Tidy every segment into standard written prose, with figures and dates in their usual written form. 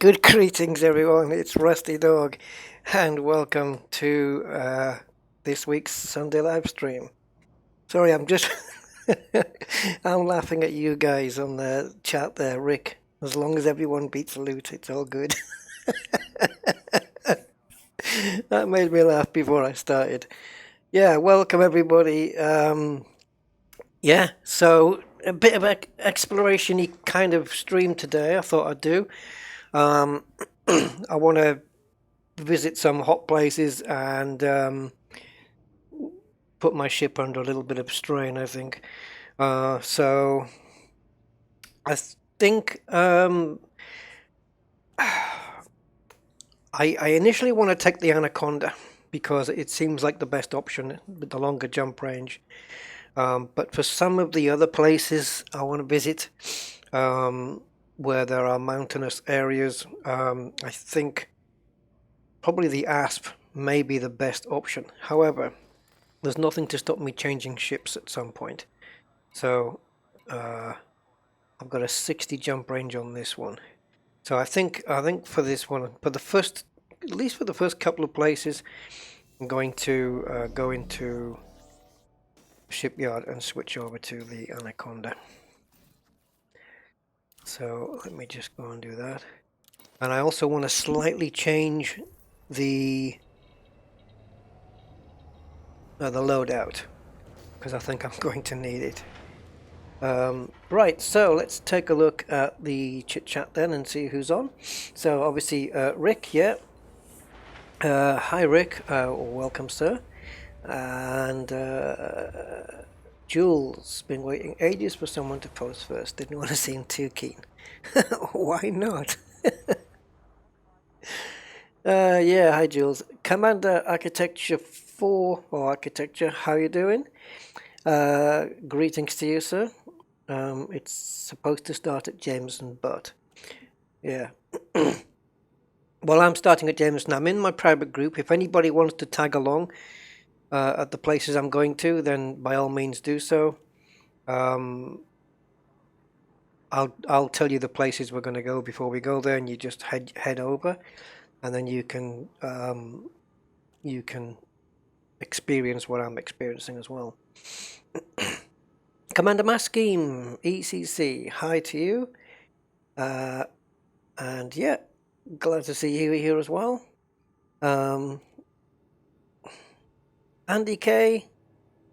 Good greetings, everyone. It's Rusty Dog, and welcome to this week's Sunday live stream. Sorry, I'm just I'm laughing at you guys on the chat there, Rick. As long as everyone beats loot, it's all good. That made me laugh before I started. Yeah, welcome everybody. Yeah, so a bit of exploration-y kind of stream today. I thought I'd do. I want to visit some hot places and put my ship under a little bit of strain, I think. So I think I initially want to take the Anaconda because it seems like the best option with the longer jump range. But for some of the other places I want to visit, where there are mountainous areas, I think probably the Asp may be the best option. However, there's nothing to stop me changing ships at some point. So I've got a 60 jump range on this one. So I think for this one, at least for the first couple of places, I'm going to go into shipyard and switch over to the Anaconda. So let me just go and do that. And I also want to slightly change the loadout because I think I'm going to need it. Right, so let's take a look at the chit chat then and see who's on. So obviously Rick, yeah. Hi Rick, welcome sir. And Jules, been waiting ages for someone to post first. Didn't want to seem too keen. Why not? Yeah, hi Jules. Commander Architecture 4 or Architecture, how you doing? Greetings to you, sir. It's supposed to start at Jameson, but yeah. Well, I'm starting at Jameson. I'm in my private group. If anybody wants to tag along at the places I'm going to, then by all means do so. I'll tell you the places we're going to go before we go there, and you just head over, and then you can experience what I'm experiencing as well. Commander Maskim, ECC, hi to you. And yeah, glad to see you here as well. Andy K,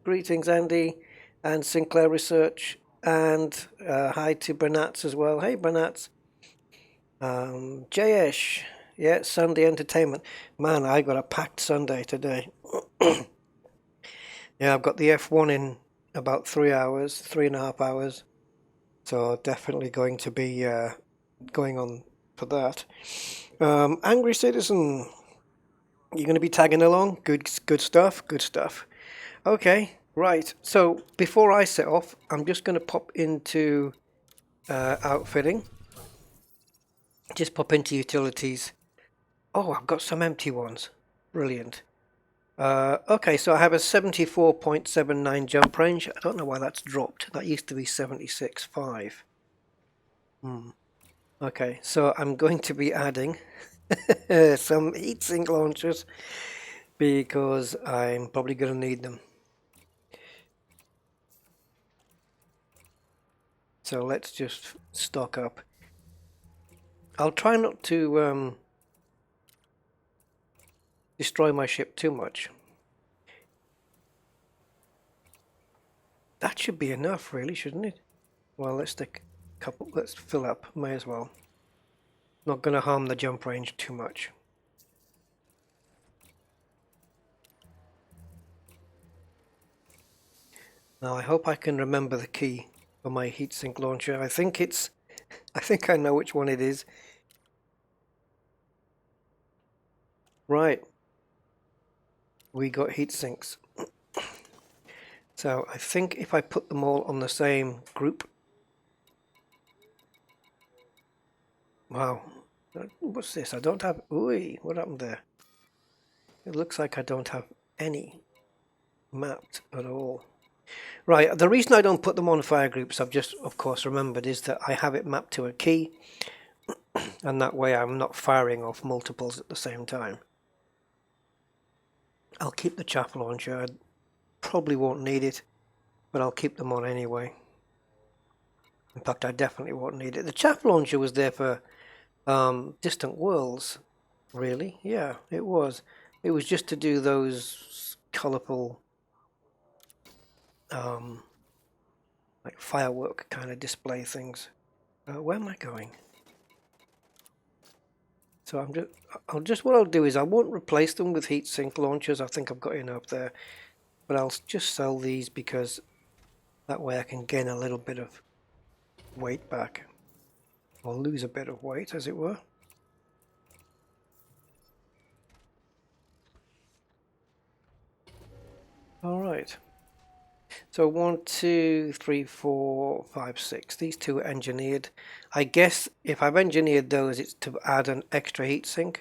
greetings Andy, and Sinclair Research, and hi to Bernats as well. Hey Bernats. Jayesh, yeah, Sunday entertainment. Man, I got a packed Sunday today. Yeah, I've got the F1 in about 3.5 hours. So definitely going to be going on for that. Angry Citizen, you're going to be tagging along? Good stuff, good stuff. Okay, right. So before I set off, I'm just going to pop into outfitting. Just pop into utilities. Oh, I've got some empty ones. Brilliant. Okay, so I have a 74.79 jump range. I don't know why that's dropped. That used to be 76.5. Okay, so I'm going to be adding some heatsink launchers because I'm probably going to need them. So let's just stock up. I'll try not to destroy my ship too much. That should be enough, really, shouldn't it? Well, let's take a couple. Let's fill up. May as well. Not going to harm the jump range too much. Now I hope I can remember the key for my heatsink launcher. I think I know which one it is. Right. We got heatsinks. So I think if I put them all on the same group. Wow. What's this? I don't have... Ooh, what happened there? It looks like I don't have any mapped at all. Right, the reason I don't put them on fire groups, I've just, of course, remembered, is that I have it mapped to a key. and that way I'm not firing off multiples at the same time. I'll keep the chaff launcher. I probably won't need it, but I'll keep them on anyway. In fact, I definitely won't need it. The chaff launcher was there for distant worlds, really. Yeah, it was. It was just to do those colourful like firework kind of display things. Where am I going? So what I'll do is I won't replace them with heatsink launchers. I think I've got enough there, but I'll just sell these because that way I can gain a little bit of weight back, or lose a bit of weight, as it were. All right. So 1, 2, 3, 4, 5, 6. These two are engineered. I guess if I've engineered those, it's to add an extra heatsink.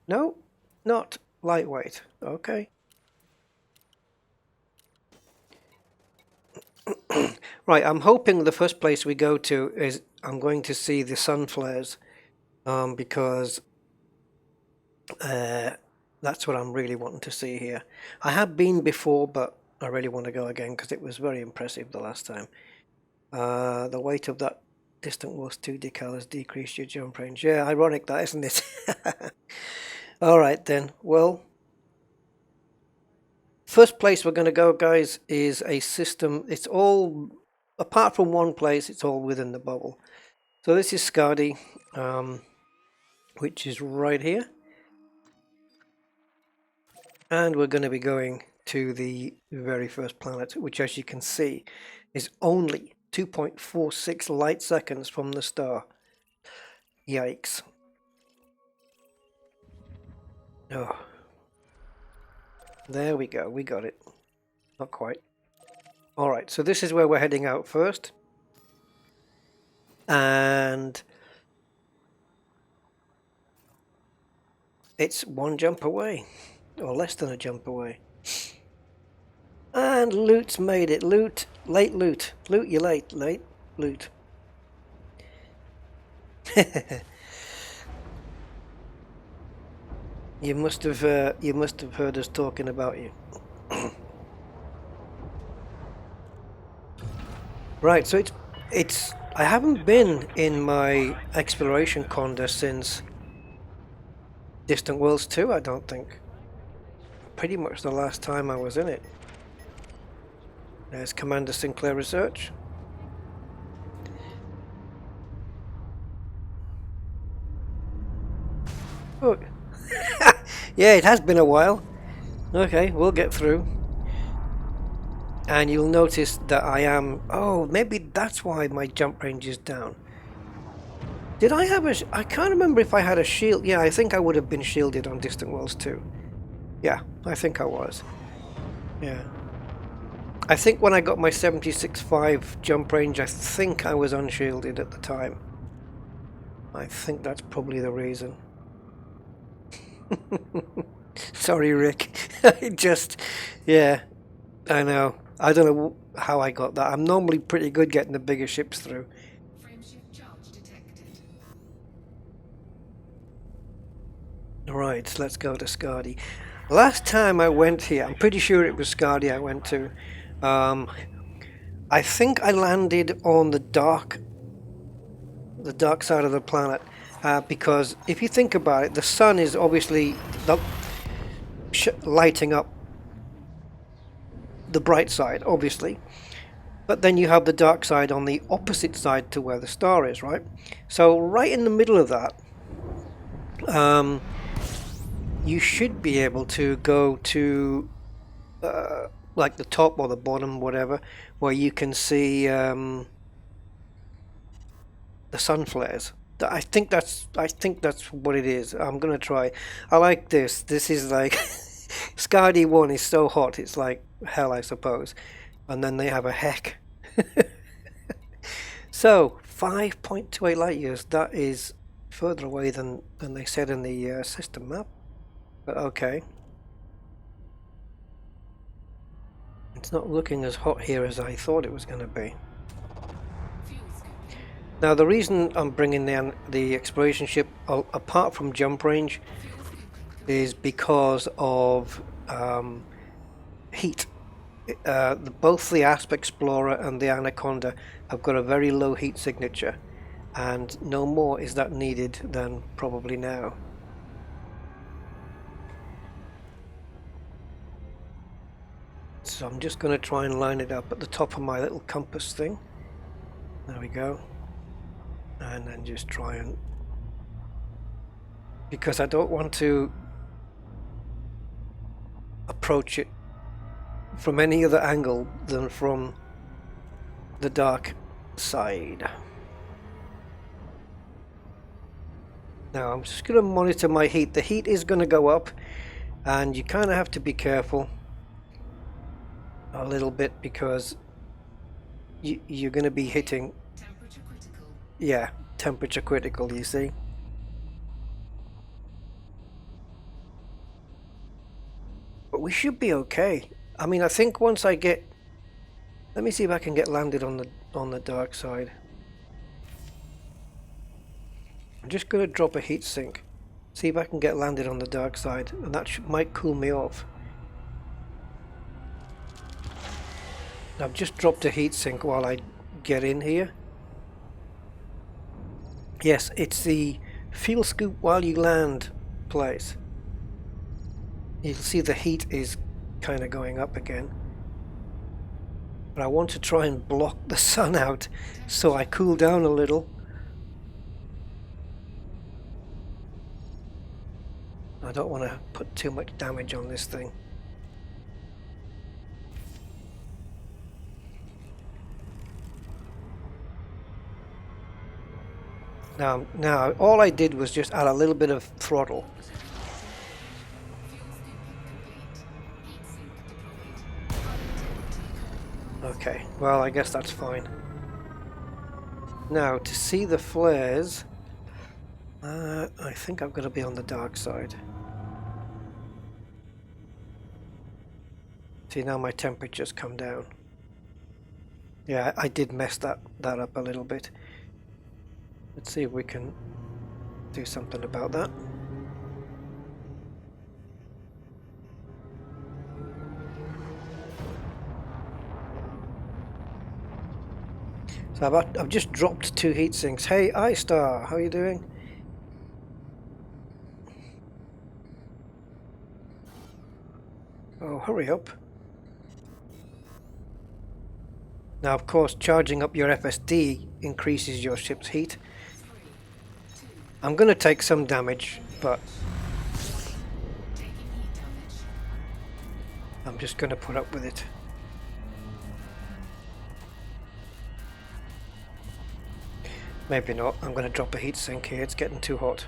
No, not lightweight. Okay. Right, I'm hoping the first place we go to is I'm going to see the sun flares, because that's what I'm really wanting to see here. I have been before, but I really want to go again because it was very impressive the last time. The weight of that distant was 2 decal has decreased your jump range. Yeah, ironic that, isn't it? Alright then, well, first place we're going to go, guys, is a system. It's all, apart from one place, it's all within the bubble. So this is Scardy, which is right here. And we're going to be going to the very first planet, which, as you can see, is only 2.46 light seconds from the star. Yikes. Oh. There we go, we got it. Not quite. Alright, so this is where we're heading out first. And it's 1 jump away, or less than a jump away. And loot's made it. Loot, late loot. Loot, you late loot. You must have heard us talking about you. Right, so it's I haven't been in my exploration conda since Distant Worlds 2, I don't think. Pretty much the last time I was in it. There's Commander Sinclair Research. Oh. Yeah, it has been a while. Okay, we'll get through. And you'll notice that I am... Oh, maybe that's why my jump range is down. Did I have a... I can't remember if I had a shield. Yeah, I think I would have been shielded on Distant Worlds 2. Yeah, I think I was. Yeah. I think when I got my 76.5 jump range, I think I was unshielded at the time. I think that's probably the reason. Sorry, Rick. Yeah, I know. I don't know how I got that. I'm normally pretty good getting the bigger ships through. Frameshift charge detected. Right, let's go to Scardy. Last time I went here, I'm pretty sure it was Scardy I went to. I think I landed on the dark side of the planet, because if you think about it, the sun is obviously lighting up the bright side, obviously, but then you have the dark side on the opposite side to where the star is, right? So right in the middle of that, you should be able to go to like the top or the bottom, whatever, where you can see the sun flares. I think that's what it is. I'm gonna try. I like this. This is like Scardy 1 is so hot, it's like hell, I suppose. And then they have a heck. So 5.28 light years. That is further away than they said in the system map. But okay. It's not looking as hot here as I thought it was going to be. Now the reason I'm bringing the exploration ship apart from jump range is because of heat. Both the Asp Explorer and the Anaconda have got a very low heat signature, and no more is that needed than probably now. So I'm just going to try and line it up at the top of my little compass thing. There we go. And then just try and, because I don't want to approach it from any other angle than from the dark side. Now I'm just going to monitor my heat. The heat is going to go up, and you kind of have to be careful a little bit because you're going to be hitting, Temperature critical. yeah, temperature critical, you see. But we should be okay. I mean, I think once I get, let me see if I can get landed on the dark side. I'm just going to drop a heat sink, see if I can get landed on the dark side, and that might cool me off. I've just dropped a heat sink while I get in here. Yes, it's the fuel scoop while you land place. You'll see the heat is kind of going up again. But I want to try and block the sun out so I cool down a little. I don't want to put too much damage on this thing. Now, all I did was just add a little bit of throttle. Okay, well, I guess that's fine. Now, to see the flares, I think I've got to be on the dark side. See, now my temperature's come down. Yeah, I did mess that up a little bit. Let's see if we can do something about that. So I've just dropped 2 heat sinks. Hey, iStar, how are you doing? Oh, hurry up. Now, of course, charging up your FSD increases your ship's heat. I'm going to take some damage, but I'm just going to put up with it. Maybe not. I'm going to drop a heat sink here. It's getting too hot.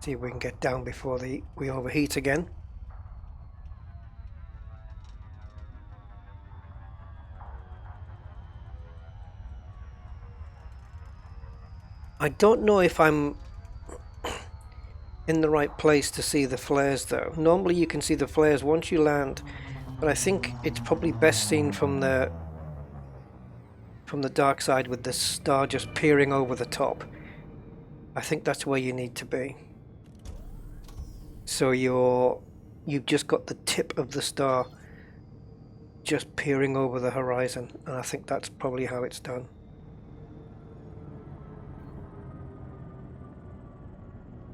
See if we can get down before we overheat again. I don't know if I'm in the right place to see the flares though. Normally you can see the flares once you land, but I think it's probably best seen from the dark side with the star just peering over the top. I think that's where you need to be. So you've just got the tip of the star just peering over the horizon, and I think that's probably how it's done.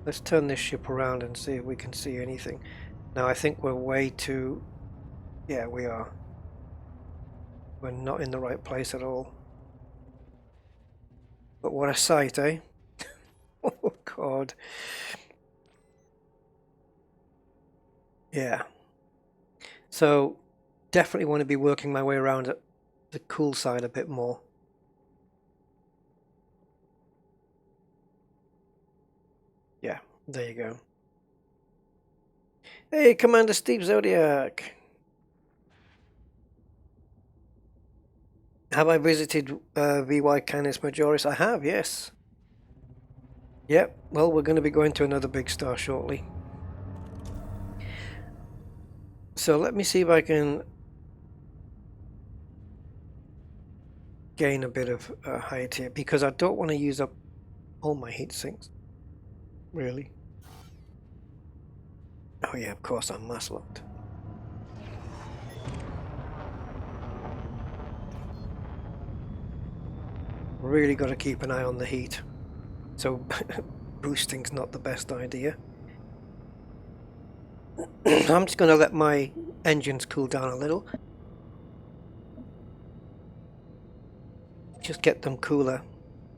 Let's turn this ship around and see if we can see anything. Now I think we're way too... yeah, we are. We're not in the right place at all. But what a sight, eh? Oh God. Yeah. So definitely want to be working my way around at the cool side a bit more. Yeah, there you go. Hey, Commander Steve Zodiac. Have I visited VY Canis Majoris? I have, yes. Yep, well, we're going to be going to another big star shortly. So let me see if I can gain a bit of height here, because I don't want to use up all my heat sinks, really. Oh yeah, of course I'm mass locked. Really got to keep an eye on the heat. So boosting's not the best idea. I'm just going to let my engines cool down a little. Just get them cooler.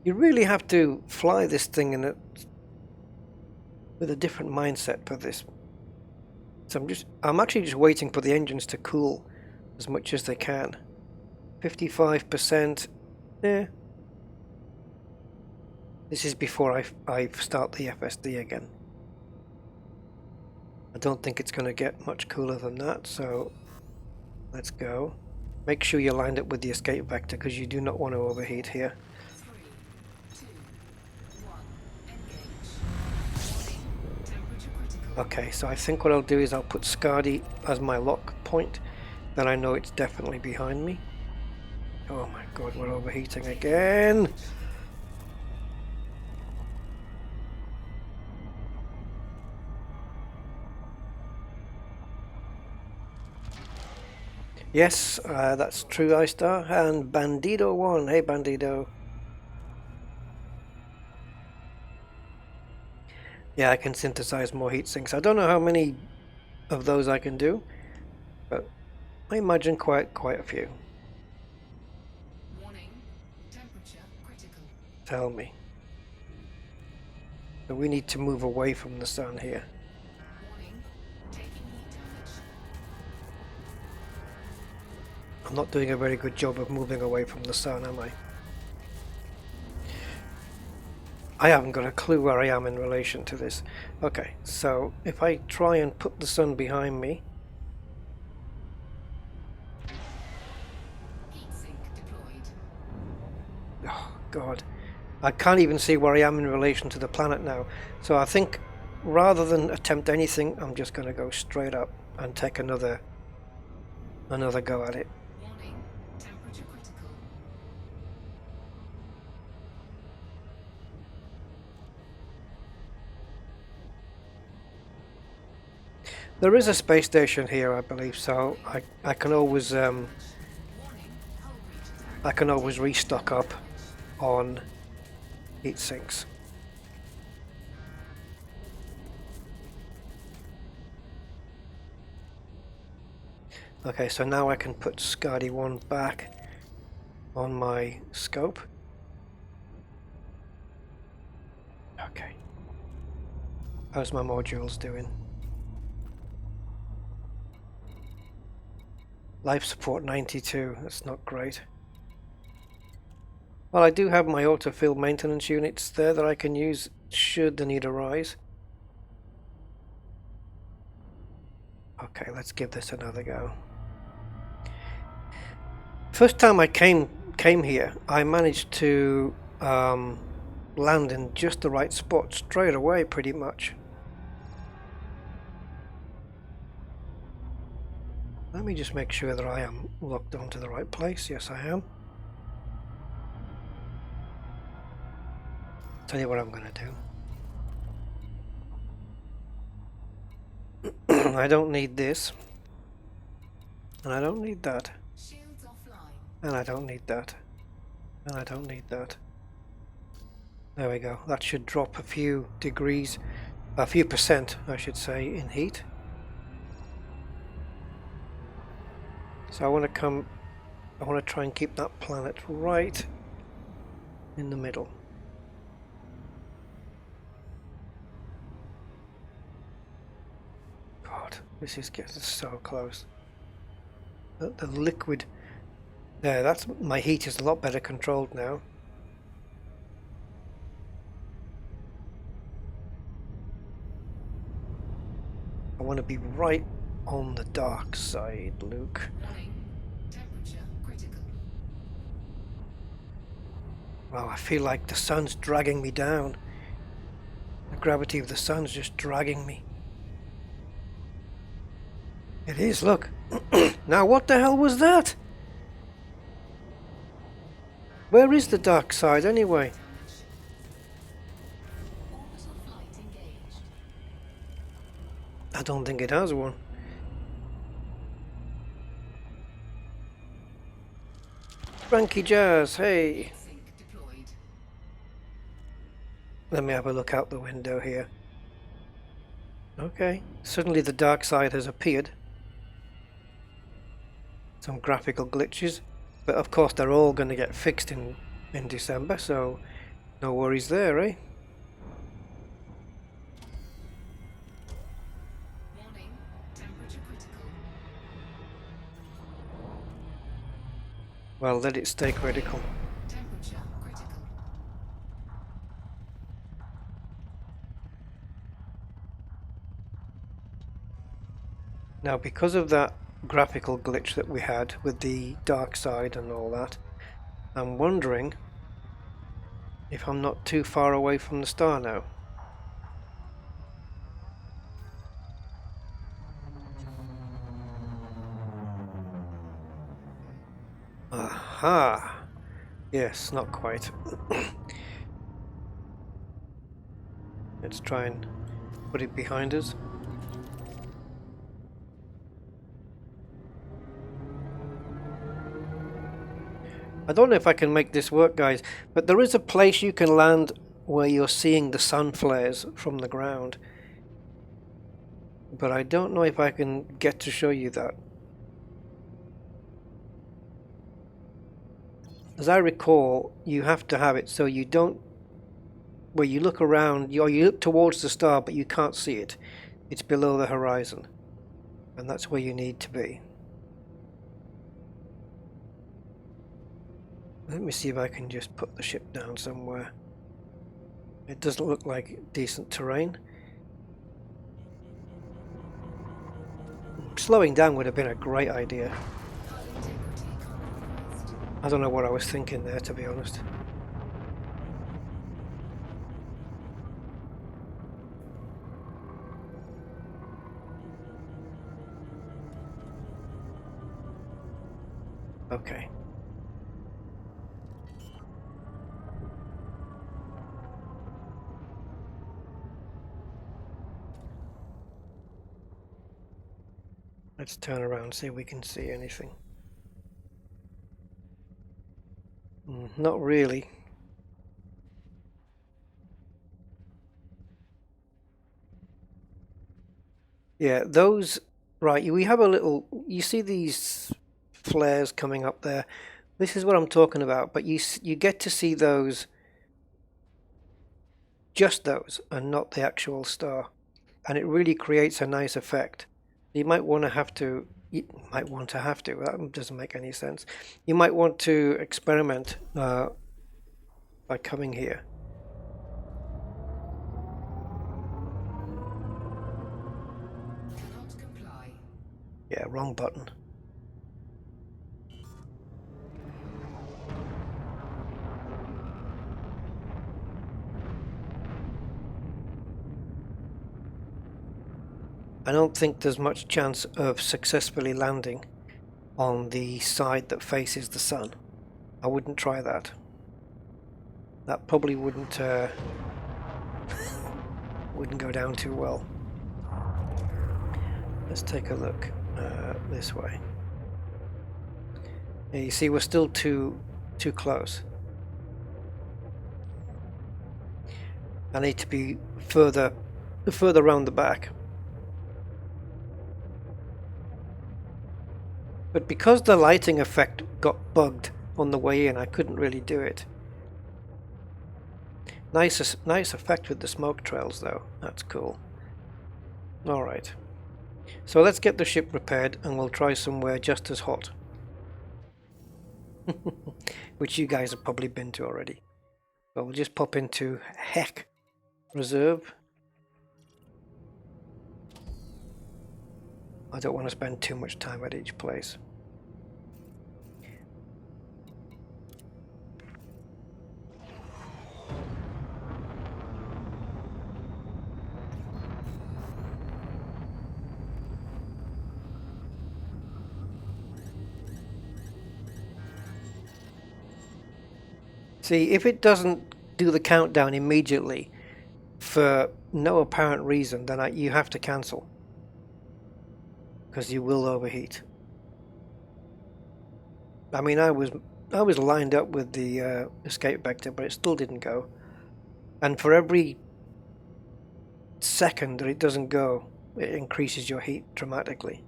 You really have to fly this thing with a different mindset for this. So I'm actually just waiting for the engines to cool as much as they can. 55%. Yeah. This is before I start the FSD again. I don't think it's going to get much cooler than that, so let's go. Make sure you're lined up with the escape vector, because you do not want to overheat here. 3, 2, 1, engage. Warning, temperature critical. Okay, so I think what I'll do is I'll put Scardy as my lock point. Then I know it's definitely behind me. Oh my god, we're overheating again! Yes, that's true, iStar. And Bandido1. Hey, Bandido. Yeah, I can synthesize more heat sinks. I don't know how many of those I can do, but I imagine quite a few. Warning, temperature critical. Tell me. So we need to move away from the sun here. Warning, taking heat damage. I'm not doing a very good job of moving away from the sun, am I? I haven't got a clue where I am in relation to this. Okay, so if I try and put the sun behind me. Heat sink deployed. Oh, God. I can't even see where I am in relation to the planet now. So I think rather than attempt anything, I'm just going to go straight up and take another go at it. Warning, temperature critical. There is a space station here, I believe, so I can always Warning, hull breach attack. I can always restock up on heat sinks. Okay, so now I can put Scardy 1 back on my scope. Okay. How's my modules doing? Life support 92, that's not great. Well, I do have my autofill maintenance units there that I can use should the need arise. Okay, let's give this another go. First time I came here, I managed to land in just the right spot straight away, pretty much. Let me just make sure that I am locked onto the right place. Yes, I am. Tell you what I'm going to do. I don't need this. And I don't need that. Shields offline. And I don't need that. And I don't need that. There we go. That should drop a few degrees, a few percent, I should say, in heat. So I want to try and keep that planet right in the middle. God, this is getting so close. The liquid there, that's my heat is a lot better controlled now. I want to be right on the dark side, Luke. Warning, temperature critical. Wow, I feel like the sun's dragging me down. The gravity of the sun's just dragging me. It is, look. Now what the hell was that? Where is the dark side anyway? Orbital flight engaged. I don't think it has one. Frankie Jazz, hey. Sync deployed. Let me have a look out the window here. Okay, suddenly the dark side has appeared. Some graphical glitches, but of course they're all going to get fixed in December, so no worries there, eh? Warning, temperature critical. Well, let it stay critical. Temperature critical. Now, because of that graphical glitch that we had with the dark side and all that, I'm wondering if I'm not too far away from the star now. Aha! Yes, not quite. Let's try and put it behind us. I don't know if I can make this work, guys, but there is a place you can land where you're seeing the sun flares from the ground. But I don't know if I can get to show you that. As I recall, you have to have it so you don't, where you look around, you look towards the star but you can't see it. It's below the horizon. And that's where you need to be. Let me see if I can just put the ship down somewhere. It doesn't look like decent terrain. Slowing down would have been a great idea. Hull integrity compromised. I don't know what I was thinking there, to be honest. Okay. Let's turn around, see if we can see anything. Not really. Yeah, those, right, we have a little, you see these flares coming up there. This is what I'm talking about, but you get to see those, just those, and not the actual star. And it really creates a nice effect. You might want to have to, that doesn't make any sense. You might want to experiment by coming here. Cannot comply. Yeah, wrong button. I don't think there's much chance of successfully landing on the side that faces the sun. I wouldn't try that. That probably wouldn't wouldn't go down too well. Let's take a look this way. Yeah, you see, we're still too close. I need to be further around the back. But because the lighting effect got bugged on the way in, I couldn't really do it. Nice effect with the smoke trails though. That's cool. Alright. So let's get the ship repaired and we'll try somewhere just as hot. Which you guys have probably been to already. So we'll just pop into Heck Reserve. I don't want to spend too much time at each place. See, if it doesn't do the countdown immediately for no apparent reason, then you have to cancel, because you will overheat. I mean, I was lined up with the escape vector, but it still didn't go. And for every second that it doesn't go, it increases your heat dramatically.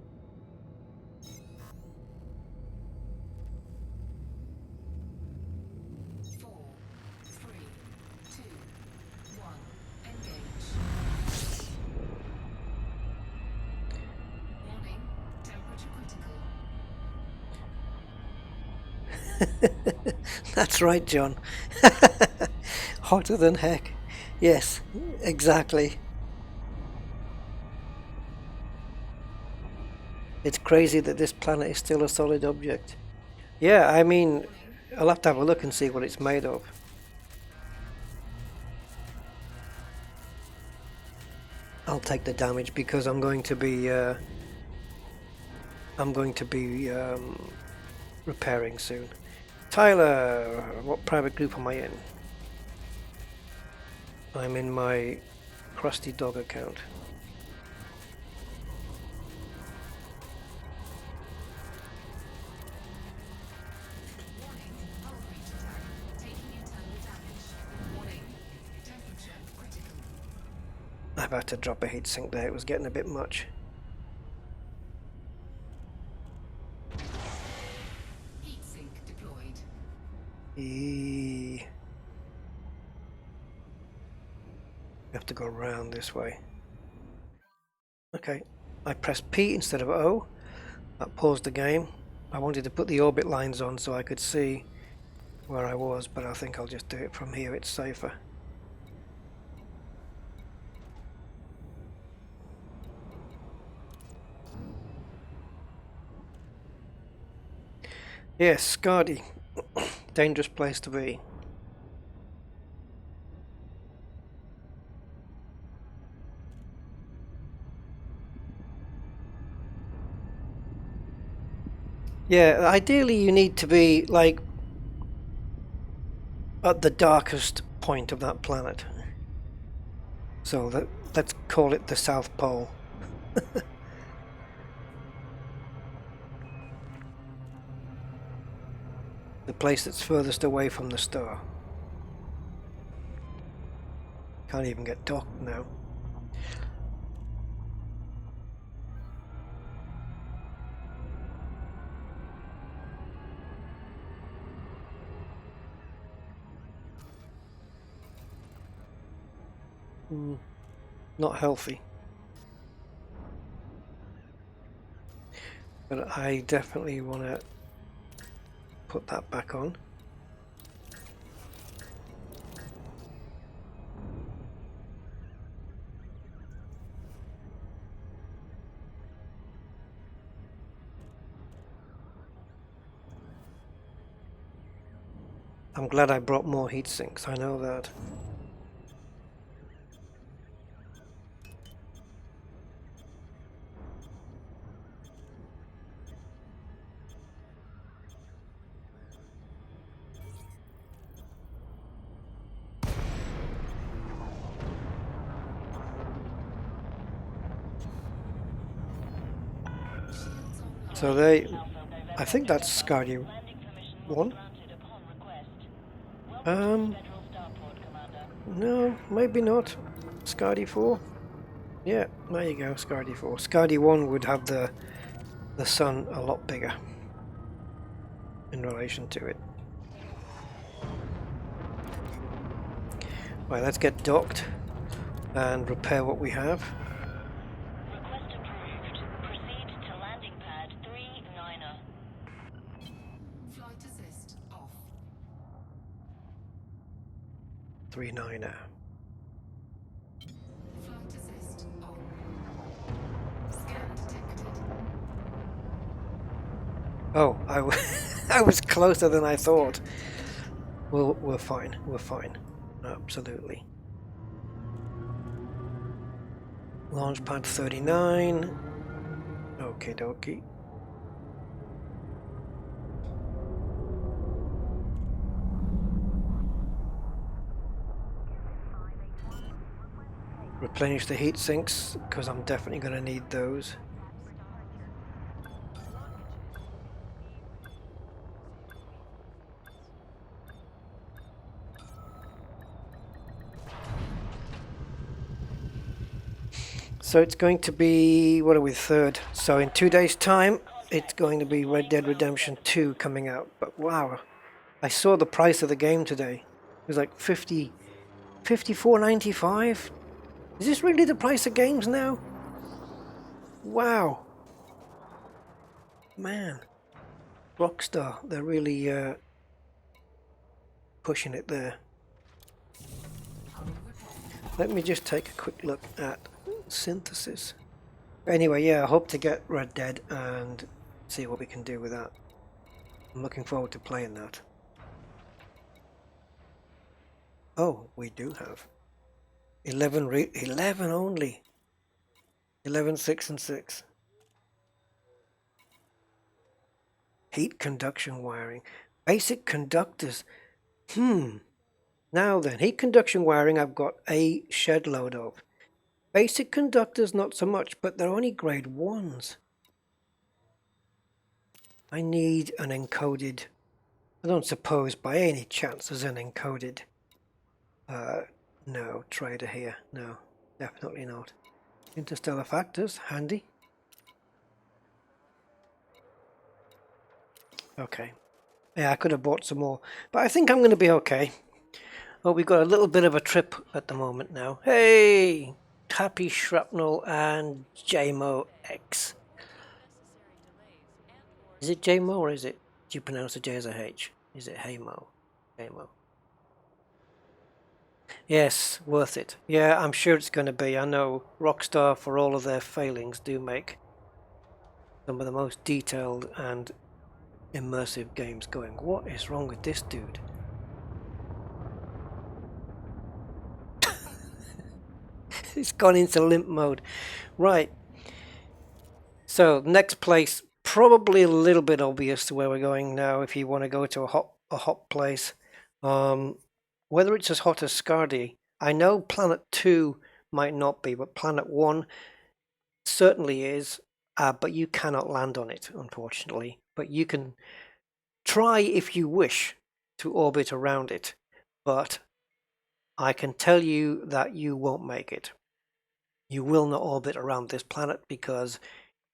That's right, John. Hotter than heck. Yes, exactly. It's crazy that this planet is still a solid object. Yeah, I mean, I'll have to have a look and see what it's made of. I'll take the damage because I'm going to be repairing soon. Tyler, what private group am I in? I'm in my Krusty Dog account. I've had to drop a heatsink there, it was getting a bit much. Heatsink deployed. You have to go around this way. Okay, I pressed P instead of O. That paused the game. I wanted to put the orbit lines on so I could see where I was, but I think I'll just do it from here, it's safer. Yes, Scardy. Dangerous place to be. Yeah, ideally you need to be like at the darkest point of that planet. So let's call it the South Pole. The place that's furthest away from the star. Can't even get docked now. Not healthy. But I definitely want to put that back on. I'm glad I brought more heat sinks, I know that. So I think that's Scardy I. No, maybe not. Scardy 4? Yeah, there you go, Scardy 4. Scardy 1 would have the sun a lot bigger in relation to it. Right, let's get docked and repair what we have. Request approved. Proceed to landing pad 39er. Flight assist off. 39er. Flight assist on. Scan detected. Oh, I was closer than I thought. Well, we're fine. We're fine. Absolutely. Launch pad 39. Okie dokie. replenish the heat sinks because I'm definitely going to need those. So it's going to be, what are we, 3rd? So in 2 days' time, it's going to be Red Dead Redemption 2 coming out. But wow, I saw the price of the game today. It was like 54.95. Is this really the price of games now? Wow. Man. Rockstar, they're really pushing it there. Let me just take a quick look at synthesis. Anyway, yeah, I hope to get Red Dead and see what we can do with that. I'm looking forward to playing that. Oh, we do have 11 only. 11, 6 and 6. Heat conduction wiring. Basic conductors. Now then, heat conduction wiring I've got a shed load of. Basic conductors not so much, but they're only grade 1s. I need an encoded. I don't suppose by any chance there's an encoded. No, trader here. No, definitely not. Interstellar factors, handy. Okay. Yeah, I could have bought some more, but I think I'm going to be okay. Well, we've got a little bit of a trip at the moment now. Hey! Happy Shrapnel and JMO X. Is it JMO or is it, do you pronounce the J as a H? Is it Heymo? JMO. Yes, worth it. Yeah, I'm sure it's going to be. I know Rockstar, for all of their failings, do make some of the most detailed and immersive games going. What is wrong with this dude? It's gone into limp mode. Right. So, next place, probably a little bit obvious to where we're going now if you want to go to a hot place. Whether it's as hot as Scardy, I know Planet 2 might not be, but Planet 1 certainly is, but you cannot land on it, unfortunately. But you can try if you wish to orbit around it, but I can tell you that you won't make it. You will not orbit around this planet because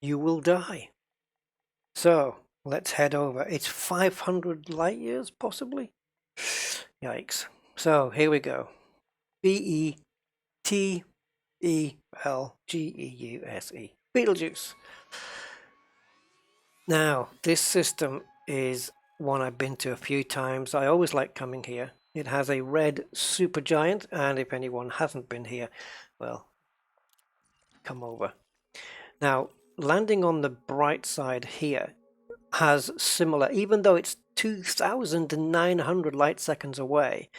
you will die. So, let's head over. It's 500 light years, possibly? Yikes. So, here we go. Betelgeuse. Betelgeuse. Now, this system is one I've been to a few times. I always like coming here. It has a red supergiant, and if anyone hasn't been here, well, come over. Now, landing on the bright side here has similar, even though it's 2,900 light seconds away,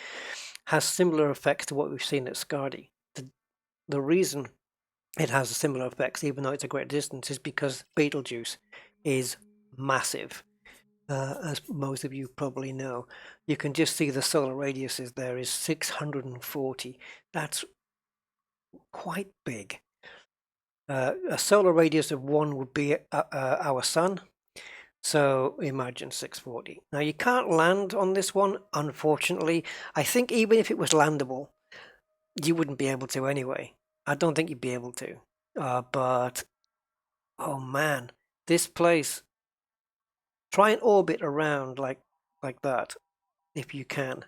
has similar effects to what we've seen at Scardy. The reason it has similar effects, even though it's a great distance, is because Betelgeuse is massive. As most of you probably know, you can just see the solar radiuses there is 640. That's quite big. A solar radius of 1 would be our sun. So imagine 640. Now you can't land on this one, unfortunately. I think even if it was landable, you wouldn't be able to anyway. I don't think you'd be able to. But, oh man, this place, try and orbit around like that, if you can.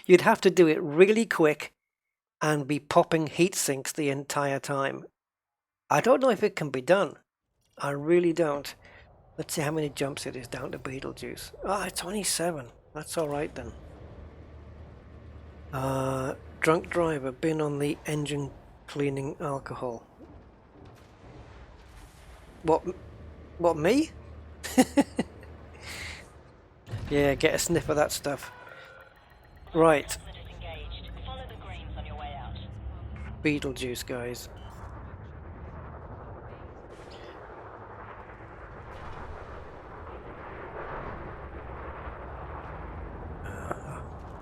You'd have to do it really quick and be popping heat sinks the entire time. I don't know if it can be done. I really don't. Let's see how many jumps it is down to Betelgeuse. Ah, it's only 7. That's alright then. Drunk driver, been on the engine cleaning alcohol. What, me? Yeah, get a sniff of that stuff. Right. Disengaged. Follow the greens on your way out. Betelgeuse, guys.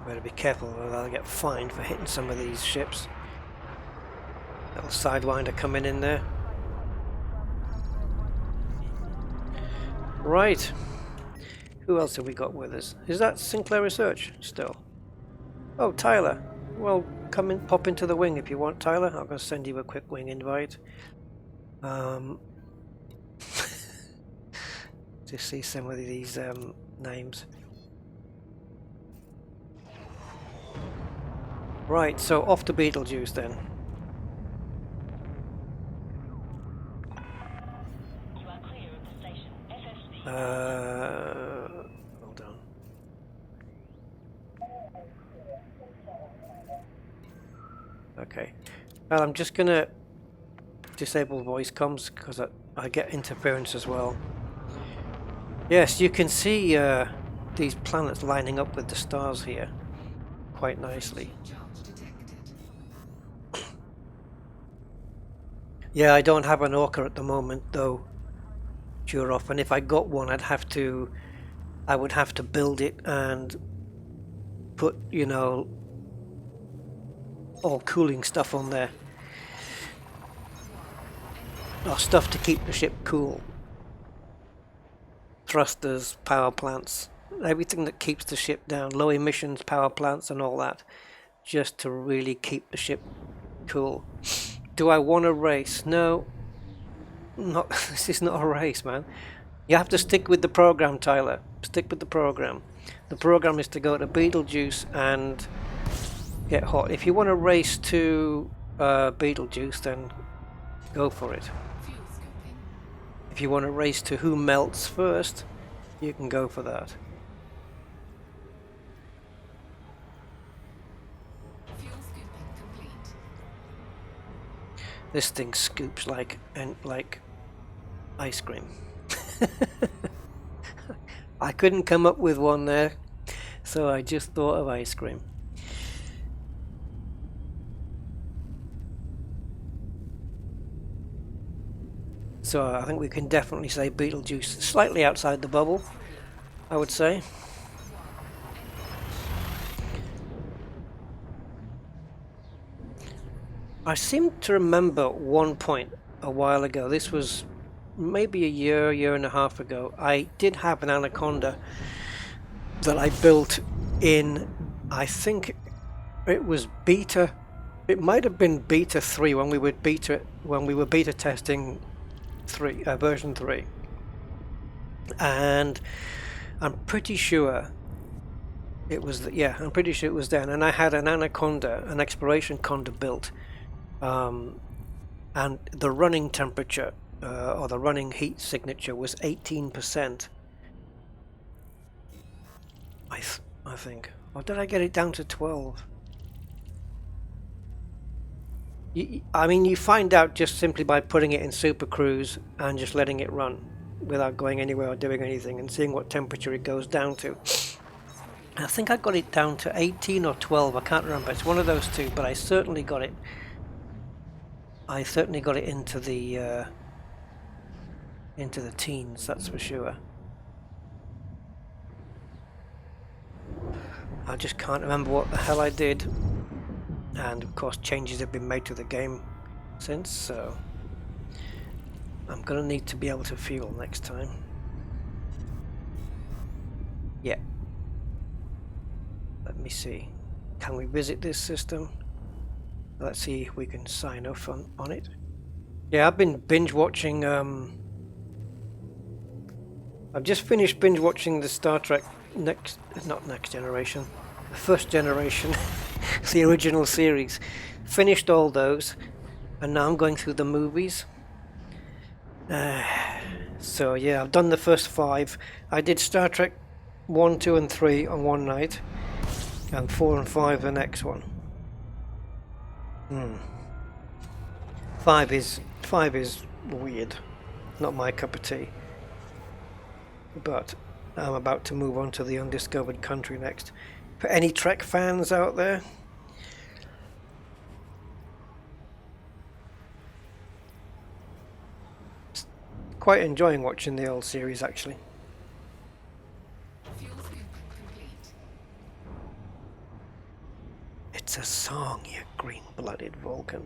Better to be careful or I'll get fined for hitting some of these ships. Little sidewinder coming in there. Right. Who else have we got with us? Is that Sinclair Research still? Oh, Tyler. Well, come in, pop into the wing if you want, Tyler. I'm going to send you a quick wing invite. To see some of these names. Right, so off to Betelgeuse then. You are clear of the station. FSP. Hold on. Okay. Well, I'm just gonna disable voice comms because I get interference as well. Yes, you can see these planets lining up with the stars here quite nicely. Charge detected. Yeah, I don't have an Orca at the moment though, sure off, and if I got one I would have to build it and put, you know, all cooling stuff on there. Or stuff to keep the ship cool. Thrusters, power plants, everything that keeps the ship down, low emissions power plants and all that, just to really keep the ship cool. Do I want to race? No, not. This is not a race, man. You have to stick with the program, Tyler. Stick with the program. The program is to go to Betelgeuse and get hot. If you want to race to Betelgeuse, then go for it. Fuel scoping. If you want to race to who melts first, you can go for that. Fuel scooping complete. This thing scoops like ice cream. I couldn't come up with one there, so I just thought of ice cream. So I think we can definitely say Betelgeuse, slightly outside the bubble, I would say. I seem to remember one point a while ago, this was maybe a year and a half ago, I did have an Anaconda that I built in, I think it was beta, it might have been beta 3 when we were beta testing version 3, and I'm pretty sure it was I'm pretty sure it was then, and I had an Anaconda, an exploration conda built, and the running temperature or the running heat signature was 18%. I think, or did I get it down to 12? I mean, you find out just simply by putting it in Super Cruise and just letting it run without going anywhere or doing anything and seeing what temperature it goes down to. I think I got it down to 18 or 12, I can't remember, it's one of those two, but I certainly got it into the teens, that's for sure. I just can't remember what the hell I did. And of course changes have been made to the game since, so I'm gonna need to be able to fuel next time. Yeah. Let me see. Can we visit this system? Let's see if we can sign off on it. Yeah, I've been binge watching I've just finished binge watching the Star Trek the first generation, the original series. Finished all those, and now I'm going through the movies. So yeah, I've done the first 5. I did Star Trek 1, 2 and 3 on one night, and 4 and 5 the next one. 5 is weird, not my cup of tea. But I'm about to move on to the Undiscovered Country next. For any Trek fans out there, quite enjoying watching the old series actually. Fuel scooping complete. Vulcan.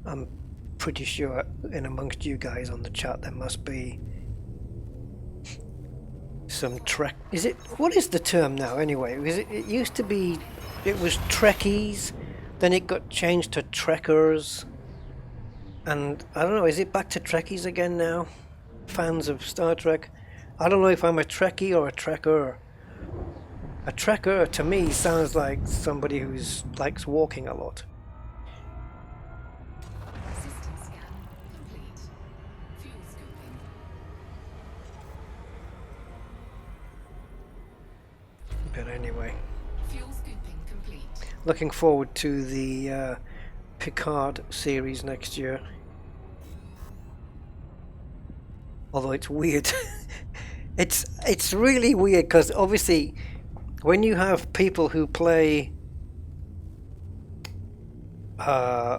I'm pretty sure in amongst you guys on the chat there must be some Trek. Is it? What is the term now anyway? Is it? It used to be. It was Trekkies, then it got changed to Trekkers, and I don't know. Is it back to Trekkies again now? Fans of Star Trek. I don't know if I'm a Trekkie or a Trekker. A Trekker to me sounds like somebody who's likes walking a lot. System scan complete. Fuel scooping. But anyway, Fuel scooping complete. looking forward to the Picard series next year. Although it's weird. it's really weird because obviously when you have people who play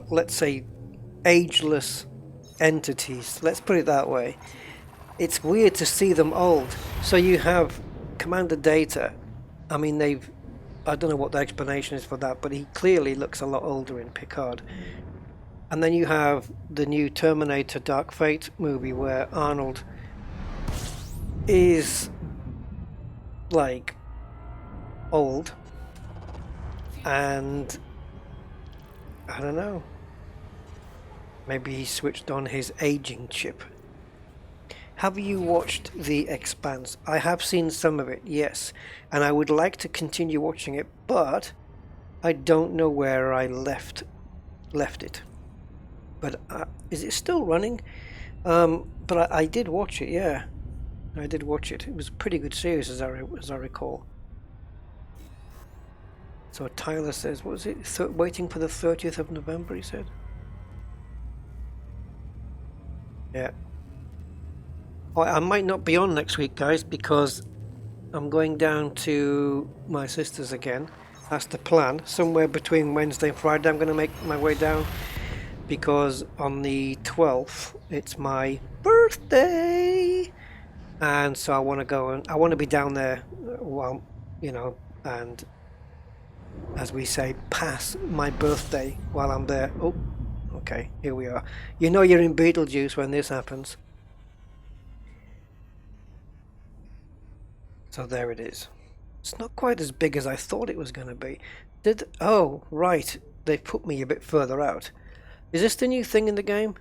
let's say ageless entities, let's put it that way, it's weird to see them old. So you have Commander Data. I mean, I don't know what the explanation is for that, but he clearly looks a lot older in Picard. And then you have the new Terminator Dark Fate movie where Arnold is like old, and I don't know, maybe he switched on his aging chip. Have you watched The Expanse? I have seen some of it, yes, and I would like to continue watching it, but I don't know where I left it. But is it still running? But I did watch it, yeah. I did watch it. It was a pretty good series, as I recall. So Tyler says, what was it? Waiting for the 30th of November, he said? Yeah. Oh, I might not be on next week, guys, because I'm going down to my sister's again. That's the plan. Somewhere between Wednesday and Friday I'm going to make my way down, because on the 12th it's my birthday, and so I want to go and I want to be down there while, you know, and as we say, pass my birthday while I'm there. Oh, okay, here we are. You know you're in Betelgeuse when this happens. So there it is. It's not quite as big as I thought it was going to be. Oh, right, they put me a bit further out. Is this the new thing in the game?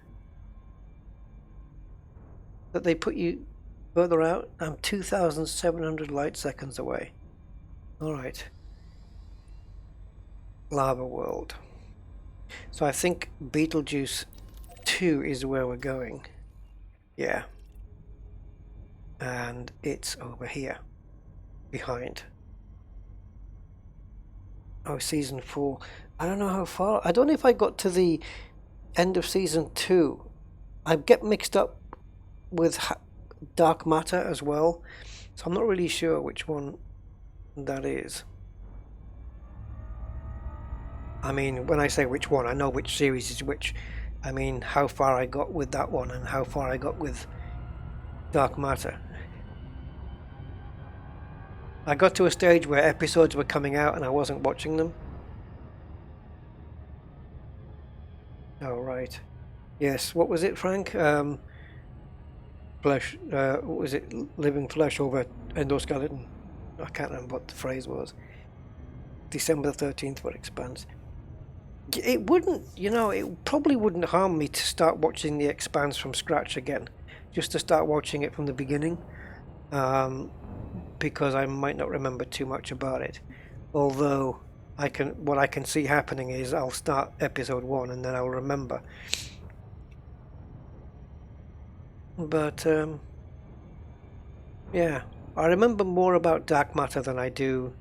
That they put you further out? I'm 2,700 light seconds away. Alright. Lava World. So I think Betelgeuse 2 is where we're going. Yeah. And it's over here. Behind. Oh, season 4. I don't know how far. I don't know if I got to the end of season 2. I get mixed up with Dark Matter as well, so I'm not really sure which one that is. I mean, when I say which one, I know which series is which. I mean how far I got with that one and how far I got with Dark Matter. I got to a stage where episodes were coming out and I wasn't watching them. Oh, right. Yes, what was it, Frank? Flesh, what was it? Living flesh over endoskeleton. I can't remember what the phrase was. December the 13th for Expanse. It wouldn't, you know, it probably wouldn't harm me to start watching The Expanse from scratch again. Just to start watching it from the beginning. Because I might not remember too much about it. Although what I can see happening is I'll start episode 1 and then I'll remember. But yeah, I remember more about Dark Matter than I do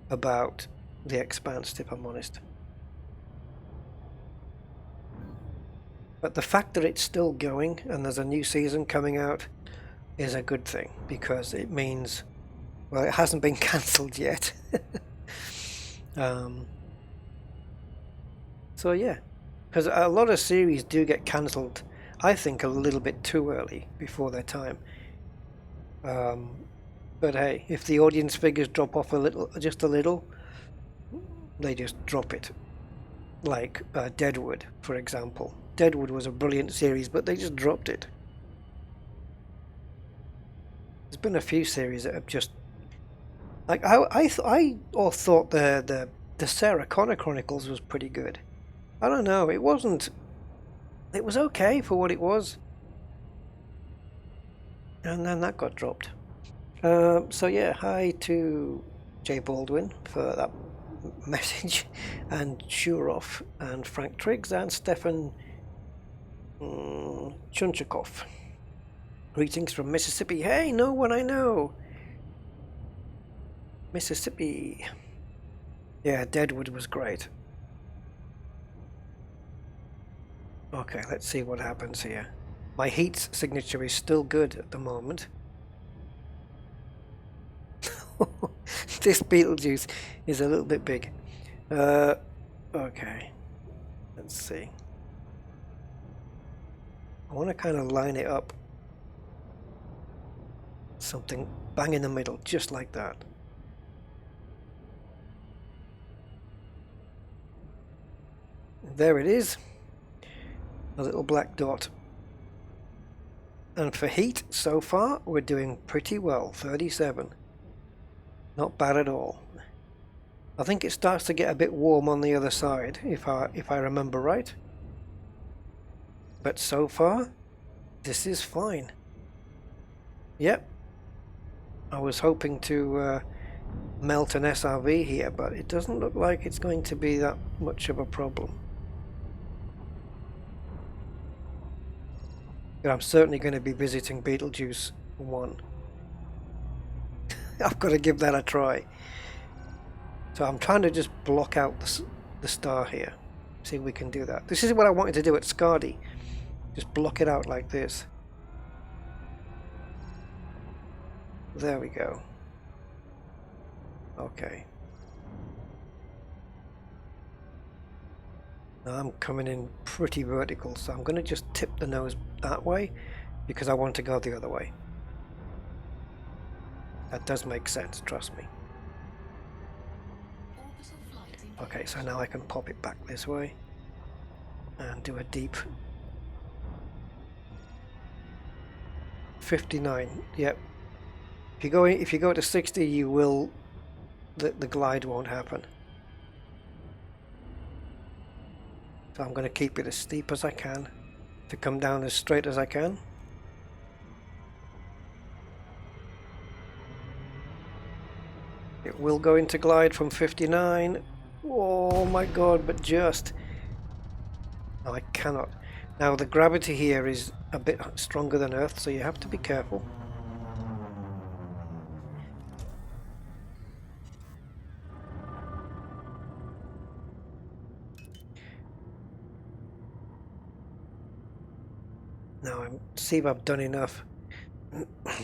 about The Expanse, if I'm honest. But the fact that it's still going and there's a new season coming out is a good thing, because it means, well, it hasn't been cancelled yet. So yeah, because a lot of series do get cancelled, I think, a little bit too early, before their time. But hey, if the audience figures drop off a little, just a little, they just drop it. Like Deadwood, for example. Deadwood was a brilliant series, but they just dropped it. There's been a few series that have just like I all thought the Sarah Connor Chronicles was pretty good. I don't know, it wasn't. It was okay for what it was, and then that got dropped. So yeah, hi to Jay Baldwin for that message, and Shuroff, and Frank Triggs, and Stefan Chunchakov. Greetings from Mississippi. Hey, no one I know. Mississippi. Yeah, Deadwood was great. Okay, let's see what happens here. My heat signature is still good at the moment. This Betelgeuse is a little bit big. Okay, let's see. I want to kind of line it up. Something bang in the middle, just like that. There it is. A little black dot. And for heat, so far, we're doing pretty well. 37. Not bad at all. I think it starts to get a bit warm on the other side, if I remember right. But so far, this is fine. Yep. I was hoping to melt an SRV here, but it doesn't look like it's going to be that much of a problem. But I'm certainly going to be visiting Betelgeuse 1. I've got to give that a try. So I'm trying to just block out the star here. See if we can do that. This is what I wanted to do at Scardy. Just block it out like this. There we go. Okay. Now I'm coming in pretty vertical, so I'm going to just tip the nose that way because I want to go the other way. That does make sense, trust me. Okay, so now I can pop it back this way and do a deep 59. Yep. If you go to 60, you will the glide won't happen. So I'm going to keep it as steep as I can to come down as straight as I can. It will go into glide from 59. Oh my god, but just... No, I cannot. Now the gravity here is a bit stronger than Earth, so you have to be careful. Now see if I've done enough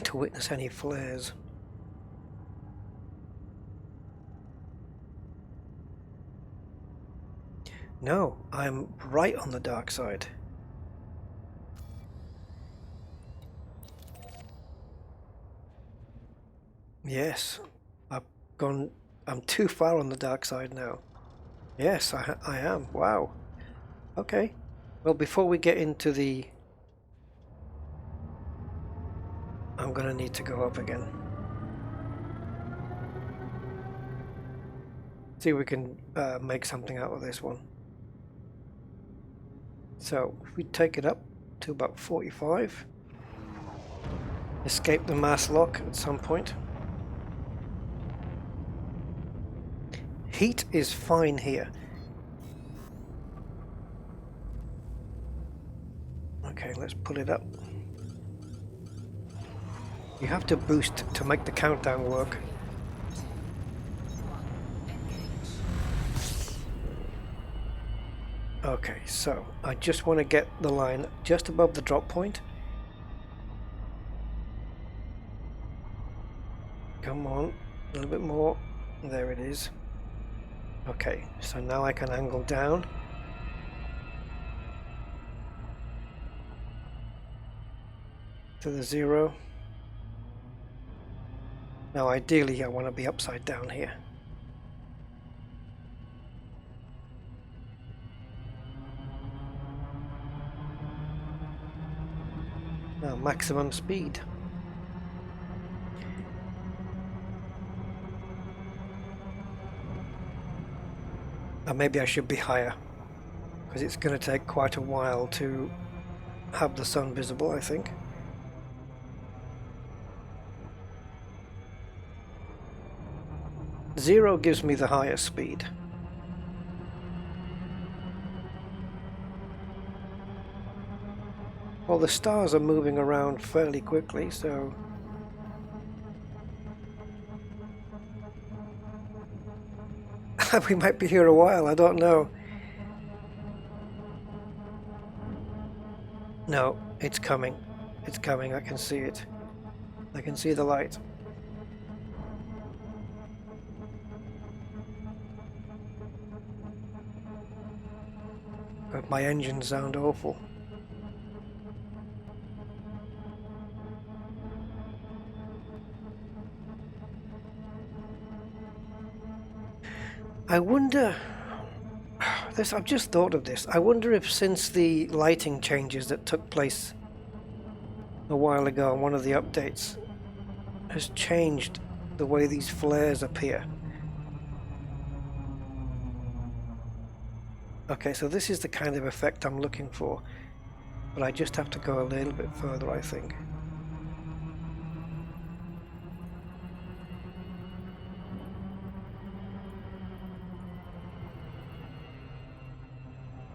to witness any flares. No, I'm right on the dark side. Yes, I'm too far on the dark side now. Yes, I am. Wow. Okay. Well, before we get into the... I'm gonna need to go up again. See if we can make something out of this one. So, if we take it up to about 45, escape the mass lock at some point. Heat is fine here. Okay, let's pull it up. You have to boost to make the countdown work. Okay, so I just want to get the line just above the drop point. Come on, a little bit more. There it is. Okay, so now I can angle down. To the 0. Now ideally I want to be upside down here. Now maximum speed. And maybe I should be higher, because it's going to take quite a while to have the sun visible, I think. Zero gives me the highest speed. Well, the stars are moving around fairly quickly, so we might be here a while, I don't know. No, it's coming. It's coming, I can see it. I can see the light. But my engines sound awful. I wonder, I've just thought of this. I wonder if since the lighting changes that took place a while ago on one of the updates has changed the way these flares appear. Okay, so this is the kind of effect I'm looking for, but I just have to go a little bit further, I think.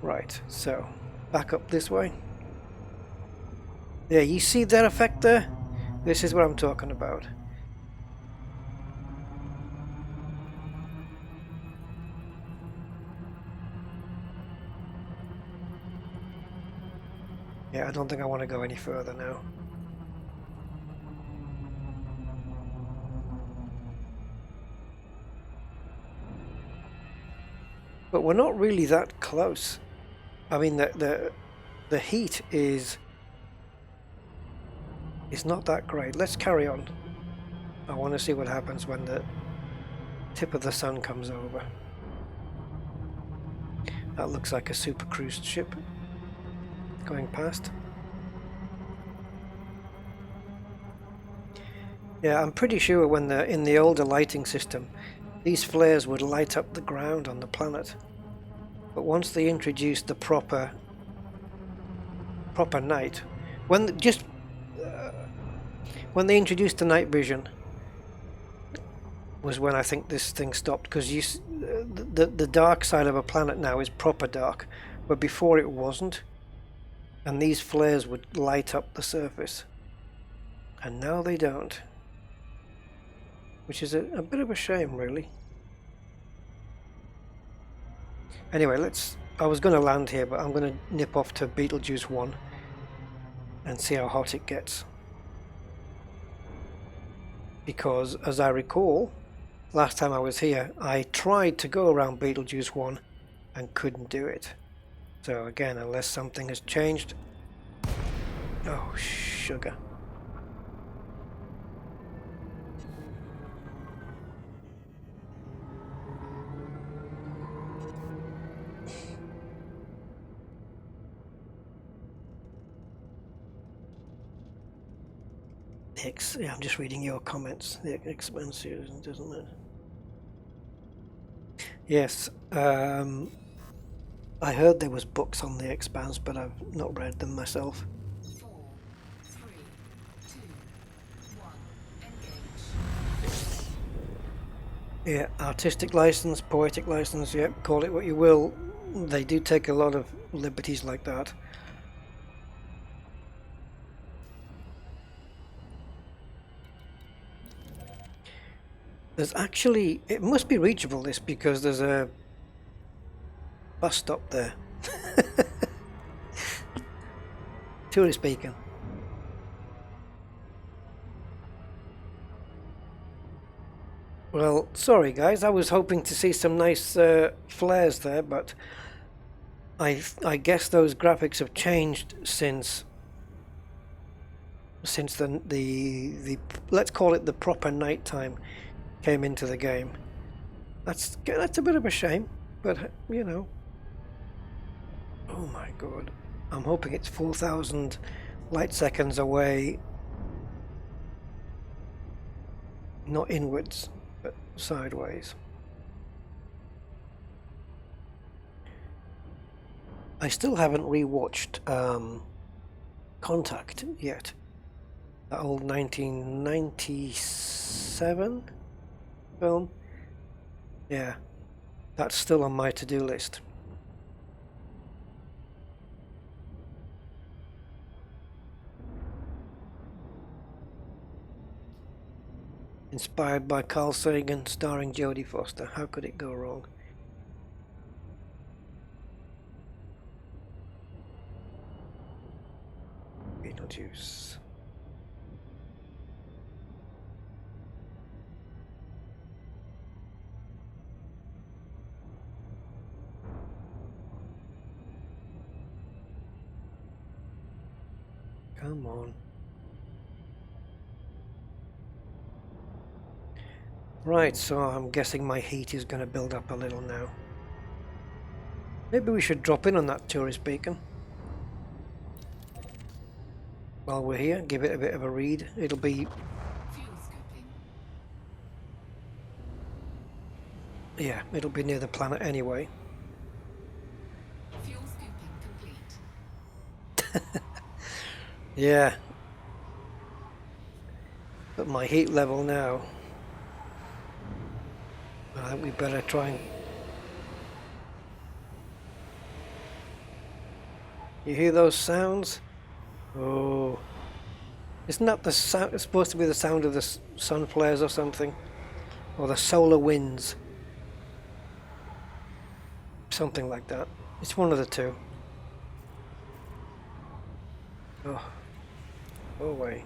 Right, so back up this way. Yeah, you see that effect there? This is what I'm talking about. Yeah, I don't think I want to go any further now. But we're not really that close. I mean, the heat is not that great. Let's carry on. I want to see what happens when the tip of the sun comes over. That looks like a super cruise ship going past. Yeah, I'm pretty sure when in the older lighting system, these flares would light up the ground on the planet. But once they introduced the proper night, when they introduced the night vision, was when I think this thing stopped, because the dark side of a planet now is proper dark, but before it wasn't, and these flares would light up the surface, and now they don't, which is a bit of a shame, really. Anyway, I was going to land here, but I'm going to nip off to Betelgeuse 1 and see how hot it gets. Because, as I recall, last time I was here, I tried to go around Betelgeuse 1 and couldn't do it. So again, unless something has changed... Oh, sugar. Yeah, I'm just reading your comments. The expensive, doesn't it? Yes, I heard there was books on the Expanse, but I've not read them myself. 4, 3, 2, 1, engage. Yeah, artistic license, poetic license, yeah, call it what you will. They do take a lot of liberties like that. There's actually, it must be reachable, this, because there's a bus stop there. Tourist beacon. Well, sorry guys, I was hoping to see some nice flares there, but I guess those graphics have changed since since the let's call it the proper nighttime came into the game. That's a bit of a shame, but you know. Oh my god. I'm hoping it's 4,000 light seconds away. Not inwards, but sideways. I still haven't rewatched Contact yet. That old 1997 film. Yeah, that's still on my to-do list. Inspired by Carl Sagan, starring Jodie Foster. How could it go wrong? Betelgeuse. Come on. Right, so I'm guessing my heat is going to build up a little now. Maybe we should drop in on that tourist beacon. While we're here, give it a bit of a read. It'll be... Fuel scooping. yeah, it'll be near the planet anyway. Fuel scooping complete. Yeah. But my heat level now... I think we better try and... You hear those sounds? Oh. Isn't that the sound? It's supposed to be the sound of the sun flares or something? Or the solar winds? Something like that. It's one of the two. Oh. Go away.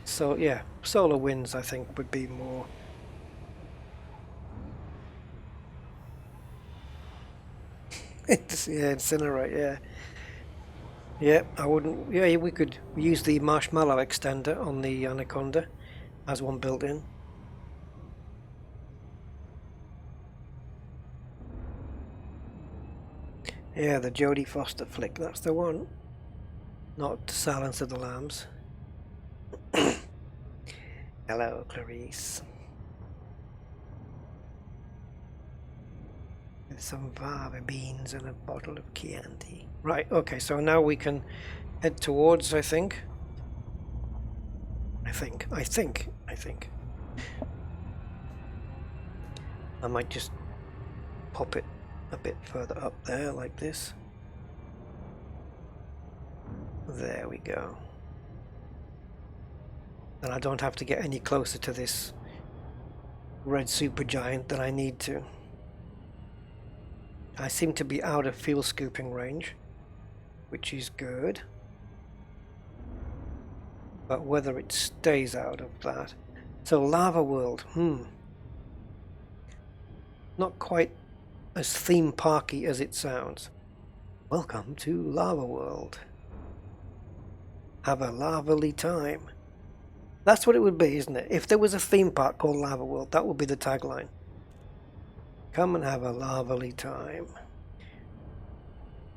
So yeah, solar winds I think would be more... yeah, incinerate, yeah. Yeah, I wouldn't... yeah, we could use the marshmallow extender on the Anaconda as one built in. Yeah, the Jodie Foster flick, that's the one. Not Silence of the Lambs. Hello, Clarice. With some Vive beans and a bottle of Chianti. Right, okay, so now we can head towards, I think. I think. I might just pop it a bit further up there, like this. There we go. Then I don't have to get any closer to this red supergiant than I need to. I seem to be out of fuel scooping range, which is good. But whether it stays out of that... So Lava World, not quite as theme parky as it sounds. Welcome to Lava World. Have a lovely time. That's what it would be, isn't it? If there was a theme park called Lava World, that would be the tagline. Come and have a lovely time.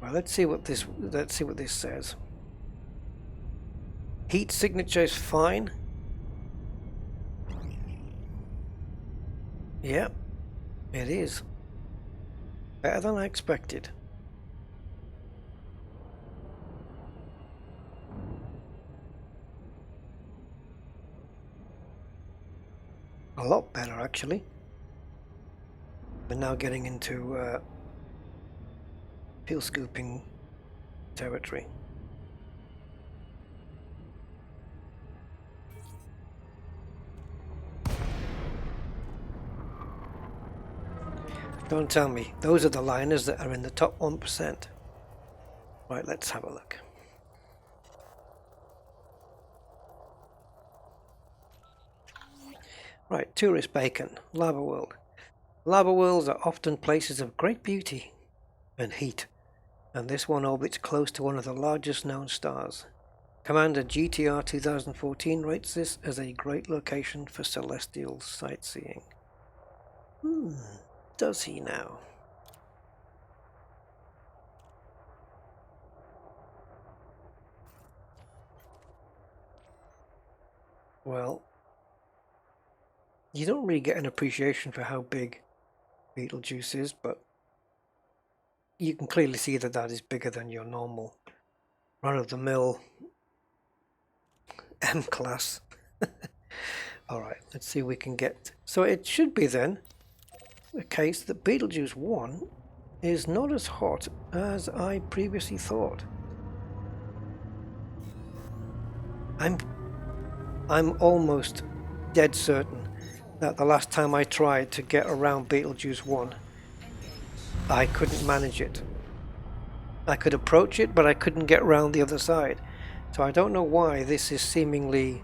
Well, let's see what this says. Heat signature is fine. Yep, it is. Better than I expected. A lot better, actually. We're now getting into fuel scooping territory. Don't tell me. Those are the liners that are in the top 1%. Right, let's have a look. Right, tourist bacon, Lava World. Lava worlds are often places of great beauty and heat. And this one orbits close to one of the largest known stars. Commander GTR 2014 rates this as a great location for celestial sightseeing. Does he now? Well, you don't really get an appreciation for how big Betelgeuse is, but you can clearly see that that is bigger than your normal run-of-the-mill M-class. Alright, let's see if we can get... So it should be then the case that Betelgeuse 1 is not as hot as I previously thought. I'm almost dead certain that the last time I tried to get around Betelgeuse 1, I couldn't manage it. I could approach it, but I couldn't get around the other side. So I don't know why this is seemingly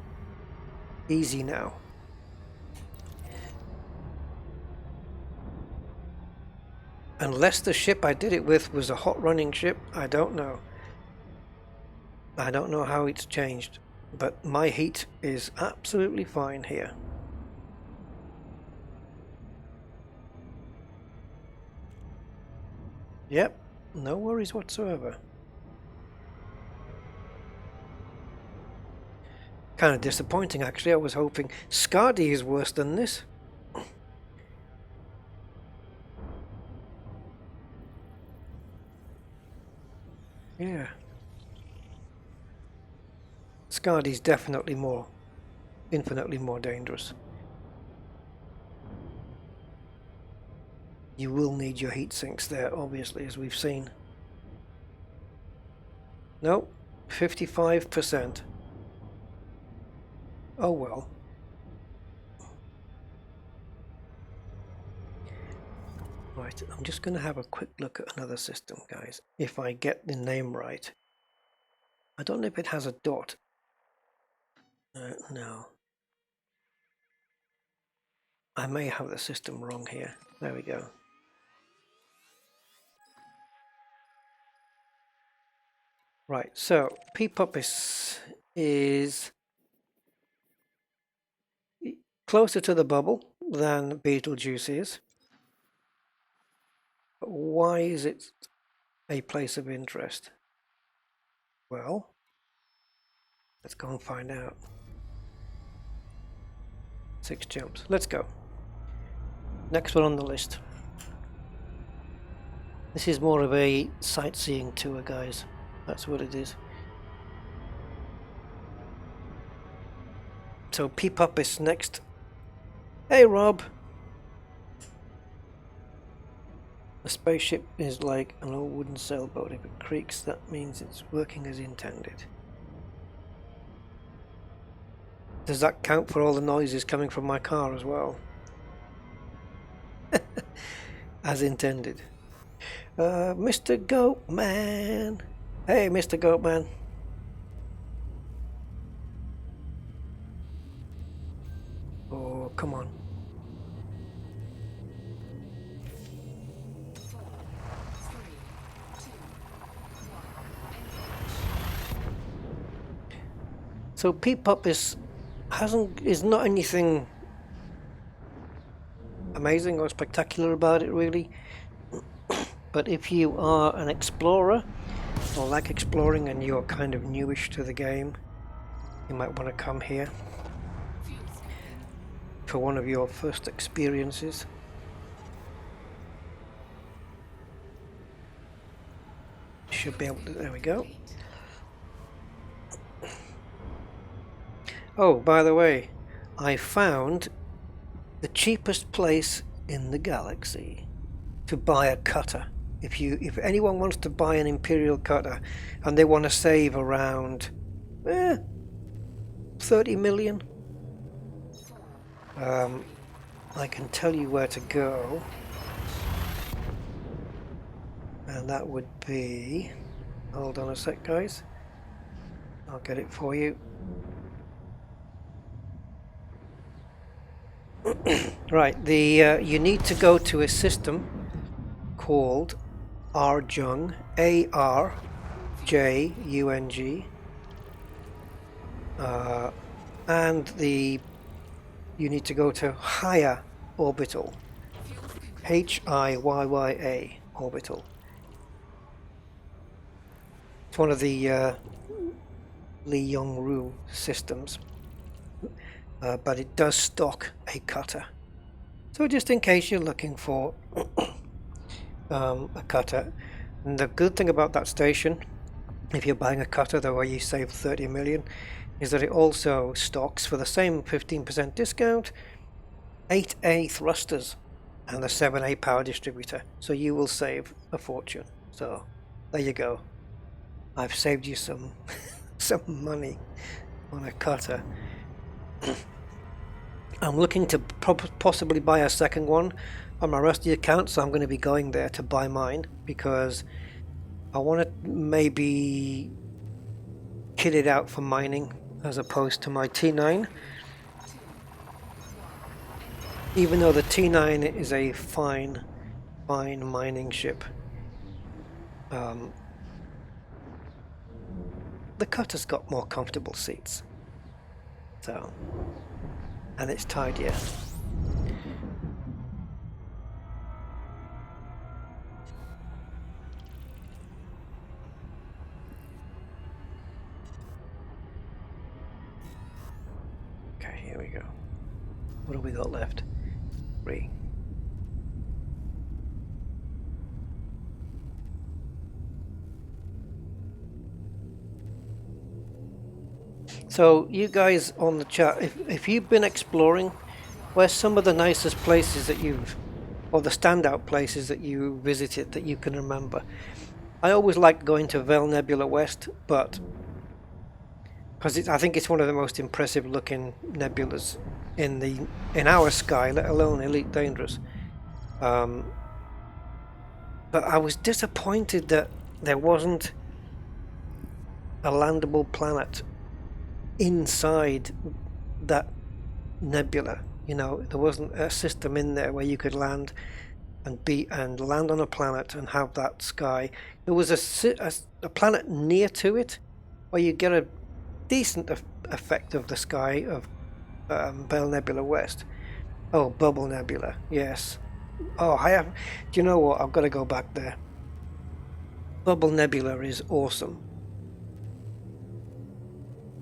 easy now. Unless the ship I did it with was a hot running ship, I don't know. I don't know how it's changed, but my heat is absolutely fine here. Yep, no worries whatsoever. Kind of disappointing actually. I was hoping Scardy is worse than this. Yeah. Scardy's definitely infinitely more dangerous. You will need your heat sinks there, obviously, as we've seen. Nope, 55%. Oh well. Right, I'm just going to have a quick look at another system, guys. If I get the name right. I don't know if it has a dot. No. I may have the system wrong here. There we go. Right, so P-Puppis is closer to the bubble than Betelgeuse is. But why is it a place of interest? Well, let's go and find out. 6 jumps. Let's go. Next one on the list. This is more of a sightseeing tour, guys. That's what it is. So P-Puppis next. Hey Rob! A spaceship is like an old wooden sailboat. If it creaks, that means it's working as intended. Does that count for all the noises coming from my car as well? As intended. Mr. Goatman! Hey, Mr. Goatman! Oh, come on. So P-Puppis is not anything amazing or spectacular about it really, but if you are an explorer or like exploring and you're kind of newish to the game, you might want to come here for one of your first experiences. Should be able to, there we go. Oh, by the way, I found the cheapest place in the galaxy to buy a cutter. If anyone wants to buy an Imperial cutter and they want to save around 30 million, I can tell you where to go, and that would be, hold on a sec guys, I'll get it for you. Right, you need to go to a system called Arjung, ARJUNG, and you need to go to higher orbital, Fuels complete. HIYYA orbital. It's one of the Li Yongru systems, but it does stock a cutter. So just in case you're looking for a cutter, and the good thing about that station, if you're buying a cutter, the way you save 30 million, is that it also stocks, for the same 15% discount, 8A thrusters and a 7A power distributor. So you will save a fortune. So there you go. I've saved you some some money on a cutter. I'm looking to possibly buy a second one on my Rusty account, so I'm going to be going there to buy mine because I want to maybe kit it out for mining as opposed to my T9. Even though the T9 is a fine mining ship, the cutter's got more comfortable seats, so, and it's tidier. Okay, here we go. What have we got left? 3. So you guys on the chat, if you've been exploring, where's some of the nicest places that you've, or the standout places that you visited that you can remember? I always like going to Vel Nebula West, but because I think it's one of the most impressive looking nebulas in our sky, let alone Elite Dangerous. But I was disappointed that there wasn't a landable planet inside that nebula. You know, there wasn't a system in there where you could land and land on a planet and have that sky. There was a planet near to it where you get a decent effect of the sky of Bell Nebula West. Oh, Bubble Nebula, yes. Oh, I have. Do you know what? I've got to go back there. Bubble Nebula is awesome.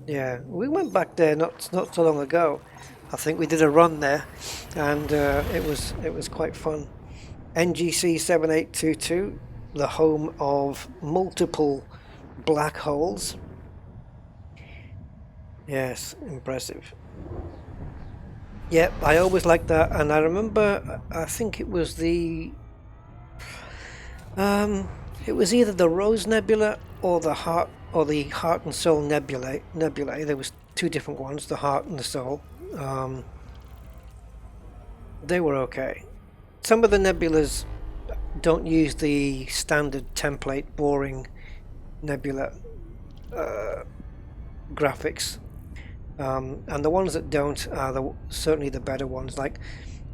Yeah, we went back there not so long ago. I think we did a run there, and it was quite fun. NGC 7822, the home of multiple black holes. Yes, impressive. Yep, I always liked that, and I remember, I think it was it was either the Rose Nebula or the Heart and Soul Nebulae. There was 2 different ones, the Heart and the Soul. They were okay. Some of the nebulas don't use the standard template boring nebula graphics. And the ones that don't are certainly the better ones, like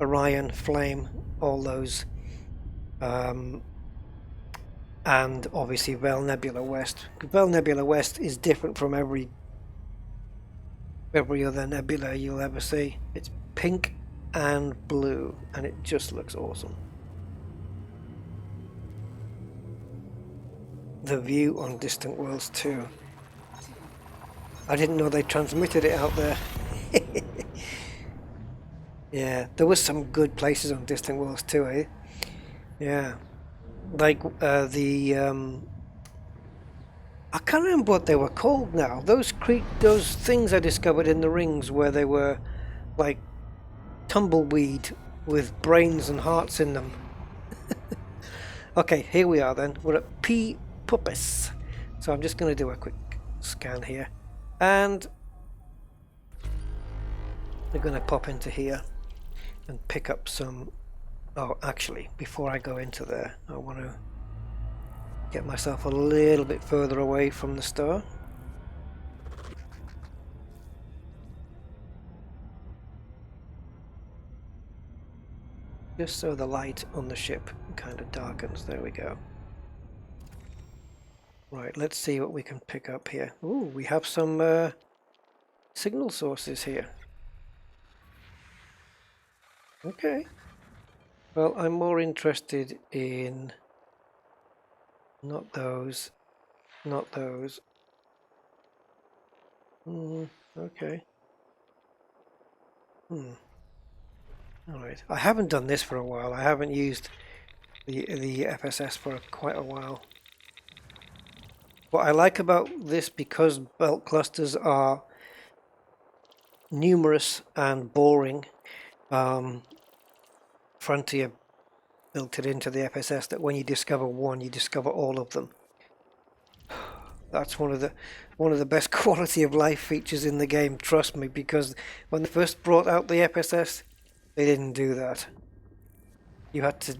Orion, Flame, all those, and obviously Vel Nebula West. Vel Nebula West is different from every other nebula you'll ever see. It's pink and blue, and it just looks awesome. The view on Distant Worlds 2. I didn't know they transmitted it out there. Yeah, there was some good places on Distant Worlds 2, eh? Yeah, like I can't remember what they were called now. Those things I discovered in the rings where they were like tumbleweed with brains and hearts in them. Okay, here we are then. We're at P. Puppis. So I'm just going to do a quick scan here. And we're going to pop into here and pick up some... Oh, actually, before I go into there, I want to get myself a little bit further away from the star. Just so the light on the ship kind of darkens. There we go. Right, let's see what we can pick up here. Ooh, we have some signal sources here. Okay. Well, I'm more interested in not those, not those. Okay. All right. I haven't done this for a while. I haven't used the FSS for quite a while. What I like about this, because belt clusters are numerous and boring, Frontier built it into the FSS that when you discover one, you discover all of them. That's one of the best quality of life features in the game, trust me, because when they first brought out the FSS, they didn't do that. You had to,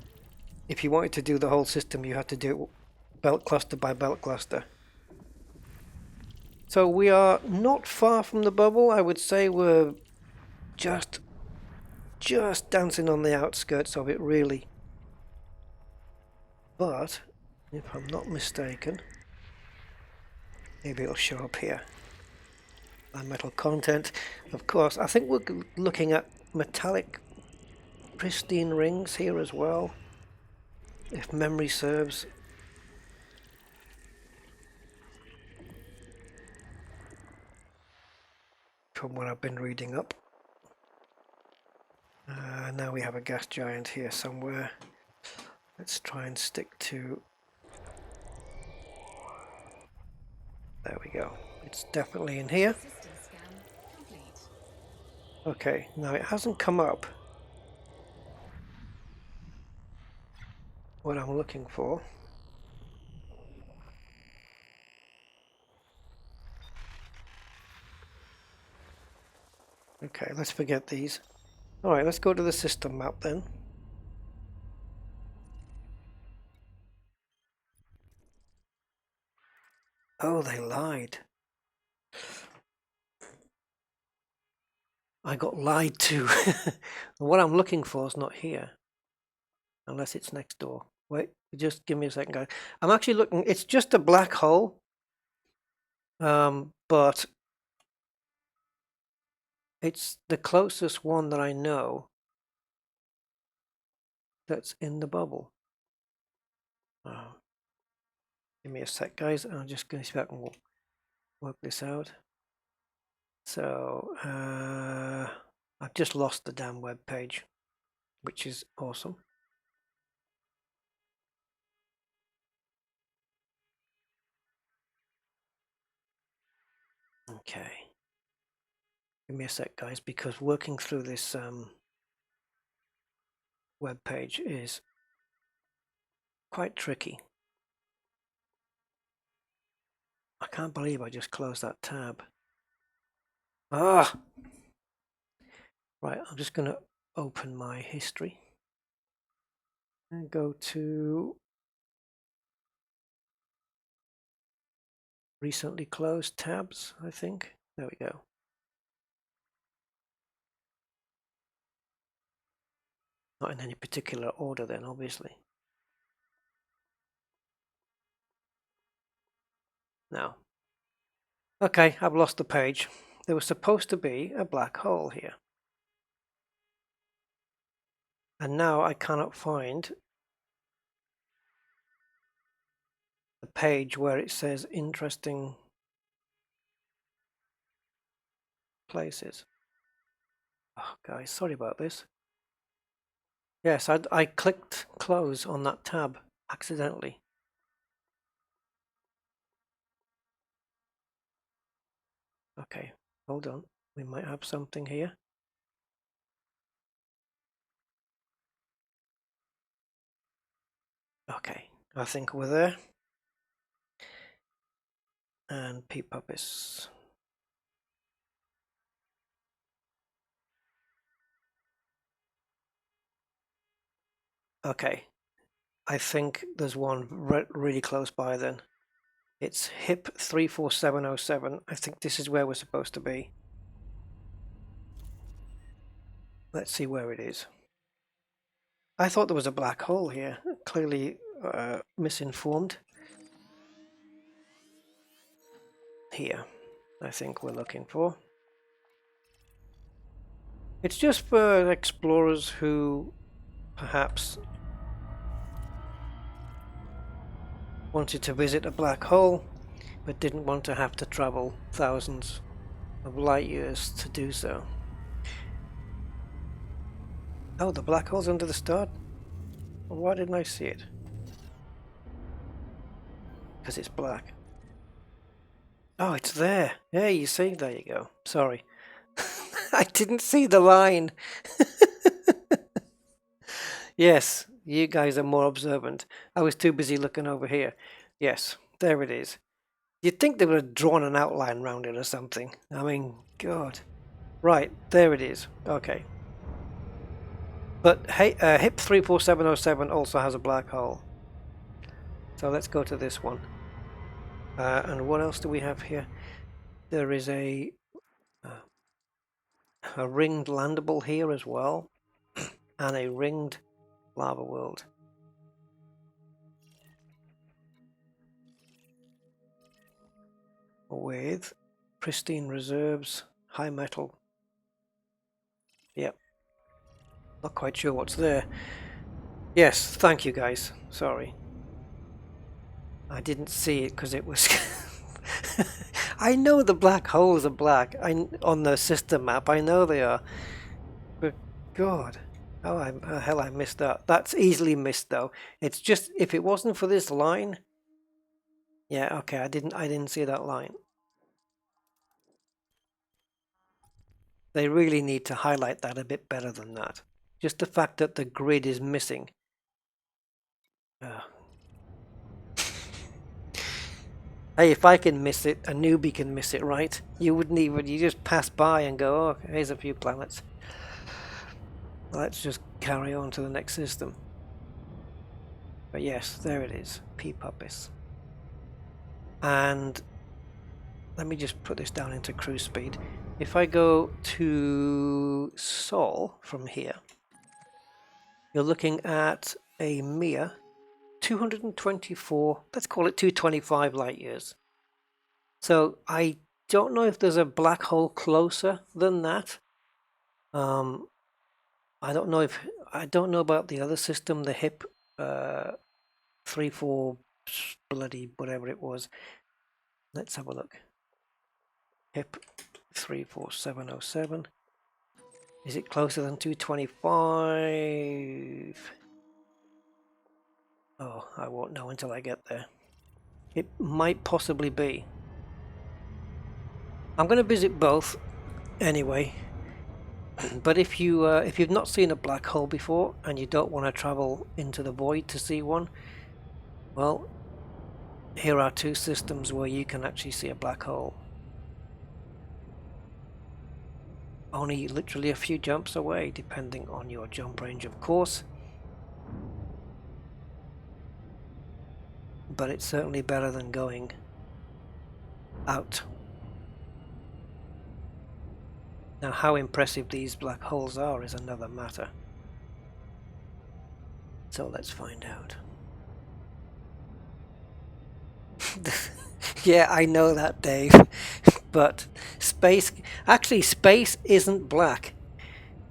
if you wanted to do the whole system, you had to do it belt cluster by belt cluster. So we are not far from the bubble. I would say we're just dancing on the outskirts of it, really. But if I'm not mistaken, maybe it'll show up here. Metal content, of course. I think we're looking at metallic pristine rings here as well, if memory serves. From what I've been reading up. Now we have a gas giant here somewhere. Let's try and stick to... There we go. It's definitely in here. System scan complete. Okay, now it hasn't come up what I'm looking for. Okay, let's forget these. Alright, let's go to the system map then. Oh, they lied. I got lied to. What I'm looking for is not here. Unless it's next door. Wait, just give me a second, guys. I'm actually looking, it's just a black hole. But it's the closest one that I know that's in the bubble. Oh. Give me a sec, guys. I'm just going to see if I can work this out. So, I've just lost the damn web page, which is awesome. Okay. Give me a sec, guys, because working through this web page is quite tricky. I can't believe I just closed that tab. Ah! Right, I'm just going to open my history and go to recently closed tabs, I think. There we go. Not in any particular order then, obviously. Now. Okay, I've lost the page. There was supposed to be a black hole here. And now I cannot find the page where it says interesting places. Oh, guys, sorry about this. Yes, I clicked close on that tab accidentally. Okay, hold on. We might have something here. Okay, I think we're there. And P-Puppies. Okay, I think there's one really close by then. It's HIP 34707. I think this is where we're supposed to be. Let's see where it is. I thought there was a black hole here. Clearly misinformed. here, I think we're looking for. It's just for explorers who perhaps wanted to visit a black hole but didn't want to have to travel thousands of light years to do so. Oh, the black hole's under the star? Well, why didn't I see it? Because it's black. Oh, it's there. Yeah, you see, there you go. Sorry. I didn't see the line. Yes, you guys are more observant. I was too busy looking over here. Yes, there it is. You'd think they would have drawn an outline around it or something. I mean, God. Right, there it is. Okay. But hey, HIP 34707 also has a black hole. So let's go to this one. And what else do we have here? There is a ringed landable here as well, and a ringed lava world. With pristine reserves, high metal. Yep. Not quite sure what's there. Yes, thank you guys. Sorry. I didn't see it because it was... I know the black holes are black on the system map. I know they are. But God, how hell I missed that. That's easily missed though. It's just if it wasn't for this line. Yeah, okay. I didn't see that line. They really need to highlight that a bit better than that. Just the fact that the grid is missing. Hey, if I can miss it, a newbie can miss it, right? You wouldn't even, you just pass by and go, oh, here's a few planets. Let's just carry on to the next system. But yes, there it is, P-Puppis. And let me just put this down into cruise speed. If I go to Sol from here, you're looking at a mere 224, let's call it 225 light years. So I don't know if there's a black hole closer than that. I don't know about the other system, the HIP 34 bloody whatever it was. Let's have a look. HIP 34707. Is it closer than 225? Oh, I won't know until I get there. It might possibly be. I'm going to visit both anyway. But if you've not seen a black hole before and you don't want to travel into the void to see one, well, here are two systems where you can actually see a black hole. Only literally a few jumps away, depending on your jump range, of course. But it's certainly better than going out. Now, how impressive these black holes are is another matter. So let's find out. Yeah, I know that, Dave. But space isn't black.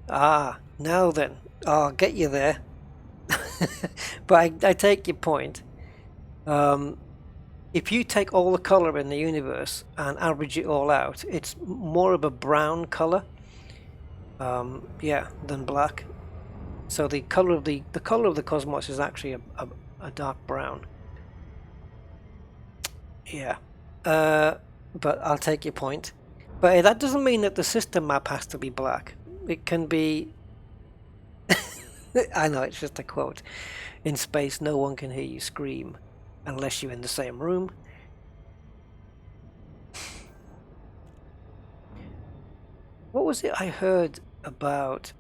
Ah, now then. I'll get you there. But I take your point. If you take all the color in the universe and average it all out, it's more of a brown color, yeah, than black. So the color of the cosmos is actually a dark brown. Yeah, but I'll take your point. But that doesn't mean that the system map has to be black. It can be. I know, it's just a quote. In space, no one can hear you scream unless you're in the same room. What was it I heard about?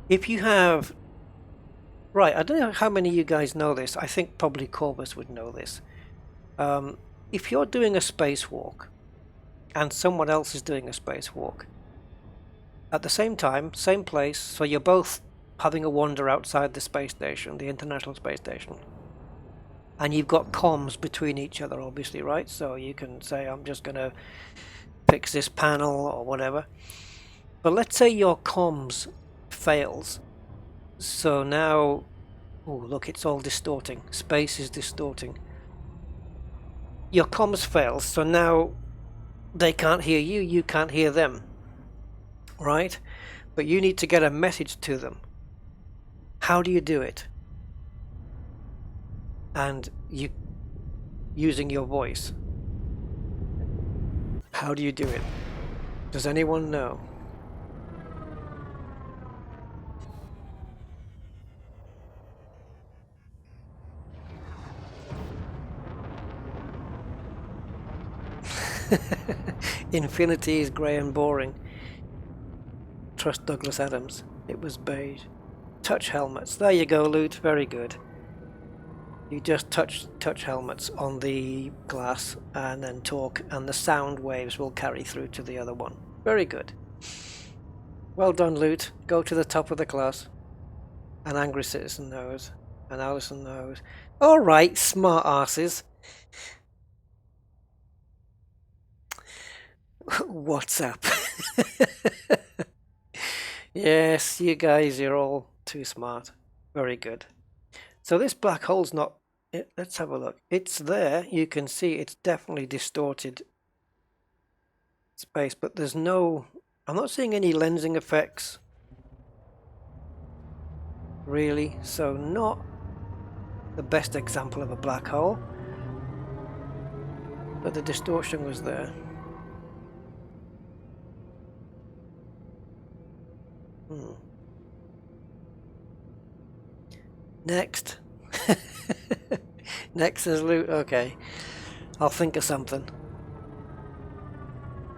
If you have... Right, I don't know how many of you guys know this. I think probably Corvus would know this. If you're doing a spacewalk and someone else is doing a spacewalk, at the same time, same place, so you're both having a wander outside the space station, the International Space Station. And you've got comms between each other, obviously, right? So you can say, I'm just going to fix this panel or whatever. But let's say your comms fails. So now, oh, look, it's all distorting. Space is distorting. Your comms fails, so now they can't hear you, you can't hear them, right? But you need to get a message to them. How do you do it? And you using your voice. How do you do it? Does anyone know? Infinity is grey and boring. Trust Douglas Adams. It was beige. Touch helmets. There you go, Loot. Very good. You just touch helmets on the glass and then talk, and the sound waves will carry through to the other one. Very good. Well done, Loot. Go to the top of the class. An angry citizen knows. And Alison knows. Alright, smart asses. What's up? Yes, you guys, you're all too smart. Very good. So this black hole's not... Let's have a look. It's there. You can see it's definitely distorted space, but there's no... I'm not seeing any lensing effects. Really. So not the best example of a black hole. But the distortion was there. Next. Next is Loot. Okay. I'll think of something.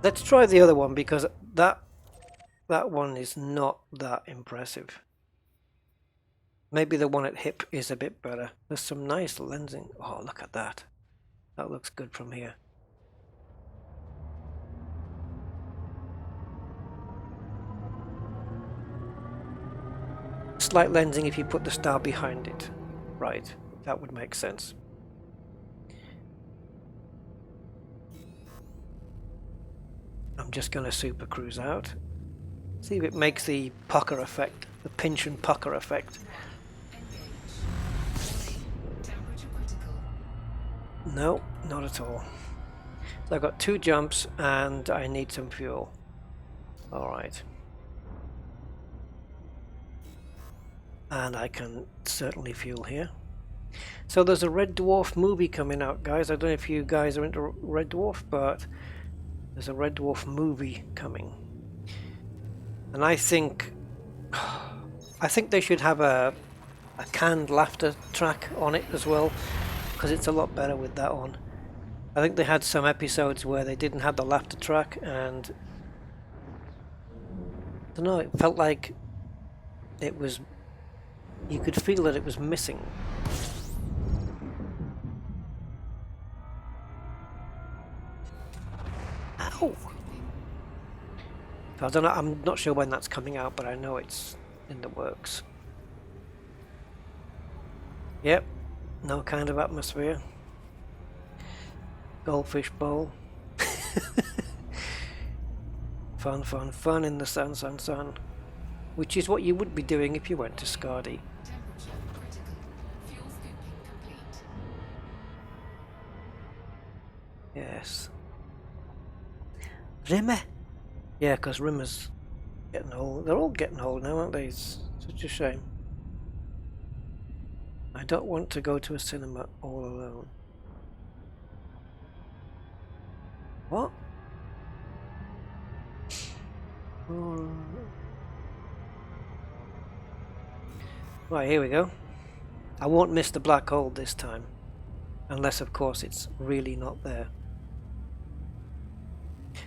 Let's try the other one, because that one is not that impressive. Maybe the one at hip is a bit better. There's some nice lensing. Oh, look at that. That looks good from here. Slight lensing if you put the star behind it. Right, that would make sense. I'm just going to super cruise out. See if it makes the pucker effect, the pinch and pucker effect. No, not at all. So I've got 2 jumps and I need some fuel. Alright. And I can certainly fuel here. So there's a Red Dwarf movie coming out, guys. I don't know if you guys are into Red Dwarf, but there's a Red Dwarf movie coming. And I think they should have a canned laughter track on it as well, because it's a lot better with that on. I think they had some episodes where they didn't have the laughter track, and I don't know, it felt like it was... You could feel that it was missing. Ow! I don't know, I'm not sure when that's coming out, but I know it's in the works. Yep, no kind of atmosphere. Goldfish bowl. Fun, fun, fun in the sun, sun, sun. Which is what you would be doing if you went to Scardy. Yes. Rimmer? Yeah, because Rimmer's getting old. They're all getting old now, aren't they? It's such a shame. I don't want to go to a cinema all alone. What? Right, here we go. I won't miss the black hole this time. Unless, of course, it's really not there.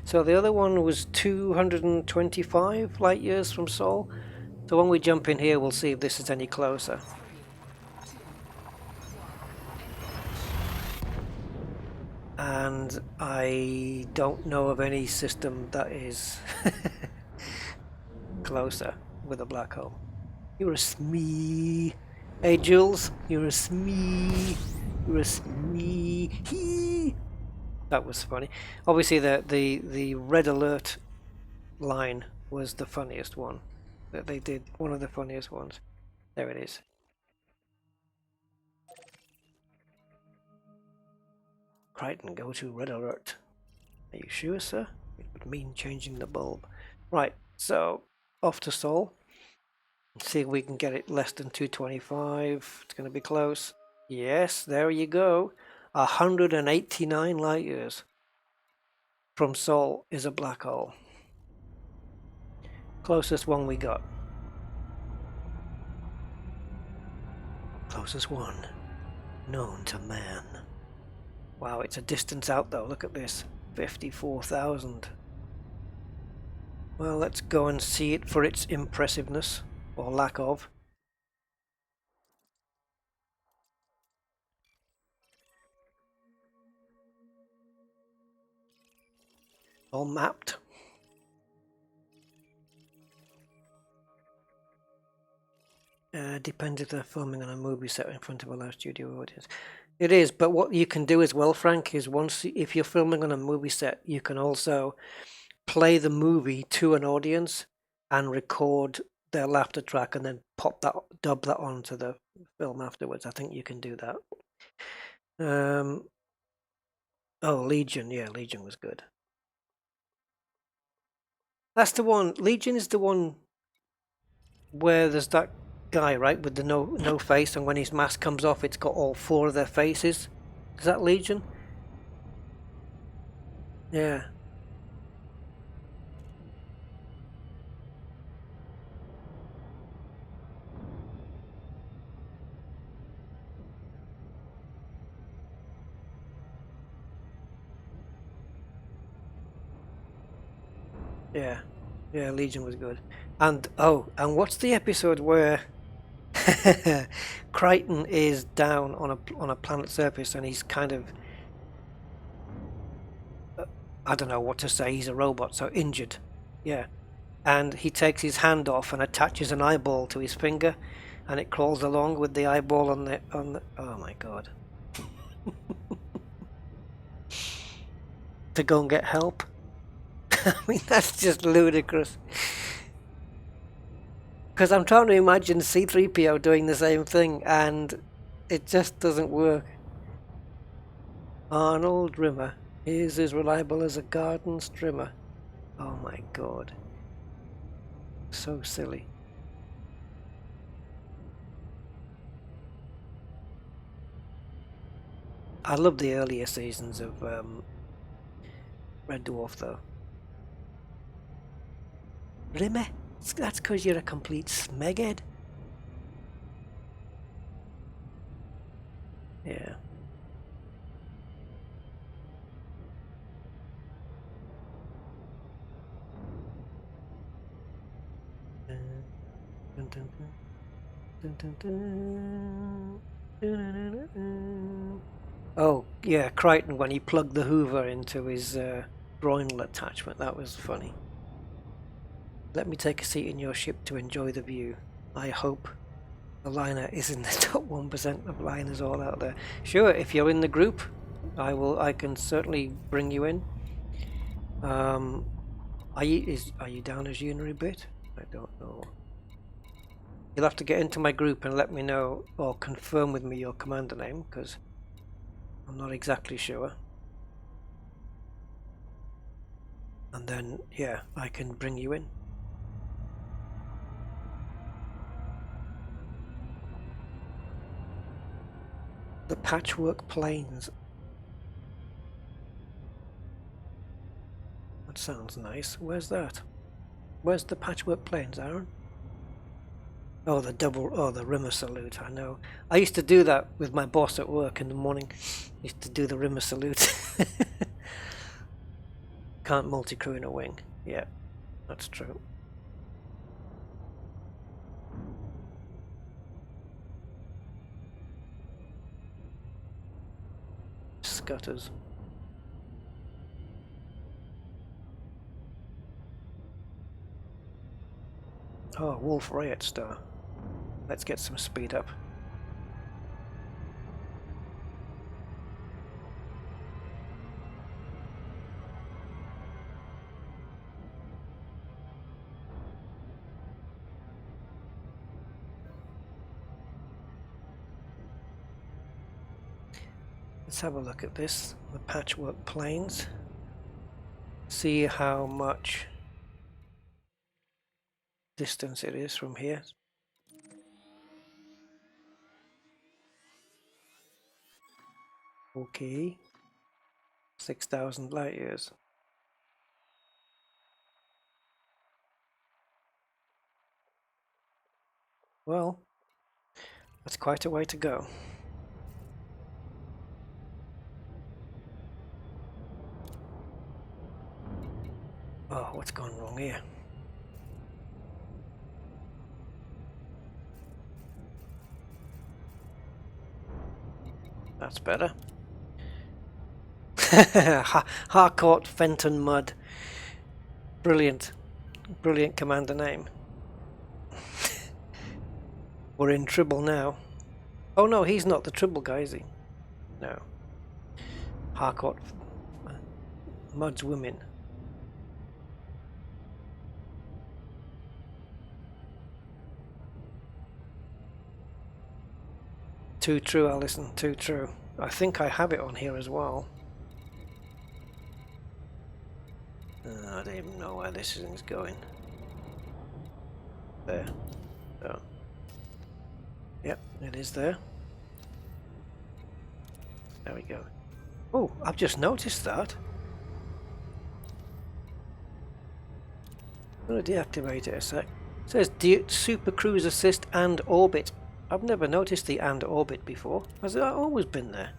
So the other one was 225 light years from Sol. So when we jump in here, we'll see if this is any closer. And I don't know of any system that is closer with a black hole. You're a smee. Hey Jules, you're a smee. dangerously. That was funny. Obviously, the red alert line was the funniest one that they did. One of the funniest ones. There it is. Crichton, go to red alert. Are you sure, sir? It would mean changing the bulb. Right, so off to Sol. See if we can get it less than 225. It's going to be close. Yes, there you go. 189 light years from Sol is a black hole. Closest one we got. Closest one known to man. Wow, it's a distance out though. Look at this. 54,000. Well, let's go and see it for its impressiveness, or lack of. All mapped. Depends if they're filming on a movie set in front of a live studio audience. It is, but what you can do as well, Frank, is if you're filming on a movie set, you can also play the movie to an audience and record their laughter track and then dub that onto the film afterwards. I think you can do that. Oh, Legion. Yeah, Legion was good. That's the one. Legion is the one where there's that guy, right, with the no face, and when his mask comes off, it's got all four of their faces. Is that Legion? Yeah. Yeah. Yeah, Legion was good. And and what's the episode where Crichton is down on a planet surface and he's kind of I don't know what to say, he's a robot, so injured. Yeah. And he takes his hand off and attaches an eyeball to his finger and it crawls along with the eyeball on the oh my god. To go and get help. I mean, that's just ludicrous. Because I'm trying to imagine C-3PO doing the same thing, and it just doesn't work. Arnold Rimmer is as reliable as a garden strimmer. Oh my god. So silly. I love the earlier seasons of Red Dwarf, though. Rimmer? That's because you're a complete smeghead. Yeah. Dun, dun, dun. Dun, dun, dun. Dun, dun, dun, dun. Oh, yeah, Crichton when he plugged the Hoover into his groinal attachment. That was funny. Let me take a seat in your ship to enjoy the view. I hope the liner is in the top 1% of liners all out there. Sure, if you're in the group, I can certainly bring you in. Are you down as Unary bit? I don't know. You'll have to get into my group and let me know or confirm with me your commander name, because I'm not exactly sure. And then, yeah, I can bring you in. The Patchwork Plains. That sounds nice. Where's that? Where's the Patchwork Plains, Aaron? Oh, the Rimmer salute, I know. I used to do that with my boss at work in the morning. Used to do the Rimmer salute. Can't multi-crew in a wing. Yeah, that's true. Scutters. Oh, Wolf Riot Star. Let's get some speed up. Let's have a look at this, the patchwork planes. See how much distance it is from here. Okay, 6,000 light years. Well, that's quite a way to go. Oh, what's gone wrong here? That's better. Harcourt Fenton Mud. Brilliant. Brilliant commander name. We're in trouble now. Oh no, he's not the trouble guy, is he? No. Harcourt Mud's women. Too true, Alison, too true. I think I have it on here as well. I don't even know where this thing's going. There. So. Yep, it is there. There we go. Oh, I've just noticed that. I'm going to deactivate it a sec. It says Super Cruise Assist and Orbit. I've never noticed the and orbit before. Has it always been there?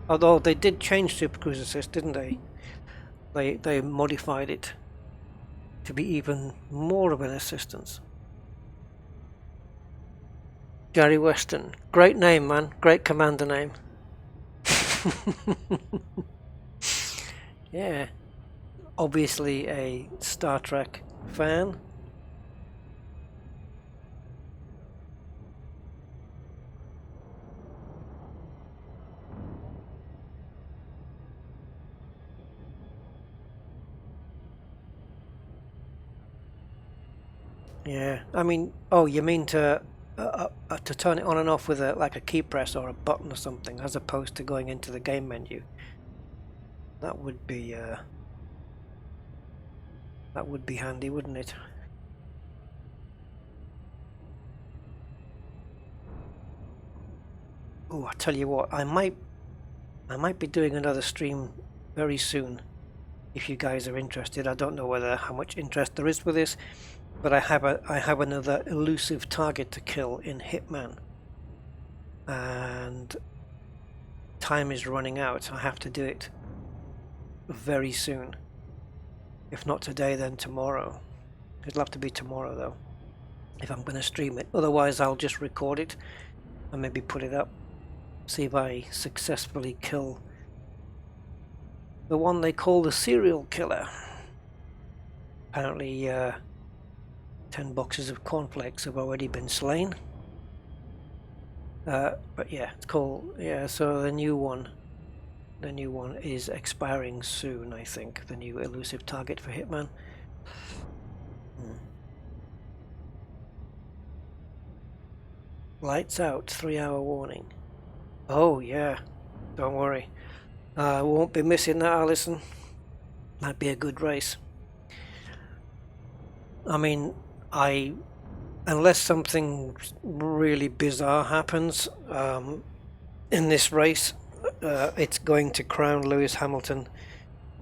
Although they did change Super Cruise Assist, didn't they? They modified it to be even more of an assistance. Gary Weston. Great name, man. Great commander name. Yeah. Obviously a Star Trek fan. Yeah, I mean, oh, you mean to turn it on and off with like a key press or a button or something, as opposed to going into the game menu. That would be handy, wouldn't it? Oh, I tell you what, I might be doing another stream very soon. If you guys are interested, I don't know how much interest there is for this. But I have another elusive target to kill in Hitman, and time is running out. I have to do it very soon. If not today, then tomorrow. It'll have to be tomorrow though, if I'm going to stream it. Otherwise, I'll just record it and maybe put it up. See if I successfully kill the one they call the serial killer. Apparently, 10 boxes of cornflakes have already been slain. But yeah, it's called, yeah, so the new one is expiring soon, I think, the new elusive target for Hitman. Lights out, 3-hour warning. Oh yeah, don't worry. I won't be missing that, Alison. That'd be a good race. I mean, unless something really bizarre happens in this race, it's going to crown Lewis Hamilton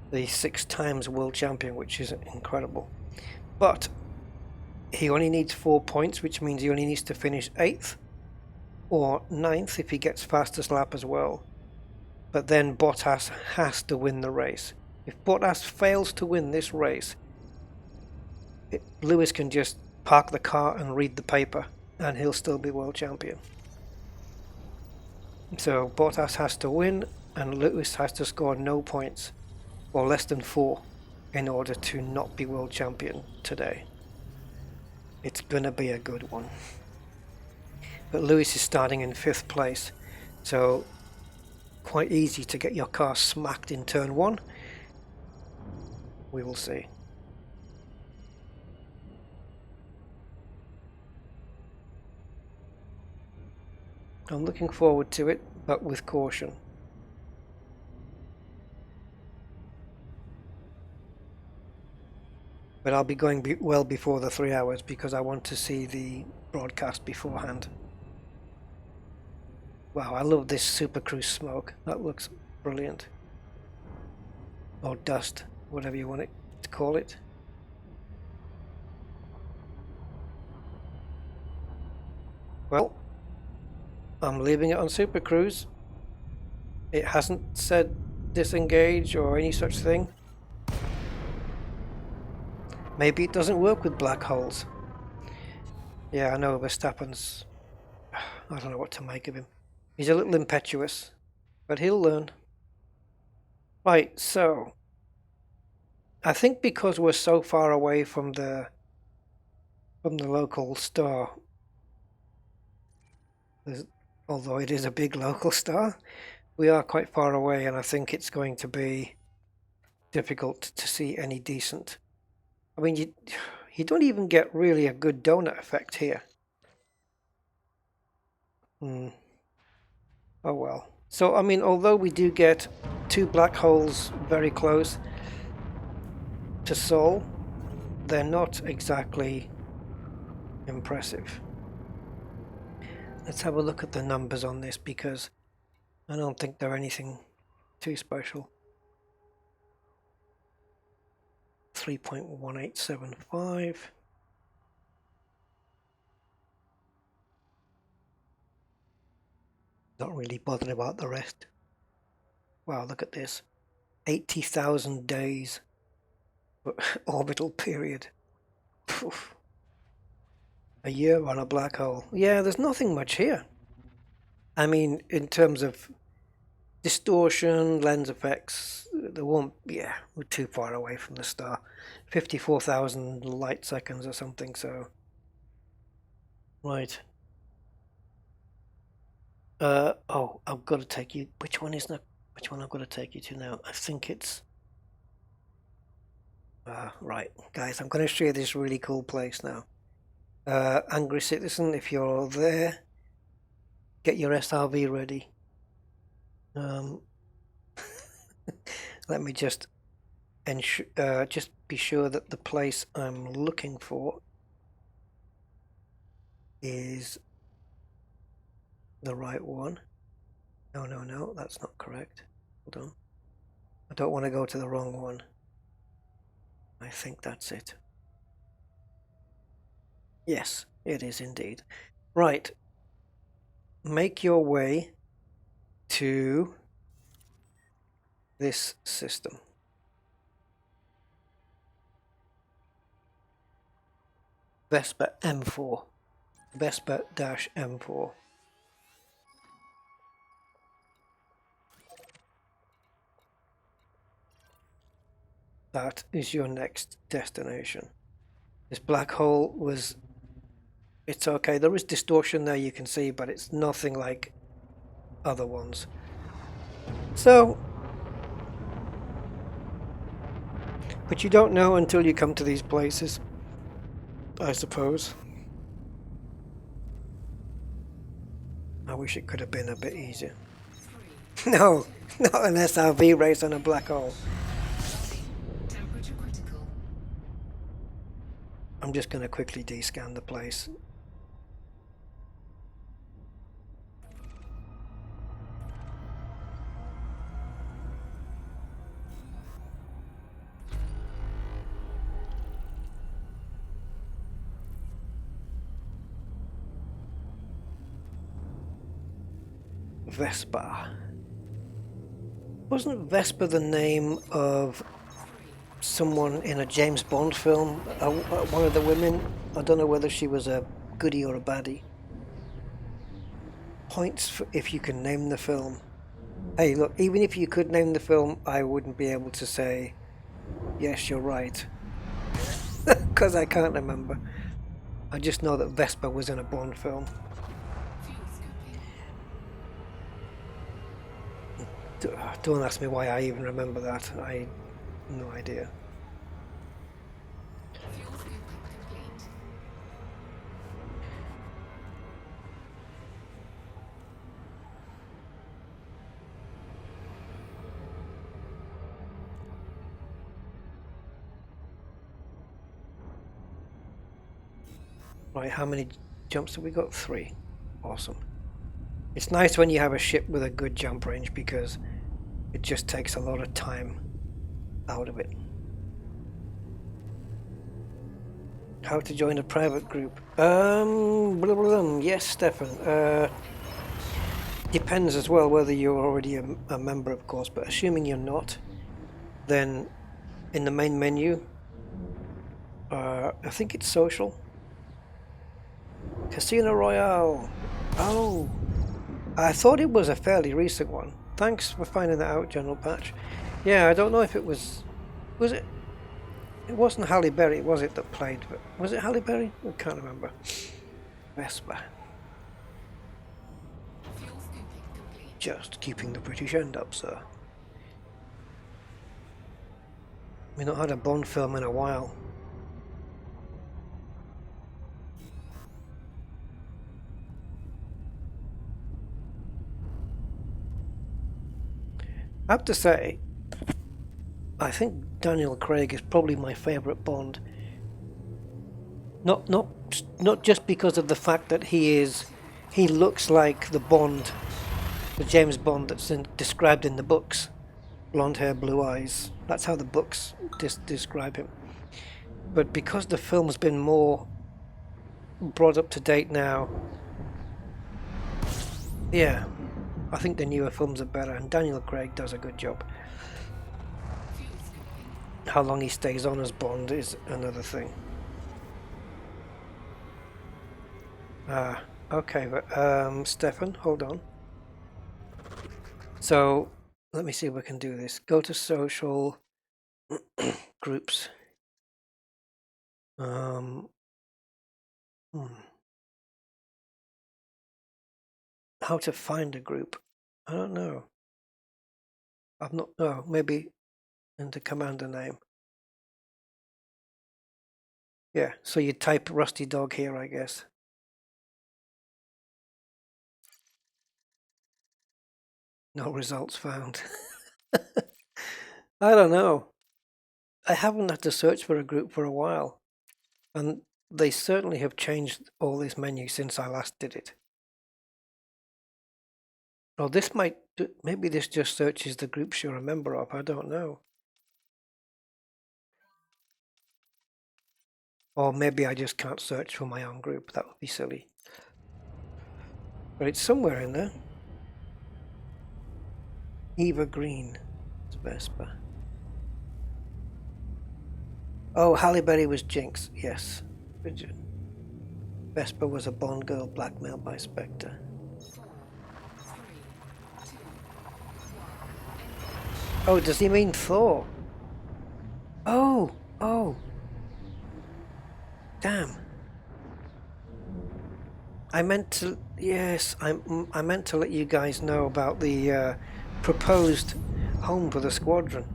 the 6 times world champion, which is incredible. But he only needs 4 points, which means he only needs to finish 8th or 9th if he gets fastest lap as well. But then Bottas has to win the race. If Bottas fails to win this race, Lewis can just park the car and read the paper, and he'll still be world champion. So Bottas has to win, and Lewis has to score no points, or less than 4, in order to not be world champion today. It's gonna be a good one. But Lewis is starting in 5th place, so quite easy to get your car smacked in turn 1. We will see. I'm looking forward to it. but with caution. But I'll be going well before the 3 hours because I want to see the broadcast beforehand. Wow, I love this Super Cruise smoke. That looks brilliant. Or dust, whatever you want it to call it. Well, I'm leaving it on Super Cruise. It hasn't said disengage or any such thing. Maybe it doesn't work with black holes. Yeah, I know Verstappen's... I don't know what to make of him. He's a little impetuous, but he'll learn. Right, so... I think because we're so far away from the local star, although it is a big local star, we are quite far away, and I think it's going to be difficult to see any decent. I mean, you don't even get really a good donut effect here. Oh well. So, I mean, although we do get 2 black holes very close to Sol, they're not exactly impressive. Let's have a look at the numbers on this because I don't think they're anything too special. 3.1875. Not really bothered about the rest. Wow, look at this. 80,000 days orbital period. Poof. A year on a black hole. Yeah, there's nothing much here. I mean, in terms of distortion, lens effects, there won't... Yeah, we're too far away from the star. 54,000 light seconds or something, so... Right. Oh, I've got to take you... Which one is that? Which one I've got to take you to now? I think it's... right. Guys, I'm going to show you this really cool place now. Angry Citizen, if you're there, get your SRV ready. Let me just be sure that the place I'm looking for is the right one. No, that's not correct. Hold on. I don't want to go to the wrong one. I think that's it. Yes, it is indeed. Right. Make your way to this system. Vespa M4. Vespa-M4. That is your next destination. This black hole was... It's okay, there is distortion there you can see, but it's nothing like other ones. So... But you don't know until you come to these places, I suppose. I wish it could have been a bit easier. No, not an SRV race on a black hole. Temperature critical. I'm just going to quickly descan the place. Vespa. Wasn't Vespa the name of someone in a James Bond film? One of the women? I don't know whether she was a goodie or a baddie. Points for if you can name the film. Hey, look, even if you could name the film, I wouldn't be able to say, yes, you're right. Because I can't remember. I just know that Vespa was in a Bond film. Don't ask me why I even remember that. I have no idea. Fuel scooping complete. Right, how many jumps have we got? 3. Awesome. It's nice when you have a ship with a good jump range because it just takes a lot of time out of it. How to join a private group? Blah, blah, blah. Yes, Stefan. Depends as well whether you're already a member, of course, but assuming you're not, then in the main menu, I think it's social. Casino Royale. Oh, I thought it was a fairly recent one. Thanks for finding that out, General Patch. Yeah, I don't know if it was it? It wasn't Halle Berry, was it, that played? But was it Halle Berry? I can't remember. Vespa. Fuel scooping complete. Just keeping the British end up, sir. We've not had a Bond film in a while. I have to say, I think Daniel Craig is probably my favourite Bond. Not just because of the fact that he looks like the Bond, the James Bond that's described in the books. Blonde hair, blue eyes. That's how the books describe him. But because the film's been more brought up to date now, yeah, I think the newer films are better, and Daniel Craig does a good job. Fuel scooping. How long he stays on as Bond is another thing. Okay, but Stefan, hold on. So let me see if we can do this. Go to social groups. How to find a group? I don't know. I've not. Oh, maybe into commander name. Yeah. So you type Rusty Dog here, I guess. No results found. I don't know. I haven't had to search for a group for a while, and they certainly have changed all this menu since I last did it. Oh, this might. Maybe this just searches the groups you're a member of. I don't know. Or maybe I just can't search for my own group. That would be silly. But it's somewhere in there. Eva Green. It's Vespa. Oh, Halle Berry was Jinx. Yes. Vespa was a Bond girl blackmailed by Spectre. 4, 3, 2, 1. Oh, does he mean Thor? Oh. Damn. I meant to. Yes, I meant to let you guys know about the proposed home for the squadron.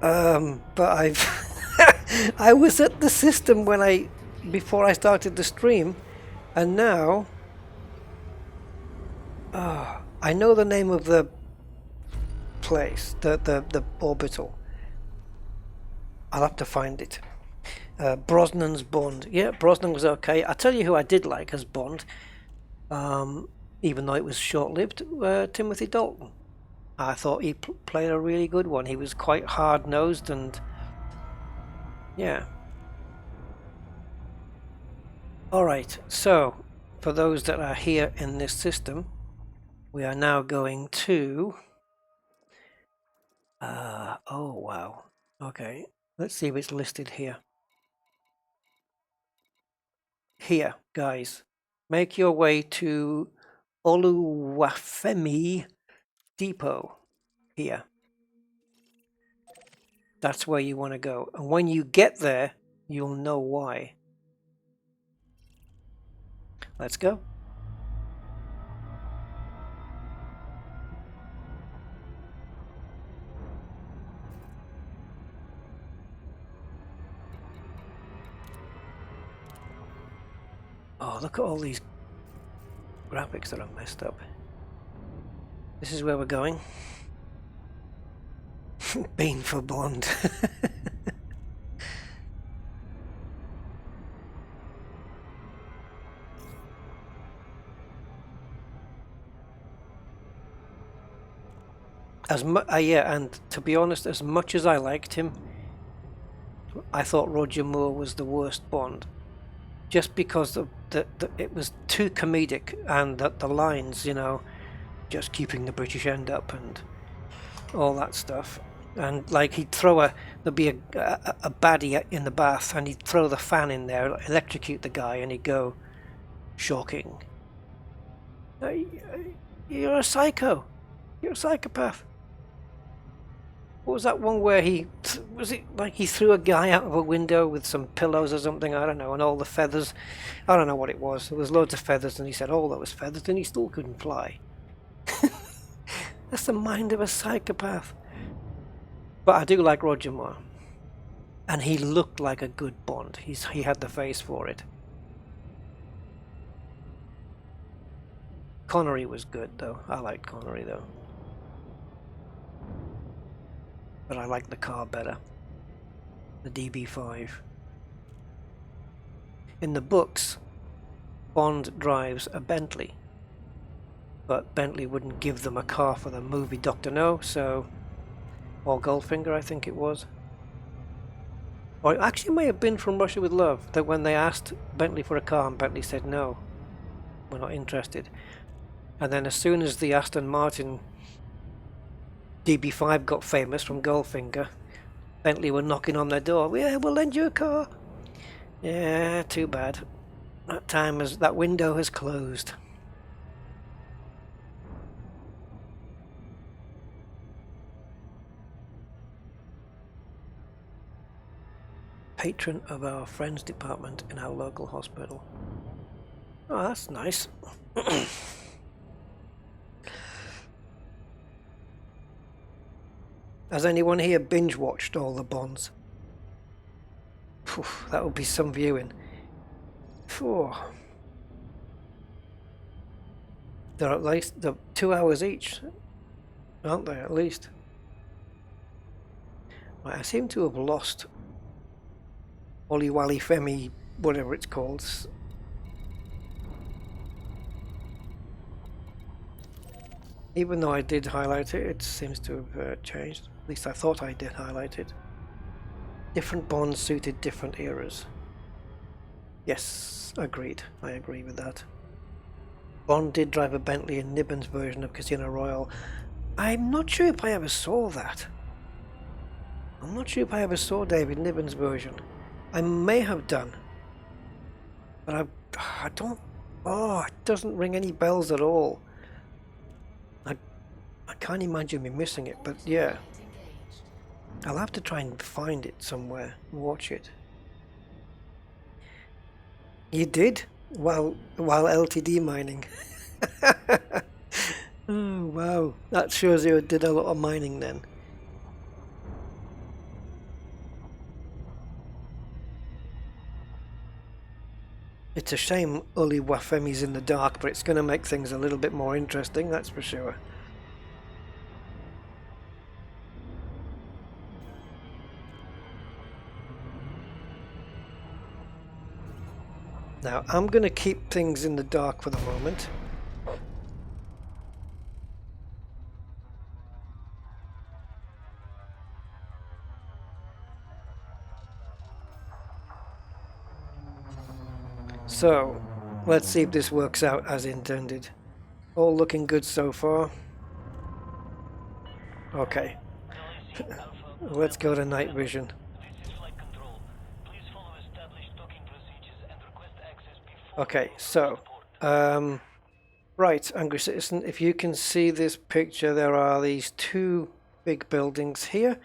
But I've I was at the system before I started the stream, and now I know the name of the place, the orbital. I'll have to find it. Brosnan's Bond. Yeah, Brosnan was okay. I tell you who I did like as Bond, even though it was short-lived. Timothy Dalton. I thought he played a really good one. He was quite hard-nosed and yeah. Alright, so for those that are here in this system, we are now going to... oh wow. Okay, let's see if it's listed here. Here, guys. Make your way to Oluwafemi Depot. Here. That's where you want to go. And when you get there, you'll know why. Let's go. Oh, look at all these graphics that are messed up. This is where we're going. Bean for Bond. Yeah, and to be honest, as much as I liked him, I thought Roger Moore was the worst Bond, just because it was too comedic, and that the lines, you know, just keeping the British end up and all that stuff. And like there'd be a baddie in the bath, and he'd throw the fan in there, electrocute the guy, and he'd go, shocking. You're a psycho. You're a psychopath. What was that one where was it like he threw a guy out of a window with some pillows or something? I don't know, and all the feathers. I don't know what it was. There was loads of feathers, and he said, "Oh, that was feathers," and he still couldn't fly. That's the mind of a psychopath. But I do like Roger Moore, and he looked like a good Bond. He had the face for it. Connery was good though. I liked Connery though. But I like the car better. The DB5. In the books, Bond drives a Bentley. But Bentley wouldn't give them a car for the movie Dr. No, so... Or Goldfinger, I think it was. Or it actually may have been from Russia with Love, that when they asked Bentley for a car and Bentley said no, we're not interested. And then as soon as the Aston Martin DB5 got famous from Goldfinger, Bentley were knocking on their door. Yeah, we'll lend you a car. Yeah, too bad. That window has closed. Patron of our friends department in our local hospital. Oh, that's nice. Has anyone here binge watched all the Bonds? Phew, that would be some viewing. Phew. They're at least 2 hours each, aren't they? At least. Right, I seem to have lost Ollie Wally Femi, whatever it's called. Even though I did highlight it, it seems to have changed. At least I thought I did highlight it. Different Bonds suited different eras. Yes, agreed. I agree with that. Bond did drive a Bentley in Nibbon's version of Casino Royale. I'm not sure if I ever saw that. I'm not sure if I ever saw David Nibbon's version. I may have done. But I don't... Oh, it doesn't ring any bells at all. I can't imagine me missing it, but yeah. I'll have to try and find it somewhere and watch it. You did? While LTD mining. Oh, wow. That shows you did a lot of mining then. It's a shame Uli Wafemi's in the dark, but it's going to make things a little bit more interesting, that's for sure. Now, I'm going to keep things in the dark for the moment. So, let's see if this works out as intended. All looking good so far. Okay. Let's go to night vision. Okay, so, right, Angry Citizen, if you can see this picture, there are these two big buildings here,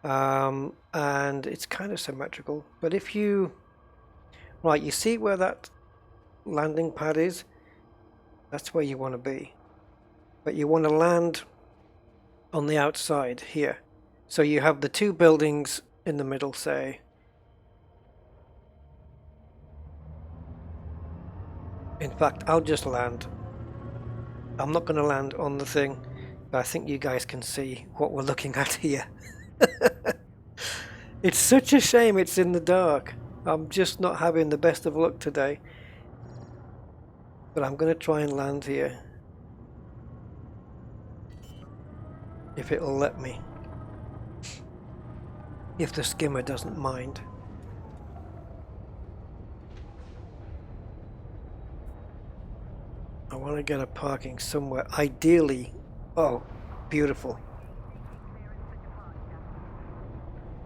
and it's kind of symmetrical, but if you, right, you see where that landing pad is? That's where you want to be, but you want to land on the outside here, so you have the two buildings in the middle, say. In fact, I'll just land. I'm not going to land on the thing, but I think you guys can see what we're looking at here. It's such a shame it's in the dark. I'm just not having the best of luck today. But I'm going to try and land here. if it'll let me. If the skimmer doesn't mind. I want to get a parking somewhere. Ideally, oh, beautiful.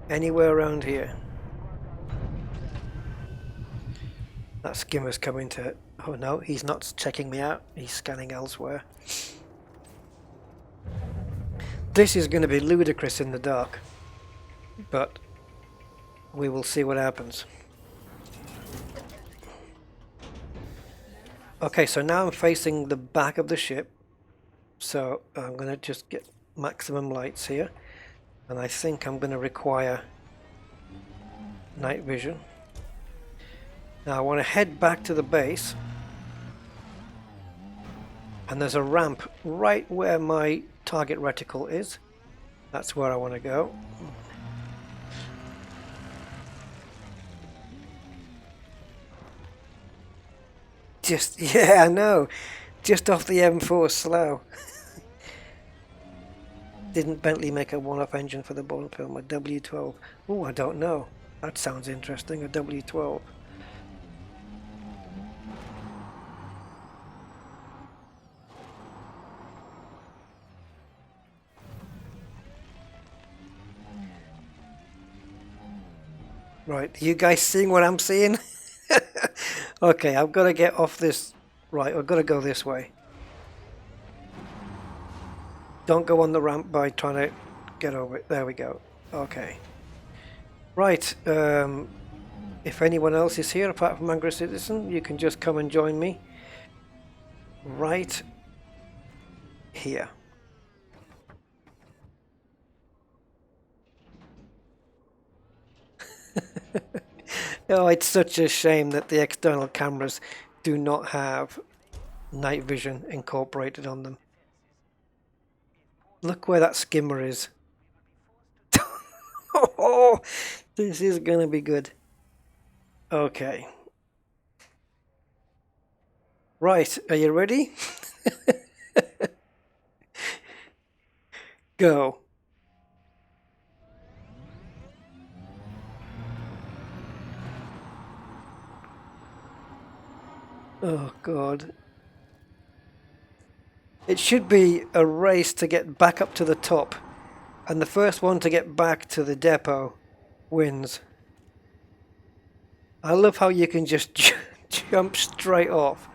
Anywhere around here. That skimmer's coming to... Oh no, he's not checking me out. He's scanning elsewhere. This is going to be ludicrous in the dark. But we will see what happens. Okay, so now I'm facing the back of the ship. So I'm going to just get maximum lights here. And I think I'm going to require night vision. Now I want to head back to the base. And there's a ramp right where my target reticle is. That's where I want to go. Just, yeah, I know. Just off the M4 slow. Didn't Bentley make a one-off engine for the Bond film, a W12? Oh, I don't know. That sounds interesting, a W12. Right, you guys seeing what I'm seeing? Okay, I've got to get off this. Right, I've got to go this way. Don't go on the ramp by trying to get over it. There we go. Okay. Right, if anyone else is here apart from Angry Citizen, you can just come and join me. Right here. Oh, it's such a shame that the external cameras do not have night vision incorporated on them. Look where that skimmer is. Oh, this is gonna be good. Okay. Right, are you ready? Go. Oh God. It should be a race to get back up to the top, and the first one to get back to the depot wins. I love how you can just jump straight off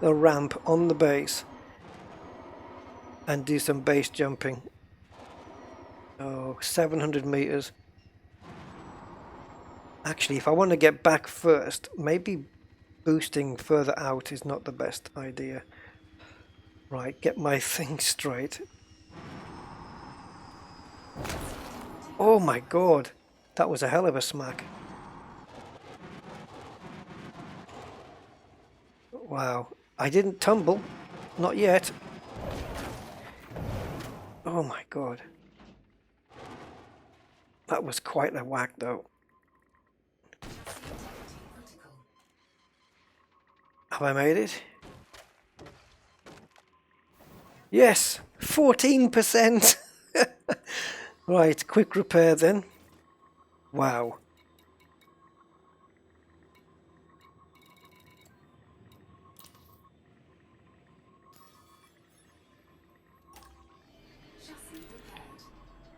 the ramp on the base and do some base jumping. Oh, 700 meters. Actually, if I want to get back first, maybe boosting further out is not the best idea. Right, get my thing straight. Oh my God, that was a hell of a smack. Wow, I didn't tumble, not yet. Oh my God. That was quite a whack though. Have I made it? Yes, 14%. Right, quick repair then. Wow.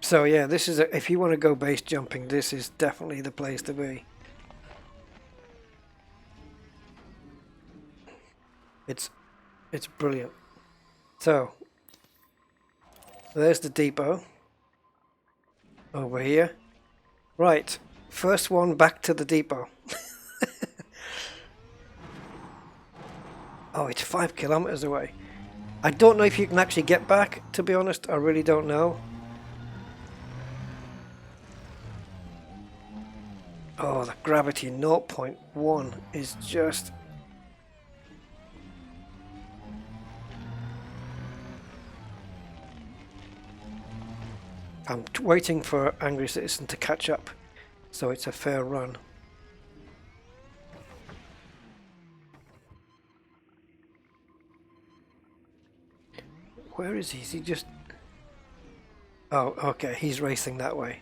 So yeah, this is if you want to go base jumping, this is definitely the place to be. It's brilliant. So there's the depot over here. Right, first one back to the depot. Oh, it's 5 kilometers away. I don't know if you can actually get back, to be honest. I really don't know. Oh, the gravity 0.1 is just... I'm waiting for Angry Citizen to catch up, so it's a fair run. Where is he? Is he just... Oh, okay, he's racing that way.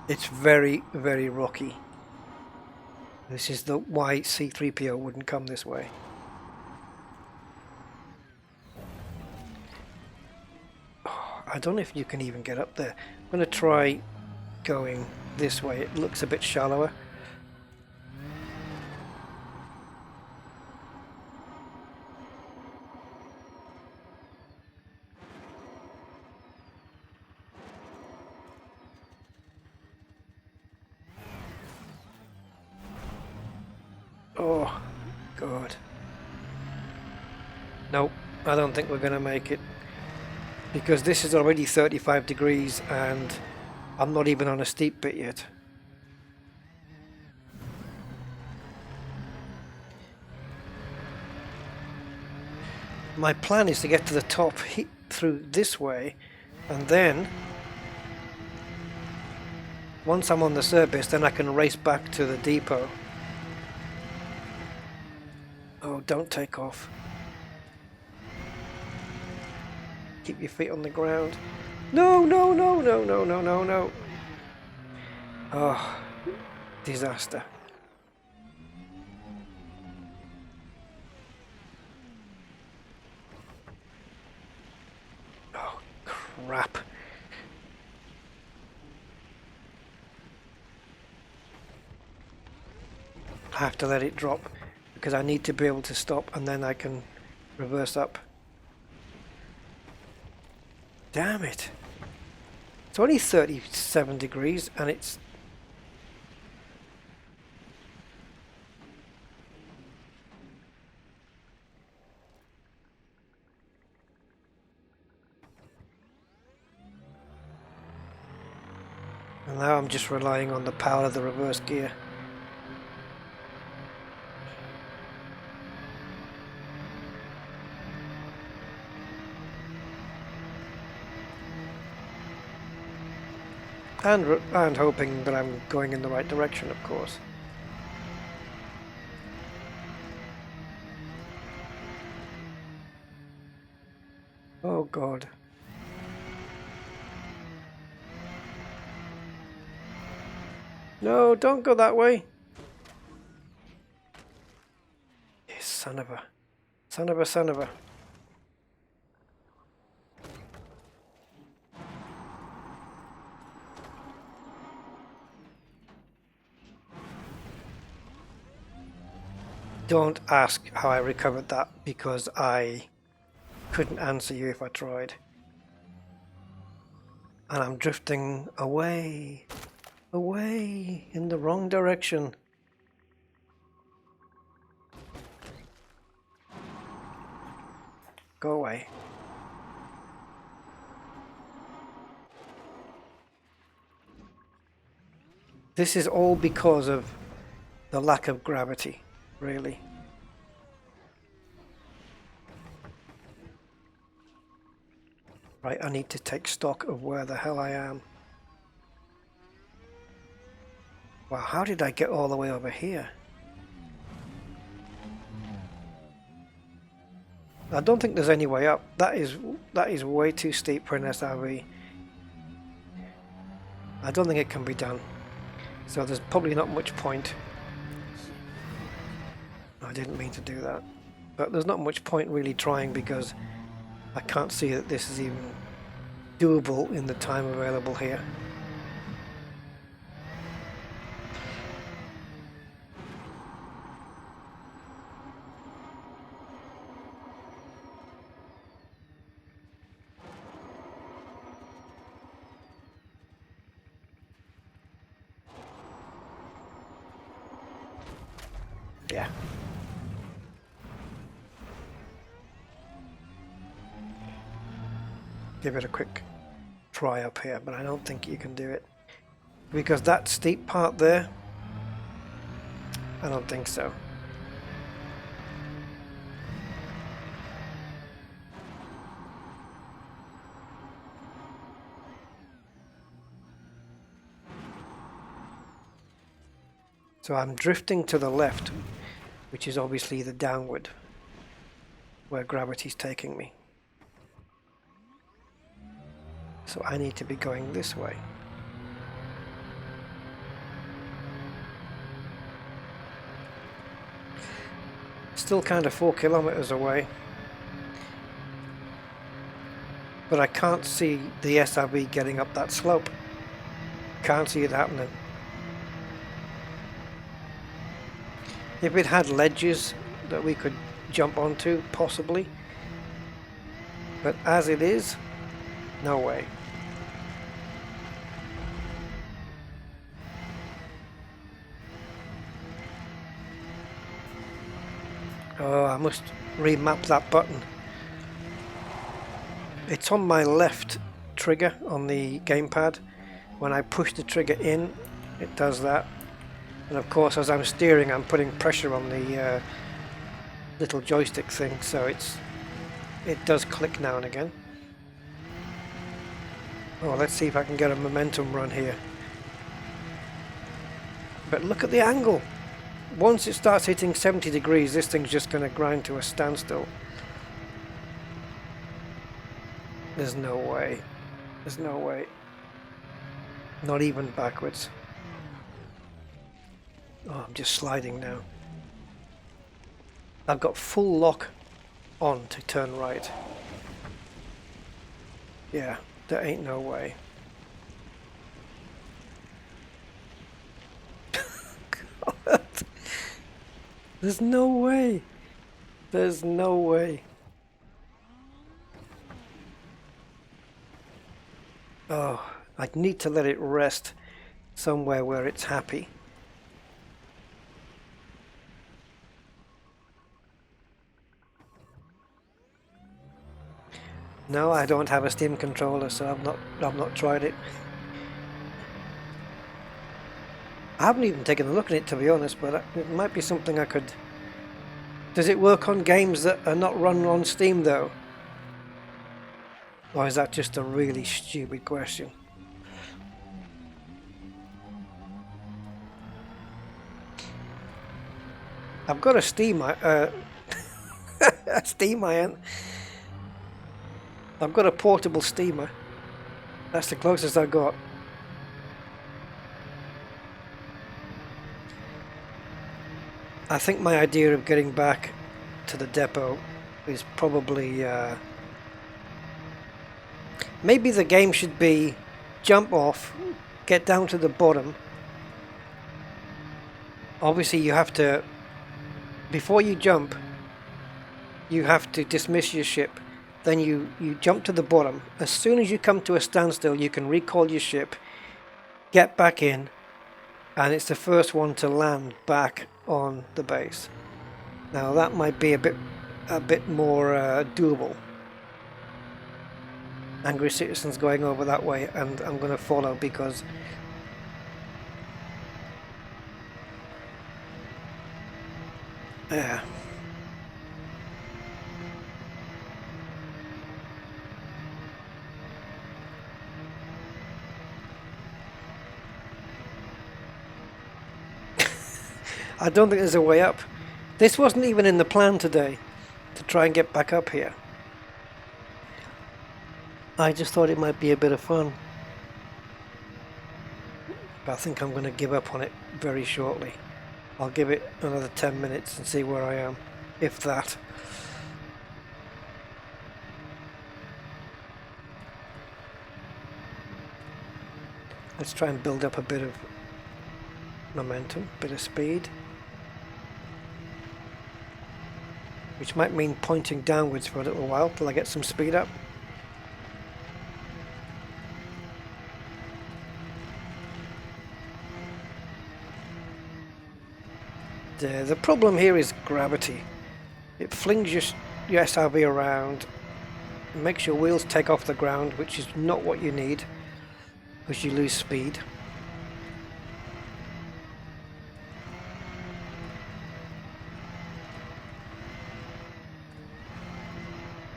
It's very, very rocky. This is the why C3PO wouldn't come this way. Oh, I don't know if you can even get up there. I'm going to try going this way. It looks a bit shallower. Oh, God. Nope, I don't think we're going to make it. Because this is already 35 degrees and I'm not even on a steep bit yet. My plan is to get to the top through this way, and then once I'm on the surface, then I can race back to the depot. Oh, don't take off. Keep your feet on the ground. No, no, no, no, no, no, no, no. Oh, disaster. Oh, crap. I have to let it drop because I need to be able to stop and then I can reverse up. Damn it. It's only 37 degrees and it's... And now I'm just relying on the power of the reverse gear. And hoping that I'm going in the right direction, of course. Oh God. No, don't go that way. You son of a... Son of a son of a... Don't ask how I recovered that because I couldn't answer you if I tried. And I'm drifting away, away in the wrong direction. Go away. This is all because of the lack of gravity, really. Right, I need to take stock of where the hell I am. Wow, how did I get all the way over here? I don't think there's any way up. That is way too steep for an SRV. I don't think it can be done. So there's probably not much point. I didn't mean to do that. But there's not much point really trying because I can't see that this is even doable in the time available here. Yeah. Give it a quick try up here, but I don't think you can do it. Because that steep part there, I don't think so. So I'm drifting to the left, which is obviously the downward, where gravity's taking me. So I need to be going this way. Still kind of 4 kilometers away. But I can't see the SRV getting up that slope. Can't see it happening. If it had ledges that we could jump onto, possibly. But as it is, no way. Oh, I must remap that button. It's on my left trigger on the gamepad. When I push the trigger in, it does that. And of course, as I'm steering, I'm putting pressure on the little joystick thing, so it does click now and again. Oh, let's see if I can get a momentum run here. But look at the angle. Once it starts hitting 70 degrees, this thing's just going to grind to a standstill. There's no way. There's no way. Not even backwards. Oh, I'm just sliding now. I've got full lock on to turn right. Yeah, there ain't no way. God. There's no way. There's no way. Oh, I need to let it rest somewhere where it's happy. No, I don't have a Steam controller, so I've not tried it. I haven't even taken a look at it, to be honest, but it might be something I could... Does it work on games that are not run on Steam, though? Or is that just a really stupid question? I've got a Steam... a Steam iron. I've got a portable steamer. That's the closest I got. I think my idea of getting back to the depot is probably... maybe the game should be jump off, get down to the bottom. Obviously you have to... Before you jump, you have to dismiss your ship. Then you jump to the bottom. As soon as you come to a standstill, you can recall your ship, get back in, and it's the first one to land back on the base. Now that might be a bit more doable. Angry citizens going over that way, and I'm going to follow because yeah. I don't think there's a way up. This wasn't even in the plan today, to try and get back up here. I just thought it might be a bit of fun. But I think I'm going to give up on it very shortly. I'll give it another 10 minutes and see where I am, if that. Let's try and build up a bit of momentum, a bit of speed. Which might mean pointing downwards for a little while till I get some speed up. The problem here is gravity. It flings your SRV around, makes your wheels take off the ground, which is not what you need, because you lose speed.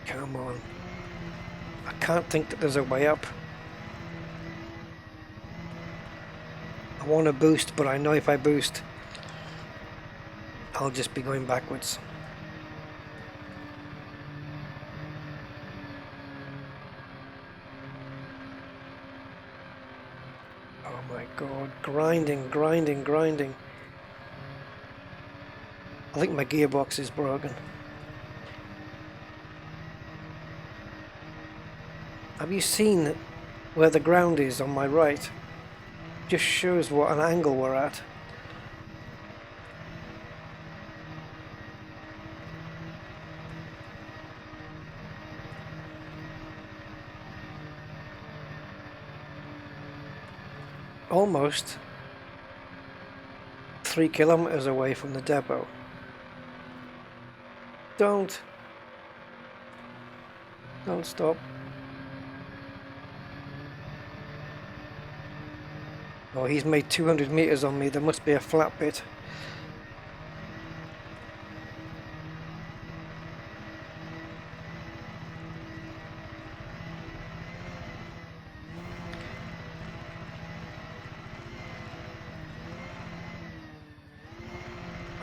Come on. I can't think that there's a way up. I want to boost, but I know if I boost, I'll just be going backwards. Oh my god, grinding, grinding, grinding. I think my gearbox is broken. Have you seen where the ground is on my right? Just shows what an angle we're at. Almost 3 kilometers away from the depot. Don't stop. Oh, he's made 200 meters on me. There must be a flat bit.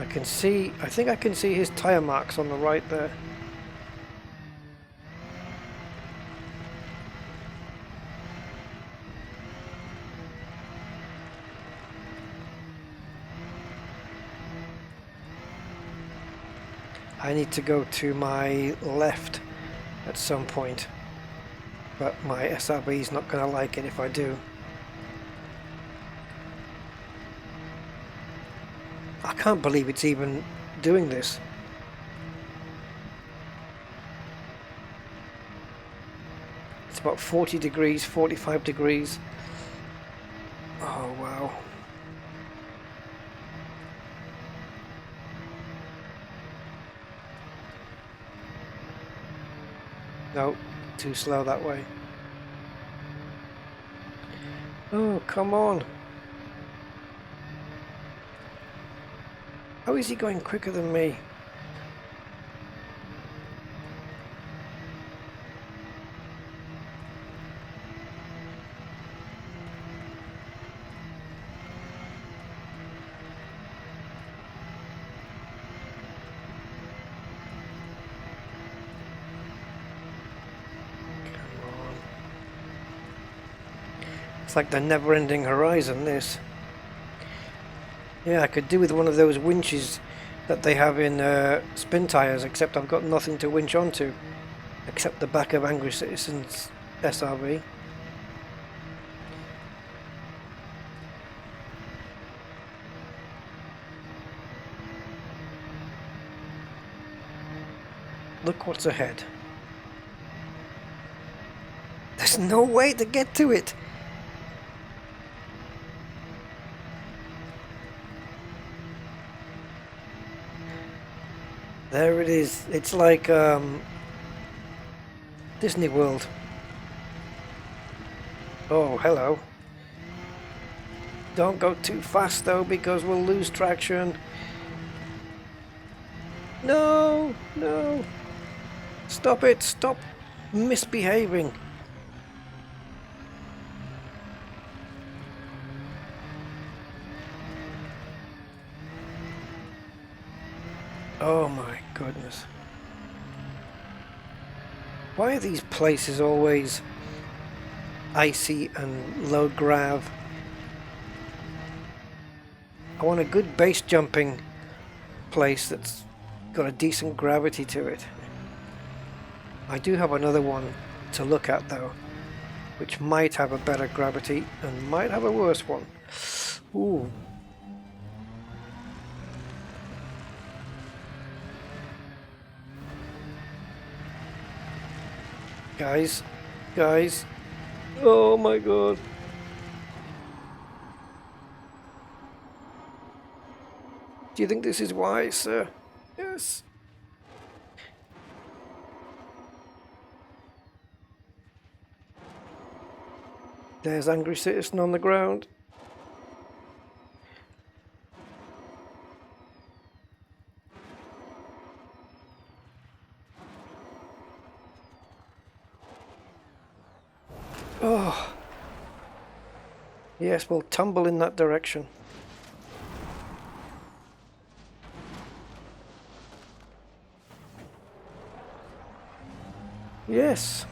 I think I can see his tire marks on the right there. I need to go to my left at some point, but my SRB is not going to like it if I do. I can't believe it's even doing this. It's about 40 degrees, 45 degrees. Oh wow. No, too slow that way. Oh, come on. How is he going quicker than me? It's like the never-ending horizon, this. Yeah, I could do with one of those winches that they have in spin tires, except I've got nothing to winch onto, except the back of Angry Citizen's SRV. Look what's ahead. There's no way to get to it! There it is. It's like Disney World. Oh, hello. Don't go too fast though, because we'll lose traction. No, no. Stop it. Stop misbehaving. Oh my goodness. Why are these places always icy and low grav? I want a good base jumping place that's got a decent gravity to it. I do have another one to look at though, which might have a better gravity and might have a worse one. Ooh. Guys, oh my god. Do you think this is wise, sir? Yes. There's Angry Citizen on the ground. Oh. Yes, we'll tumble in that direction. Yes.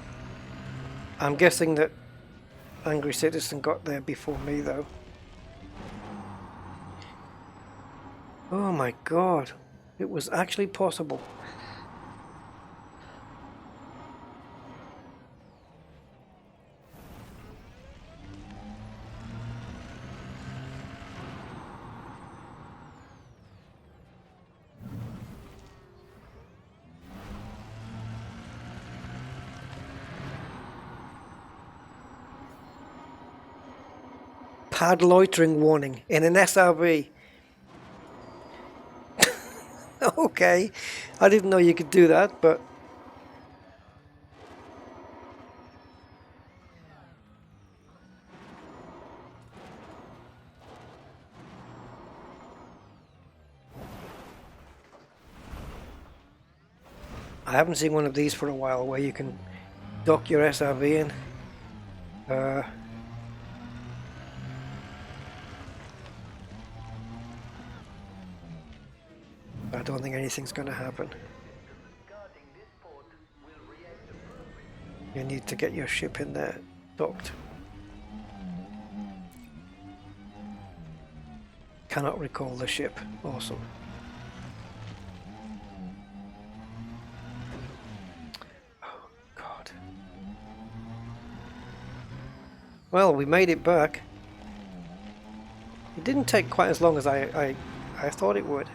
I'm guessing that Angry Citizen got there before me, though. Oh my god. It was actually possible. Pad loitering warning in an SRV. Okay. I didn't know you could do that, but I haven't seen one of these for a while where you can dock your SRV in. I don't think anything's going to happen. You need to get your ship in there docked. Cannot recall the ship. Awesome. Oh, God. Well, we made it back. It didn't take quite as long as I thought it would.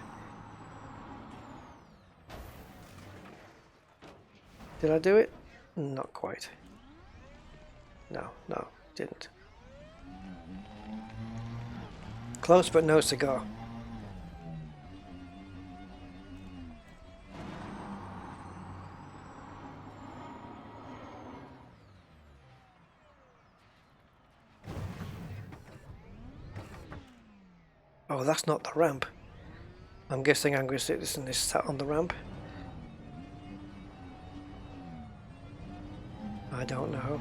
Did I do it? Not quite. No, didn't. Close but no cigar. Oh, that's not the ramp. I'm guessing Angry Citizen is sat on the ramp. I don't know.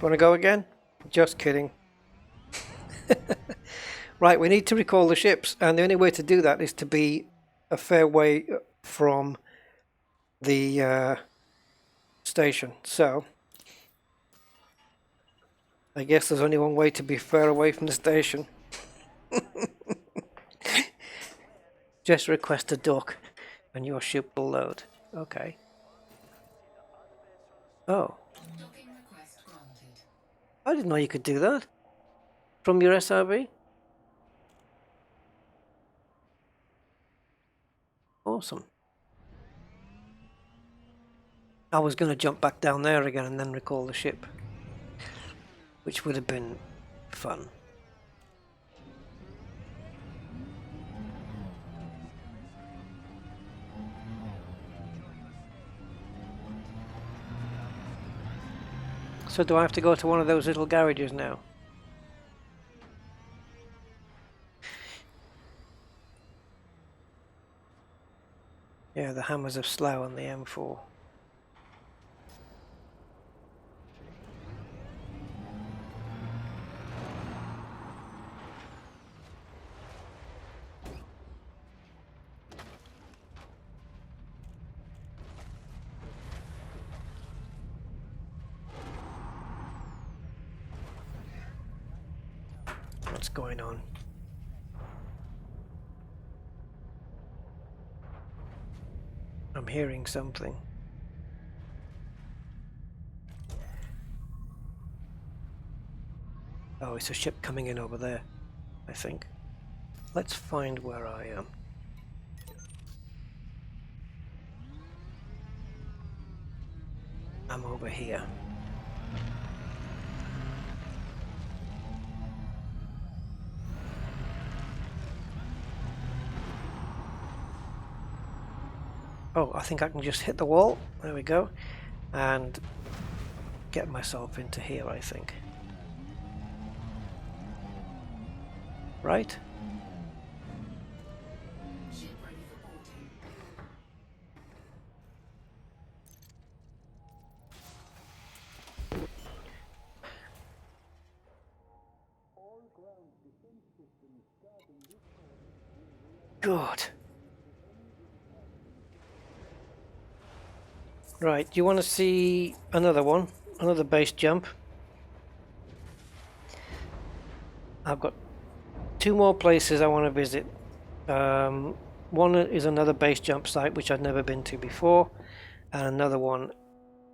Want to go again? Just kidding. Right, we need to recall the ships, and the only way to do that is to be a fair way from the station. So, I guess there's only one way to be fair away from the station. Just request a dock, and your ship will load. Okay. Oh. Docking request granted. I didn't know you could do that. From your SRV? Awesome. I was going to jump back down there again and then recall the ship, which would have been fun. So do I have to go to one of those little garages now? Yeah, the Hammers of Slough on the M4. What's going on? I'm hearing something. Oh, it's a ship coming in over there, I think. Let's find where I am. I'm over here. Oh, I think I can just hit the wall. There we go. And get myself into here, I think. Right? Ship ready for boarding. God. Right, do you want to see another one? Another base jump? I've got 2 more places I want to visit. One is another base jump site which I've never been to before, and another one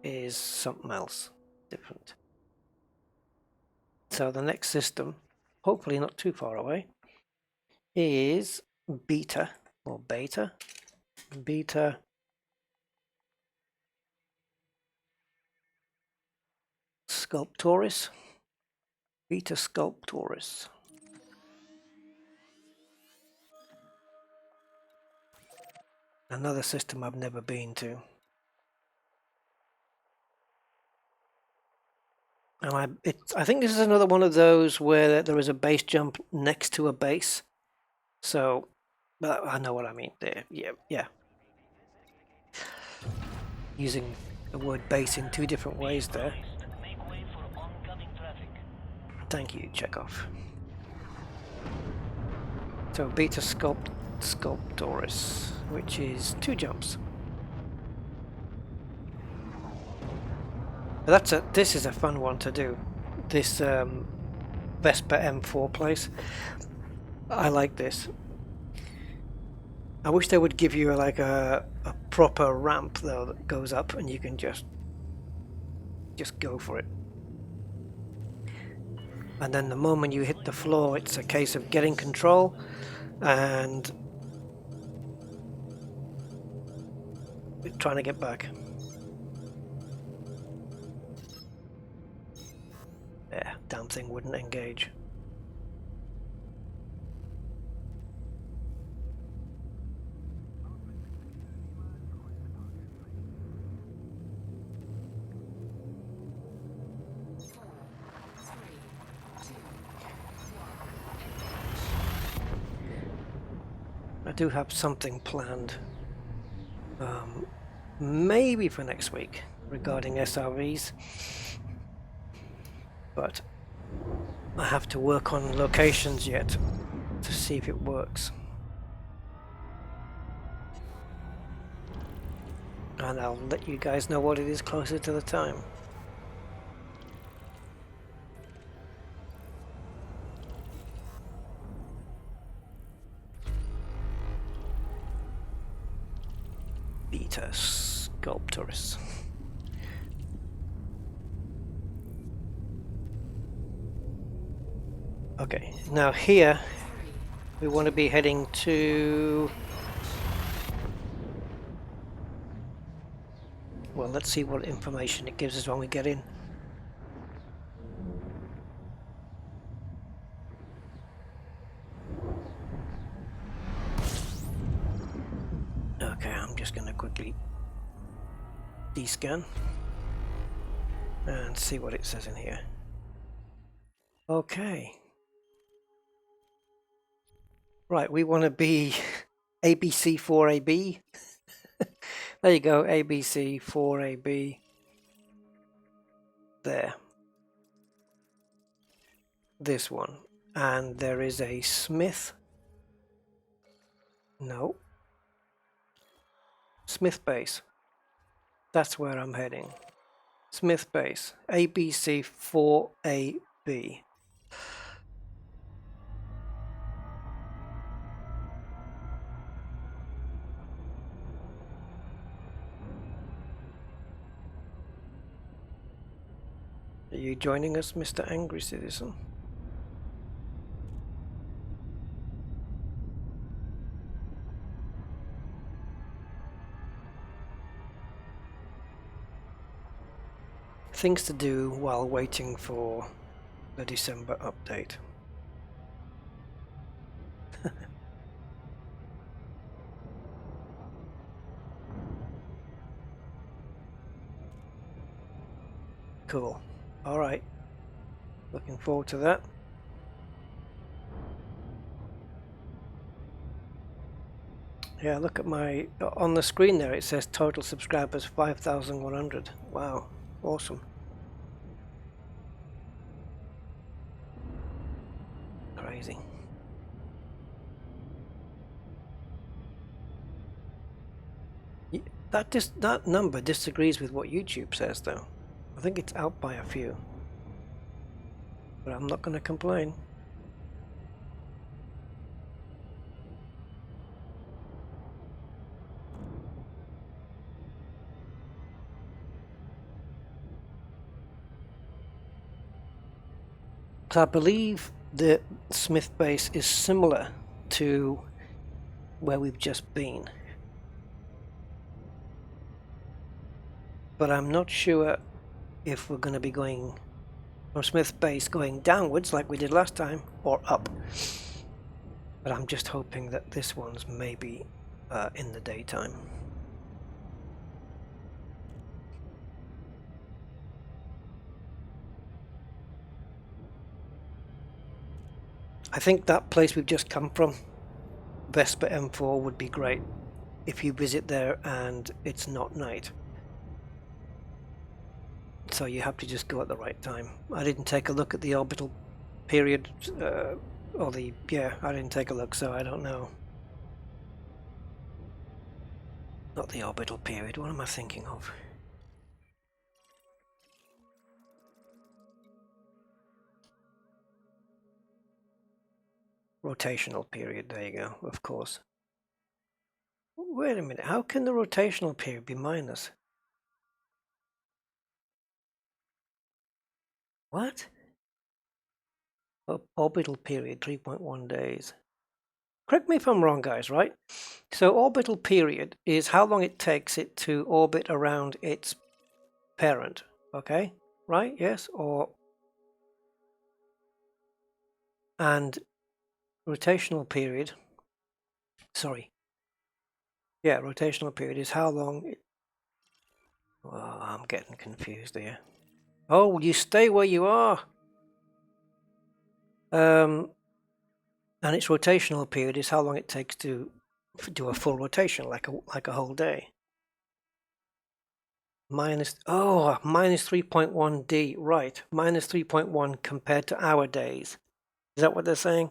is something else different. So the next system, hopefully not too far away, is Beta or Beta. Beta Sculptoris. Beta Sculptoris. Another system I've never been to. And I think this is another one of those where there is a base jump next to a base. So, but I know what I mean there. Yeah. Using the word base in 2 different ways there. Make way for oncoming traffic. Thank you, Chekhov. So Beta Sculptoris, which is 2 jumps. This is a fun one to do. This Vespa M4 place. I like this. I wish they would give you like a proper ramp though that goes up and you can just go for it. And then the moment you hit the floor, it's a case of getting control and trying to get back. Yeah, damn thing wouldn't engage. I do have something planned, maybe for next week regarding SRVs, but I have to work on locations yet to see if it works. And I'll let you guys know what it is closer to the time. Beta Sculptoris. Okay, now here we want to be heading to... Well, let's see what information it gives us when we get in. Okay, I'm just going to quickly descan and see what it says in here. Okay. Right, we want to be ABC4AB. There you go, ABC4AB. There. This one. And there is a Smith. No. Smith base. That's where I'm heading. Smith base. ABC4AB. Are you joining us, Mr. Angry Citizen? Things to do while waiting for the December update. Cool. Alright. Looking forward to that. Yeah, look at my... On the screen there it says total subscribers 5,100. Wow. Awesome. Crazy. that number disagrees with what YouTube says, though. I think it's out by a few. But I'm not going to complain. So I believe the Smith base is similar to where we've just been. But I'm not sure if we're going to be going from Smith base going downwards like we did last time or up. But I'm just hoping that this one's maybe in the daytime. I think that place we've just come from, Vespa M4, would be great if you visit there and it's not night. So you have to just go at the right time. I didn't take a look at the orbital period, I didn't take a look, so I don't know. Not the orbital period, what am I thinking of? Rotational period, there you go, of course. Wait a minute, how can the rotational period be minus? What? Orbital period, 3.1 days. Correct me if I'm wrong, guys, right? So orbital period is how long it takes it to orbit around its parent, okay? Right, yes? And rotational period, rotational period is how long oh, I'm getting confused here. Oh, you stay where you are. And its rotational period is how long it takes to do a full rotation, like a whole day. Minus 3.1 D, right? Minus 3.1 compared to our days. Is that what they're saying?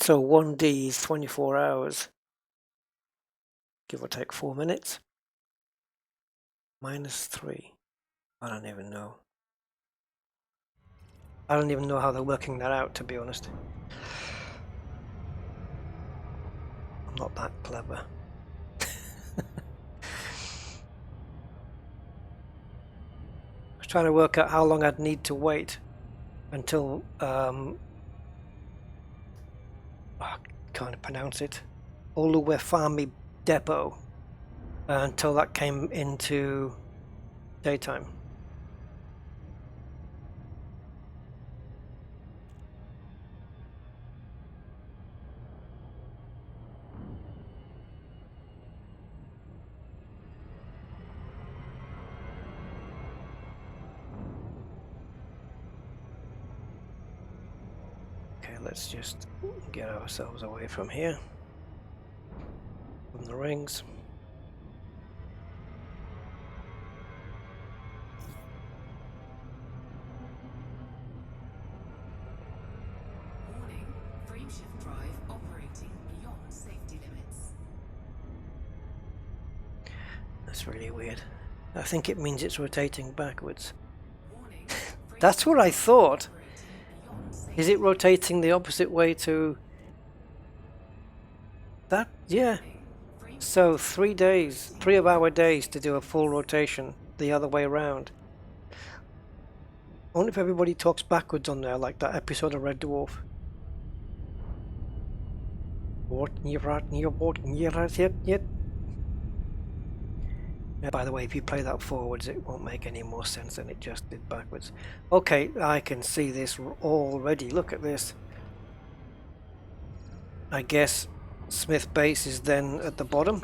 So 1D is 24 hours, give or take 4 minutes. Minus 3. I don't even know. I don't even know how they're working that out, to be honest. I'm not that clever. I was trying to work out how long I'd need to wait until I can't pronounce it. Oluwefemi Depot until that came into daytime. Okay, let's just get ourselves away from here, from the rings. Warning, frameshift drive operating beyond safety limits. That's really weird. I think it means it's rotating backwards. Warning, That's what I thought. operating beyond safety Is it rotating the opposite way to that? Yeah. So 3 days, 3 of our days to do a full rotation the other way around. I wonder if everybody talks backwards on there, like that episode of Red Dwarf. By the way, if you play that forwards, it won't make any more sense than it just did backwards. Okay, I can see this already. Look at this. I guess Smith base is then at the bottom.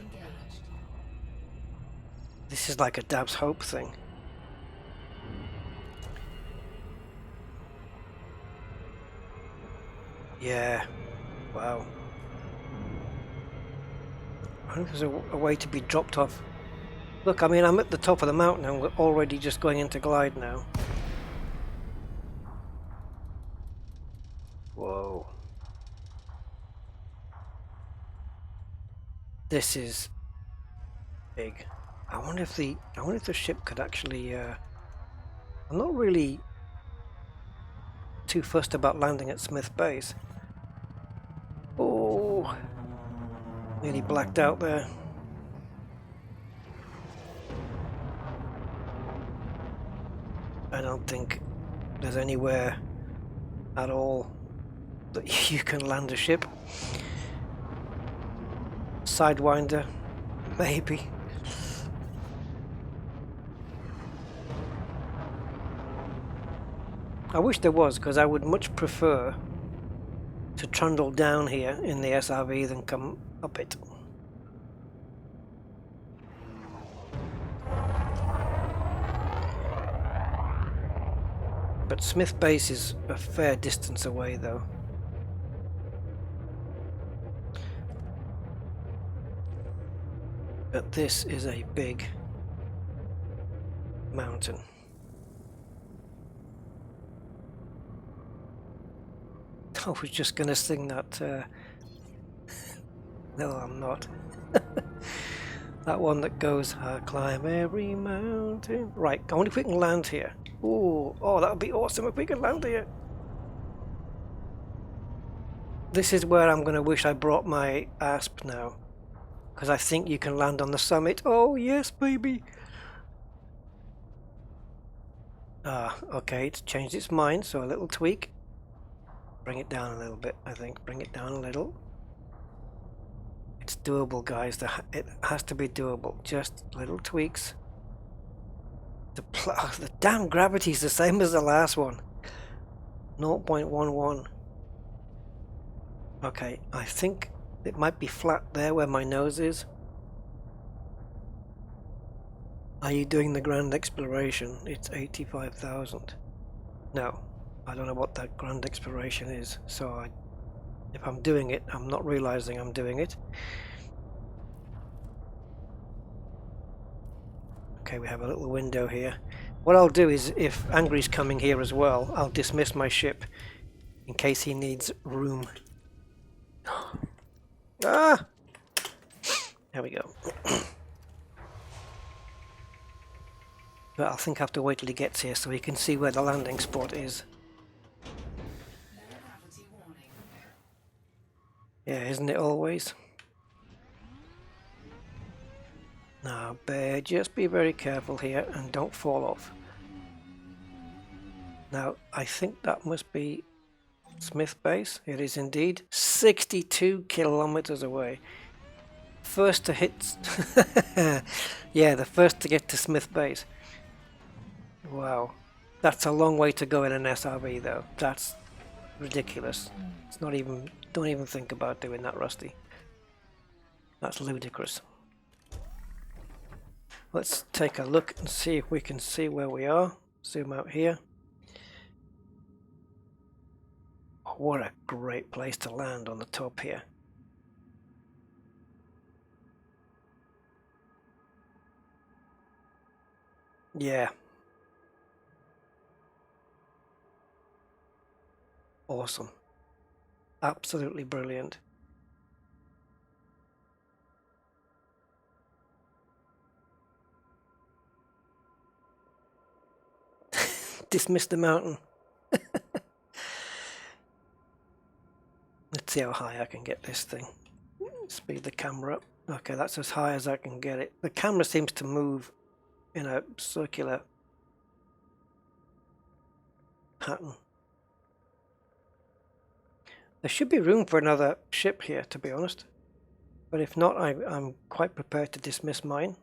This is like a Dab's Hope thing. Yeah. Wow. I think there's a way to be dropped off. Look, I mean, I'm at the top of the mountain and we're already just going into glide now. Whoa. This is big. I wonder if the ship could actually. I'm not really too fussed about landing at Smith Base. Oh, nearly blacked out there. I don't think there's anywhere at all that you can land a ship. Sidewinder, maybe. I wish there was, because I would much prefer to trundle down here in the SRV than come up it. But Smith Base is a fair distance away though. But this is a big mountain. I was just gonna sing that. No, I'm not. That one that goes, I climb every mountain. Right, I wonder if we can land here. Ooh, oh, that would be awesome if we could land here. This is where I'm gonna wish I brought my ASP now, because I think you can land on the summit. Oh yes, baby. Ah, okay, it's changed its mind, so a little tweak. Bring it down a little bit, I think. Bring it down a little. It's doable, guys. It has to be doable. Just little tweaks. The damn gravity is the same as the last one. 0.11. Okay, I think it might be flat there where my nose is. Are you doing the grand exploration? It's 85,000. No, I don't know what that grand exploration is, so if I'm doing it, I'm not realizing I'm doing it. Okay, we have a little window here. What I'll do is, if Angry's coming here as well, I'll dismiss my ship in case he needs room. Ah! There we go. But I think I have to wait till he gets here so he can see where the landing spot is. Yeah, isn't it always? Now, bear, just be very careful here and don't fall off. Now, I think that must be Smith Base. It is indeed 62 kilometers away. First to hit... yeah, the first to get to Smith Base. Wow. That's a long way to go in an SRV though. That's ridiculous. It's not even... Don't even think about doing that, Rusty. That's ludicrous. Let's take a look and see if we can see where we are. Zoom out here. Oh, what a great place to land on the top here. Yeah. Awesome. Absolutely brilliant. Dismiss the mountain. Let's see how high I can get this thing. Speed the camera up. Okay, that's as high as I can get it. The camera seems to move in a circular pattern. There should be room for another ship here, to be honest. But if not, I'm quite prepared to dismiss mine.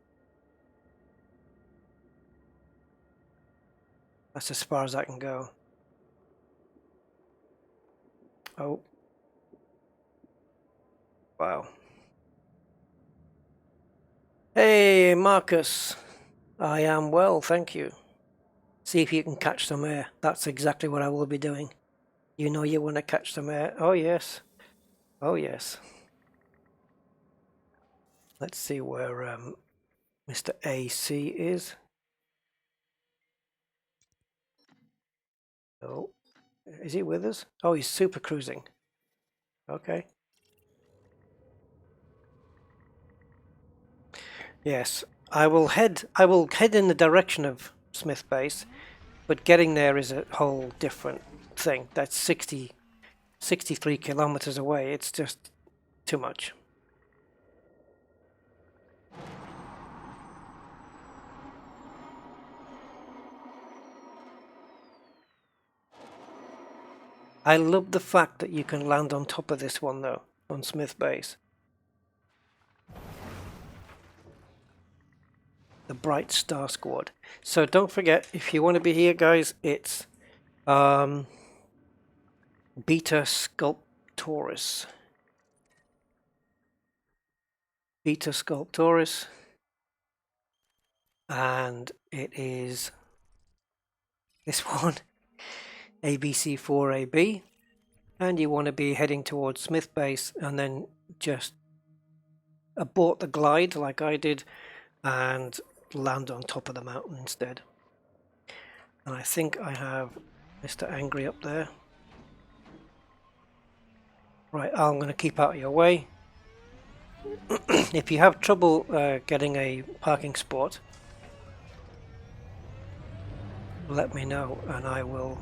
That's as far as I can go. Oh. Wow. Hey, Marcus. I am well, thank you. See if you can catch some air. That's exactly what I will be doing. You know you want to catch some air. Oh, yes. Oh, yes. Let's see where Mr. AC is. Oh, is he with us? Oh, he's super cruising. Okay. Yes, I will head in the direction of Smith Base, but getting there is a whole different thing. That's 63 kilometers away. It's just too much. I love the fact that you can land on top of this one though, on Smith Base. The Bright Star Squad. So don't forget, if you want to be here, guys, it's Beta Sculptoris. Beta Sculptoris. And it is this one, ABC4AB. And you want to be heading towards Smith Base and then just abort the glide like I did and land on top of the mountain instead. And I think I have Mr. Angry up there. Right, I'm going to keep out of your way. If you have trouble getting a parking spot, let me know and I will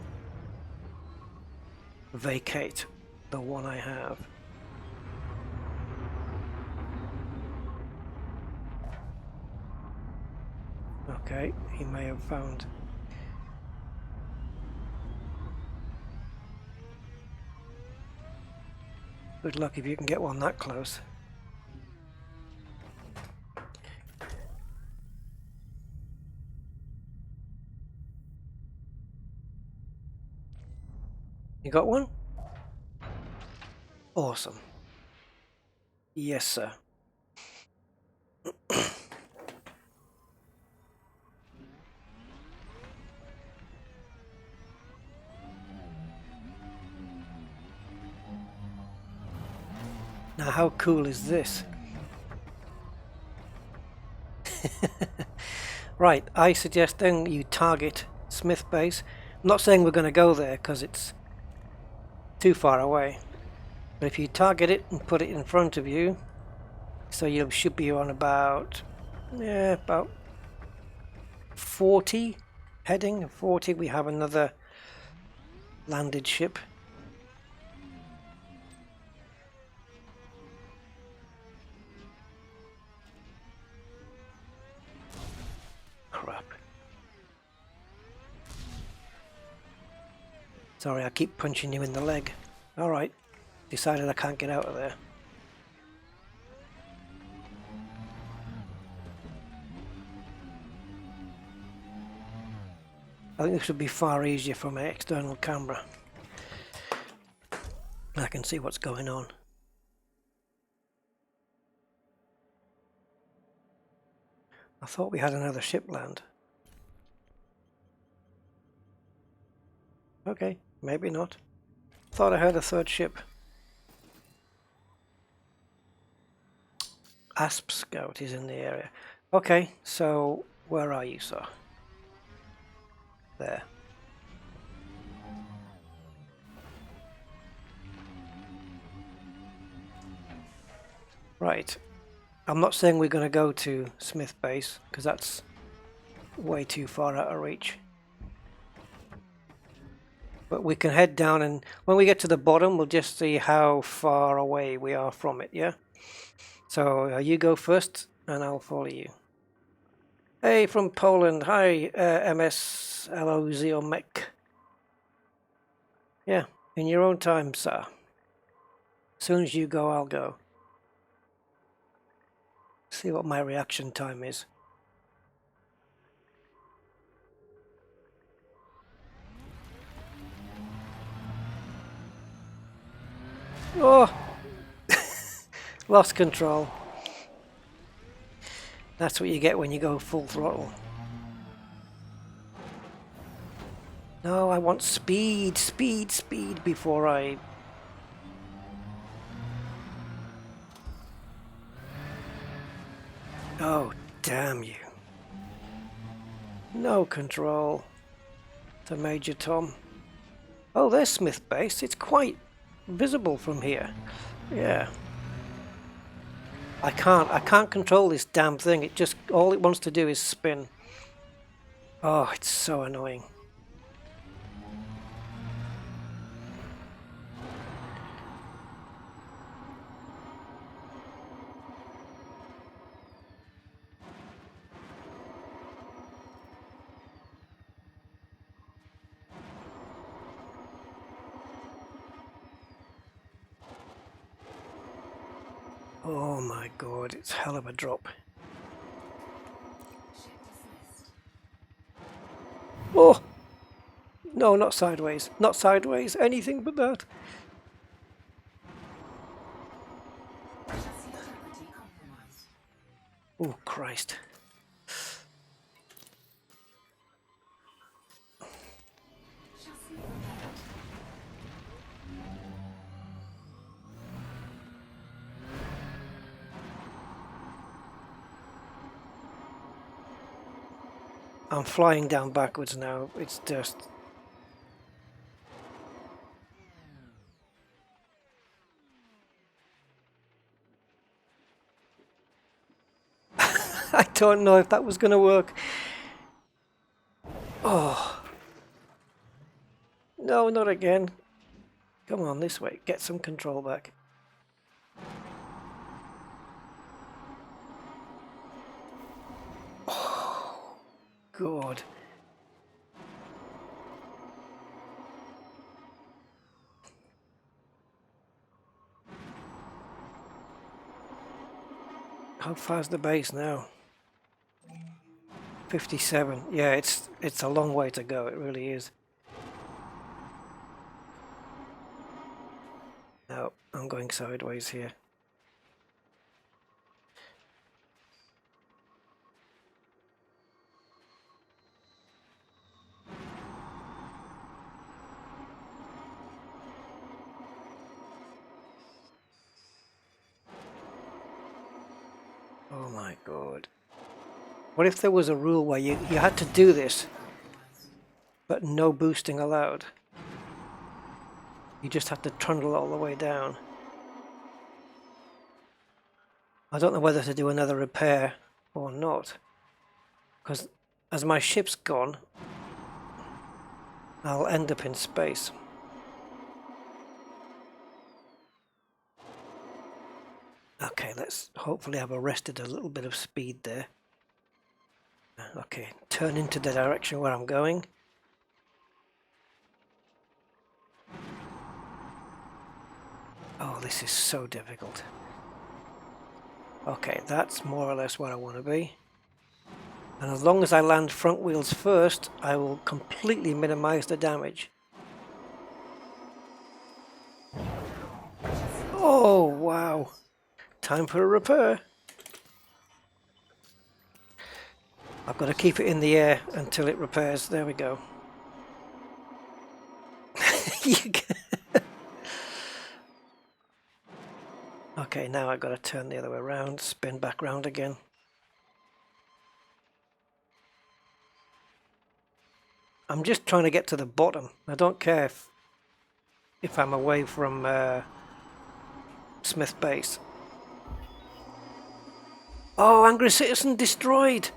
vacate the one I have. Okay, he may have found. Good luck if you can get one that close. You got one? Awesome. Yes, sir. Now, how cool is this? Right, I suggest then you target Smith Base. I'm not saying we're going to go there because it's too far away. But if you target it and put it in front of you, so you should be on about 40, heading 40. We have another landed ship. Crap. Sorry, I keep punching you in the leg. Alright, decided I can't get out of there. I think this would be far easier from my external camera. I can see what's going on. I thought we had another ship land. Okay, maybe not. Thought I heard a third ship. Asp Scout is in the area. Okay, so where are you, sir? There. Right. I'm not saying we're going to go to Smith Base, because that's way too far out of reach. But we can head down, and when we get to the bottom, we'll just see how far away we are from it, yeah? So you go first, and I'll follow you. Hey, from Poland. Hi, MSLOZOMEC. Yeah, in your own time, sir. As soon as you go, I'll go. See what my reaction time is. Oh! Lost control. That's what you get when you go full throttle. No, I want speed, speed, speed before I... Oh, damn you. No control. To Major Tom. Oh, there's Smith Base. It's quite visible from here. Yeah. I can't control this damn thing. It just, all it wants to do is spin. Oh, it's so annoying. Oh my god, it's a hell of a drop. Ship dismissed. Oh! No, not sideways. Not sideways. Anything but that. Chassis integrity compromised. Oh, Christ. Chassis repaired. I'm flying down backwards now. It's just... I don't know if that was going to work. Oh. No, not again. Come on, this way. Get some control back. Oh, God. How far's the base now? 57. Yeah, it's a long way to go. It really is. No, I'm going sideways here. Oh my god. What if there was a rule where you had to do this, but no boosting allowed? You just had to trundle all the way down. I don't know whether to do another repair or not, because as my ship's gone, I'll end up in space. Okay, let's hopefully have arrested a little bit of speed there. Okay, turn into the direction where I'm going. Oh, this is so difficult. Okay, that's more or less where I want to be. And as long as I land front wheels first, I will completely minimize the damage. Oh, wow. Time for a repair. I've got to keep it in the air until it repairs. There we go. Okay, now I've got to turn the other way around, spin back round again. I'm just trying to get to the bottom. I don't care if I'm away from Smith Base. Oh, Angry Citizen destroyed!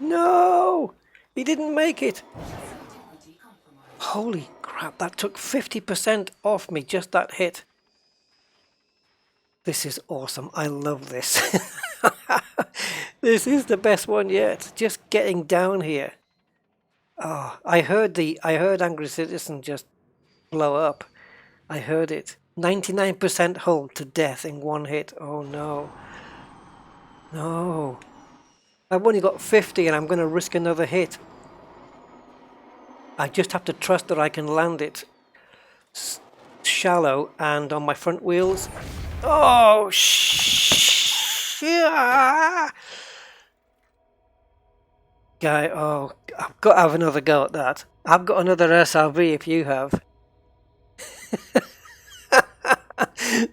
No! He didn't make it! Integrity compromised. Holy crap, that took 50% off me, just that hit. This is awesome. I love this. This is the best one yet. Just getting down here. Oh, I heard Angry Citizen just blow up. I heard it. 99% hull to death in one hit. Oh no. No. I've only got 50 and I'm going to risk another hit. I just have to trust that I can land it shallow and on my front wheels. Oh, Guy, oh, I've got to have another go at that. I've got another SRV if you have.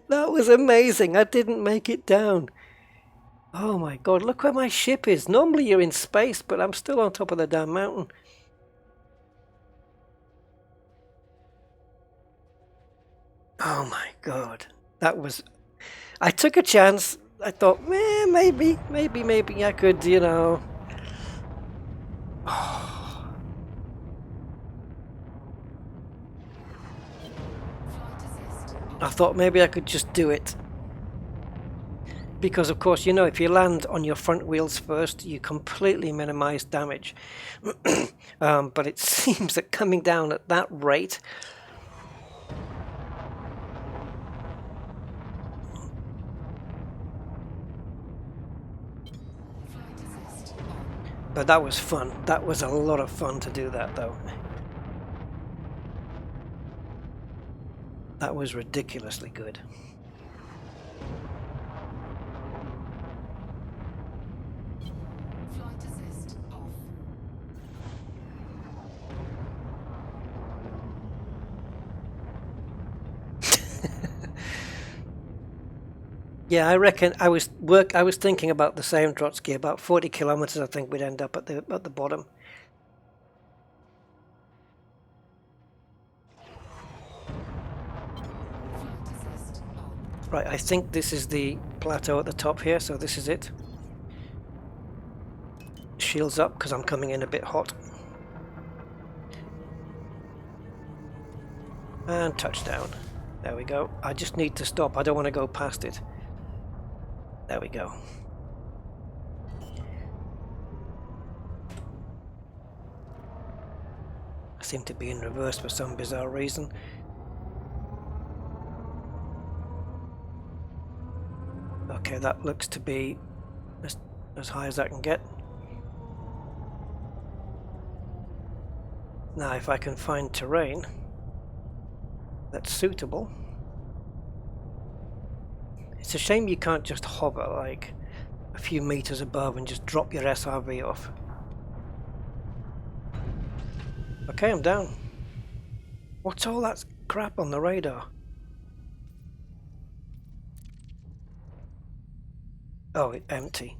That was amazing. I didn't make it down. Oh my god, look where my ship is. Normally you're in space, but I'm still on top of the damn mountain. Oh my god. That was... I took a chance. I thought, maybe I could, you know. I thought maybe I could just do it. Because of course, you know, if you land on your front wheels first, you completely minimize damage. But it seems that coming down at that rate, but that was fun. That was a lot of fun to do that, though. That was ridiculously good. Flight assist off. Yeah, I reckon I was thinking about the same, Trotsky. About 40 kilometers, I think we'd end up at the bottom. Flight assist on. Right, I think this is the plateau at the top here, so this is it. Shields up because I'm coming in a bit hot. And touchdown. There we go. I just need to stop. I don't want to go past it. There we go. I seem to be in reverse for some bizarre reason. Okay, that looks to be as high as I can get. Now if I can find terrain that's suitable. It's a shame you can't just hover like a few meters above and just drop your SRV off. Okay, I'm down. What's all that crap on the radar? Oh, it's empty.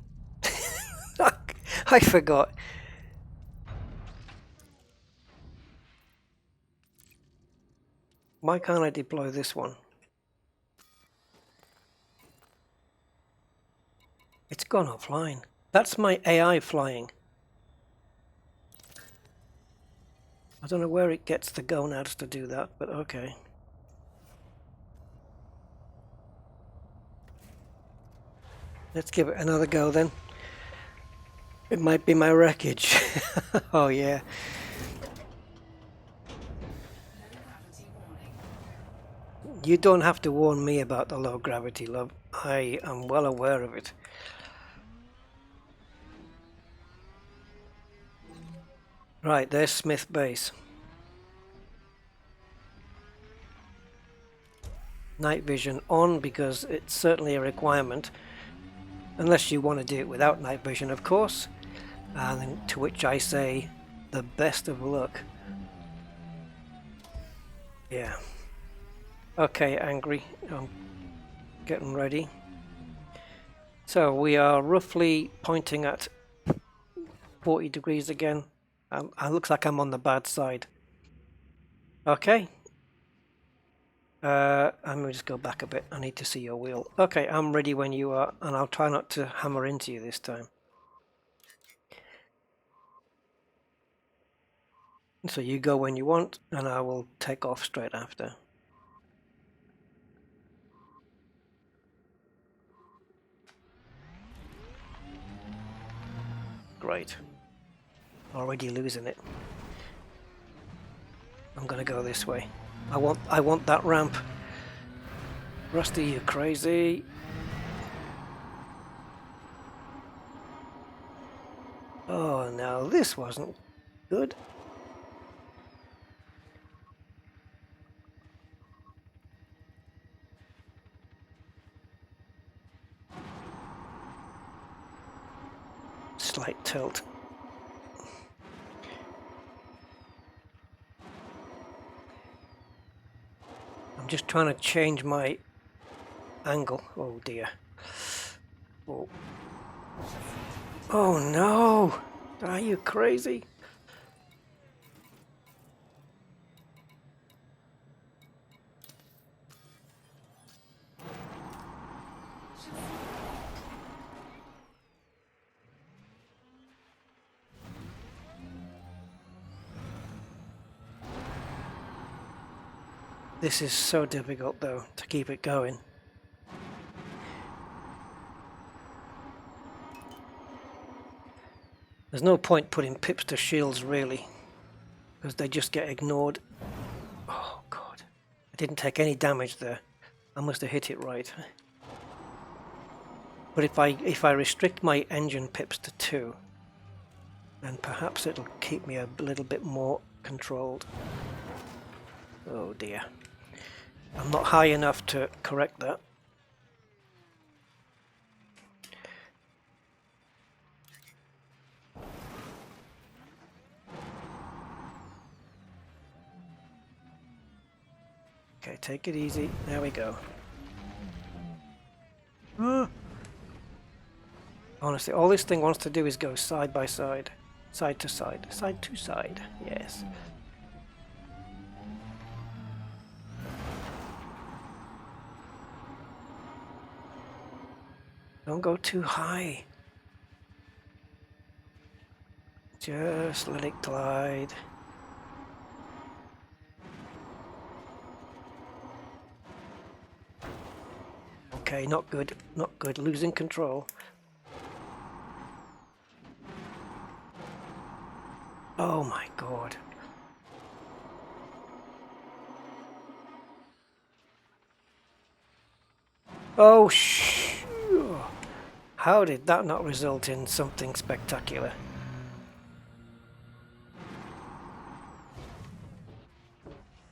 I forgot. Why can't I deploy this one? It's gone offline. That's my AI flying. I don't know where it gets the gonads to do that, but okay. Let's give it another go then. It might be my wreckage. Oh yeah. Low gravity warning. You don't have to warn me about the low gravity, love. I am well aware of it. Right, there's Smith Base. Night vision on because it's certainly a requirement. Unless you want to do it without night vision, of course. And to which I say, the best of luck. Yeah. Okay, Angry. I'm getting ready. So we are roughly pointing at 40 degrees again. It looks like I'm on the bad side. Okay. I'm gonna just go back a bit. I need to see your wheel. Okay, I'm ready when you are, and I'll try not to hammer into you this time. So you go when you want, and I will take off straight after. Great. Already losing it. I'm gonna go this way. I want that ramp. Rusty, you crazy. Oh no, this wasn't good. Slight tilt. I'm just trying to change my angle. Oh dear. Oh. Oh no! Are you crazy? This is so difficult though to keep it going. There's no point putting pips to shields really, because they just get ignored. Oh god, I didn't take any damage there. I must have hit it right. But if I restrict my engine pips to 2, then perhaps it'll keep me a little bit more controlled. Oh dear. I'm not high enough to correct that. Okay, take it easy. There we go. Honestly, all this thing wants to do is go side by side. Side to side. Side to side. Yes. Don't go too high. Just let it glide. Okay, not good. Not good. Losing control. Oh my god. Oh how did that not result in something spectacular?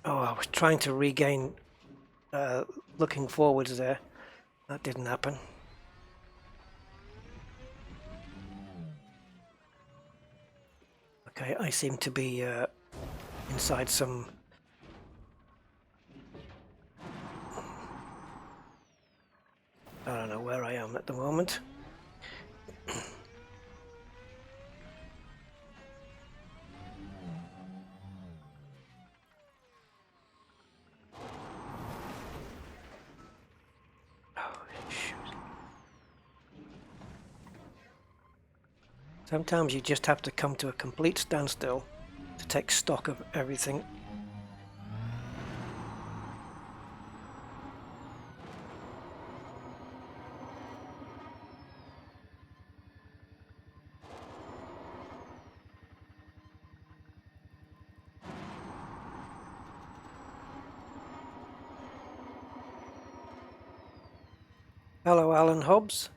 Oh, I was trying to regain looking forwards there. That didn't happen. Okay, I seem to be inside some... I don't know where I am at the moment. Sometimes you just have to come to a complete standstill to take stock of everything. Hello, Alan Hobbs.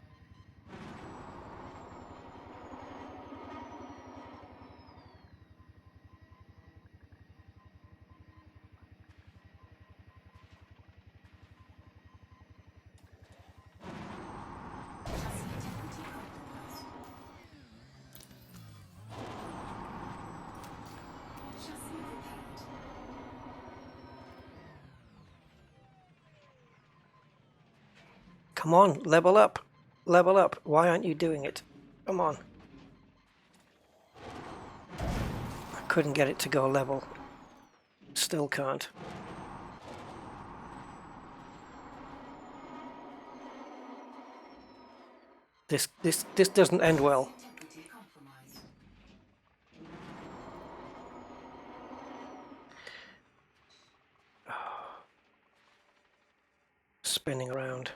Come on, level up. Level up. Why aren't you doing it? Come on. I couldn't get it to go level. Still can't. This doesn't end well. Spinning around.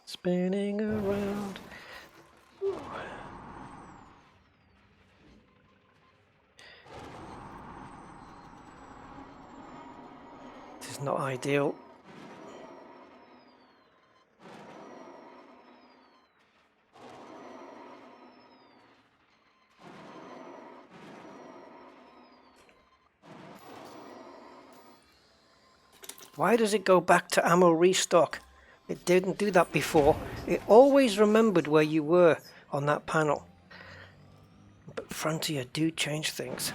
Spinning around. This is not ideal. Why does it go back to ammo restock? It didn't do that before. It always remembered where you were on that panel. But Frontier do change things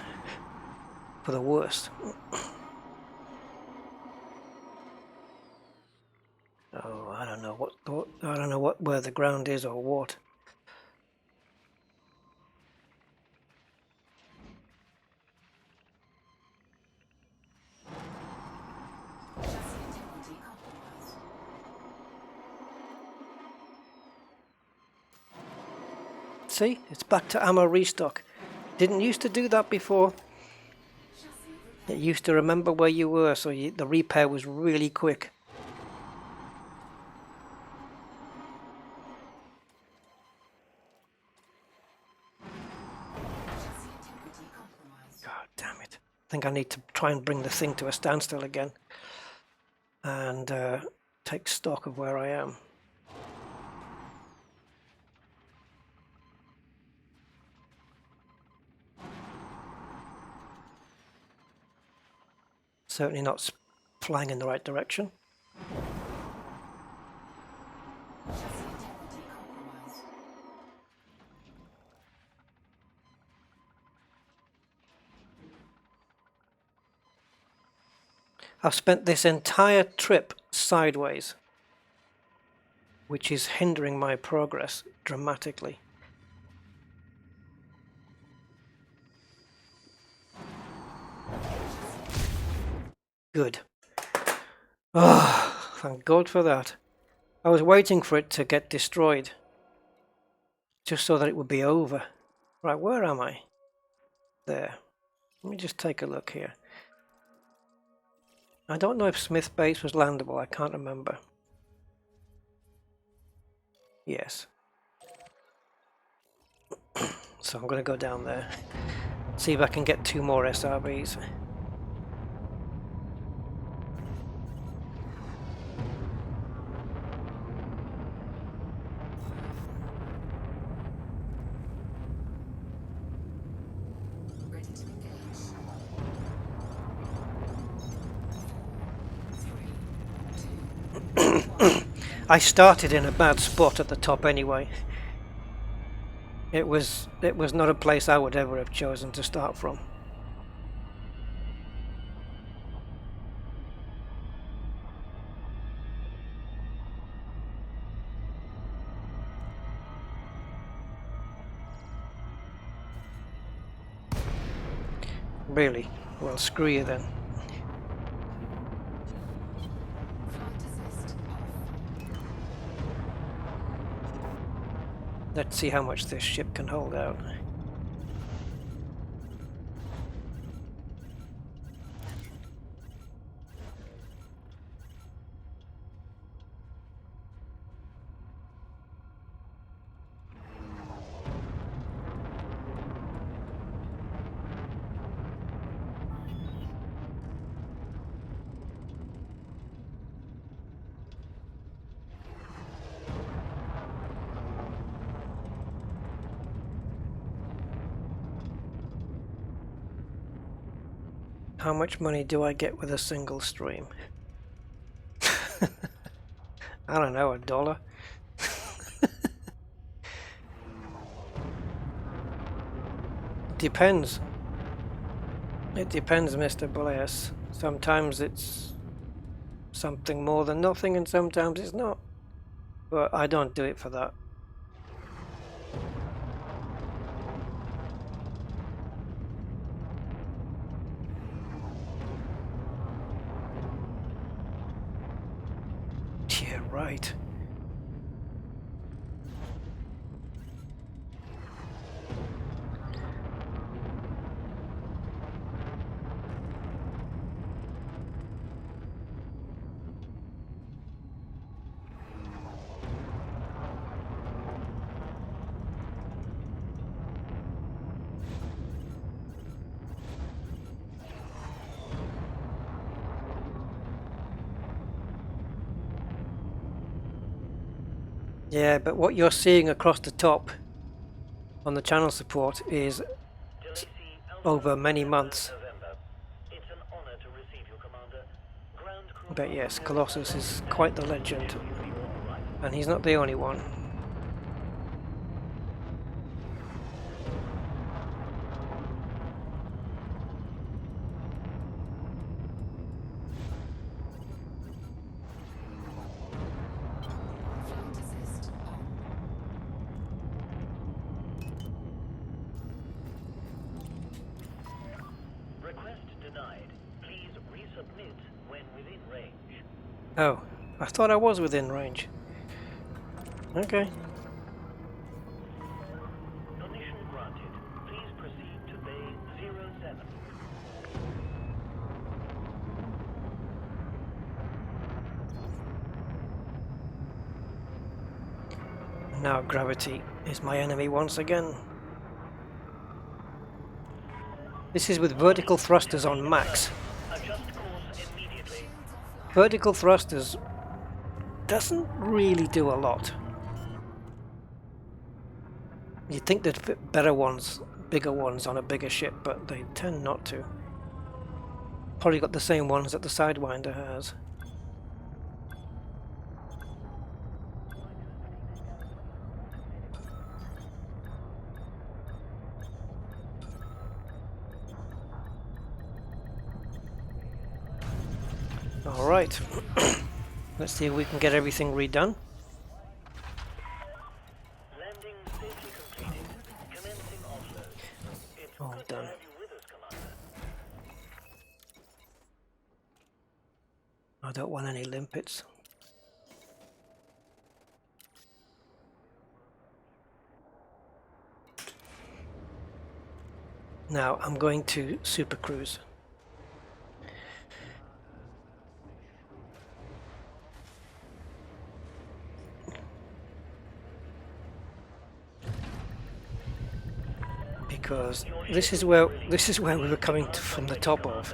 for the worst. Oh, I don't know where the ground is or what. See, it's back to ammo restock. Didn't used to do that before. It used to remember where you were, so the repair was really quick. God damn it. I think I need to try and bring the thing to a standstill again and take stock of where I am. Certainly not flying in the right direction. I've spent this entire trip sideways, which is hindering my progress dramatically. Good. Oh, thank God for that. I was waiting for it to get destroyed, just so that it would be over. Right, where am I? There. Let me just take a look here. I don't know if Smith Base was landable, I can't remember. Yes. So I'm going to go down there, see if I can get 2 more SRBs. Ready to engage. 4, 3, 2, 1. I started in a bad spot at the top anyway. It was not a place I would ever have chosen to start from. Really? Well, screw you then. Flight assist off. Let's see how much this ship can hold out. How much money do I get with a single stream? I don't know, $1? Depends. It depends, Mr. Blaise. Sometimes it's something more than nothing and sometimes it's not. But I don't do it for that. Yeah, right. Yeah, but what you're seeing across the top on the channel support is over many months. It's an honor to receive you, Commander. Ground crew But yes, Colossus is quite the legend, and he's not the only one. Flight assist on. Request denied. Please resubmit when within range. Oh, I thought I was within range. Okay. Permission granted. Please proceed to Bay 07. Now gravity is my enemy once again. This is with vertical thrusters on max. Adjust course immediately. Vertical thrusters doesn't really do a lot. You'd think they'd fit better ones, bigger ones on a bigger ship, but they tend not to. Probably got the same ones that the Sidewinder has. Alright, let's see if we can get everything redone. Landing safely completed. Commencing offload. It's All good done. to have you with us, Commander. I don't want any limpets. Now I'm going to super cruise. Because this is where we were coming from the top of.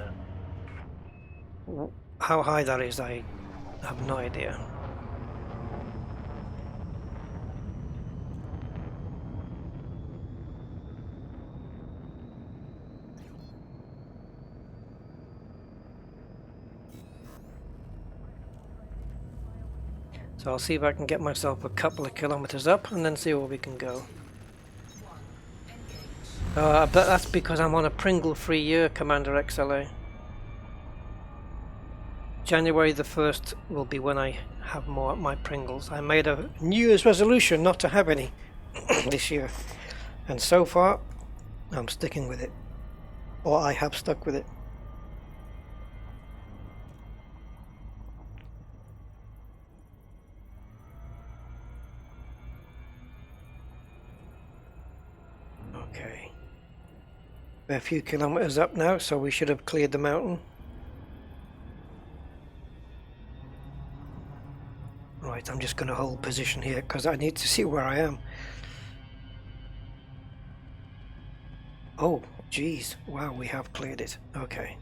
How high that is, I have no idea. So I'll see if I can get myself a couple of kilometers up and then see where we can go. But that's because I'm on a Pringle-free year, Commander XLA. January the 1st will be when I have more my Pringles. I made a New Year's resolution not to have any this year. And so far, I'm sticking with it. Or I have stuck with it. Okay. We're a few kilometers up now, so we should have cleared the mountain. Right, I'm just going to hold position here because I need to see where I am. Oh, geez. Wow, we have cleared it. Okay.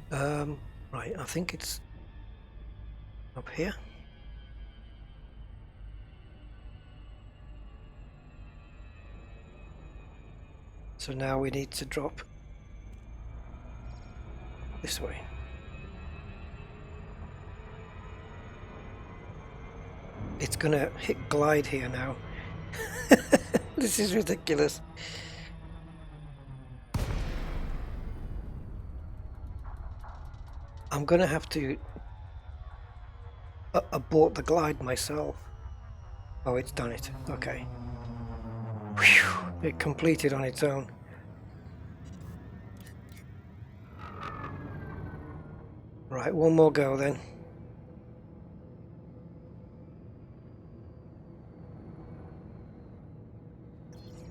Right, I think it's up here. So now we need to drop this way. It's gonna hit glide here now. This is ridiculous. I'm gonna have to abort the glide myself. Oh, it's done it. Okay. Whew. It completed on its own. Right, one more go then.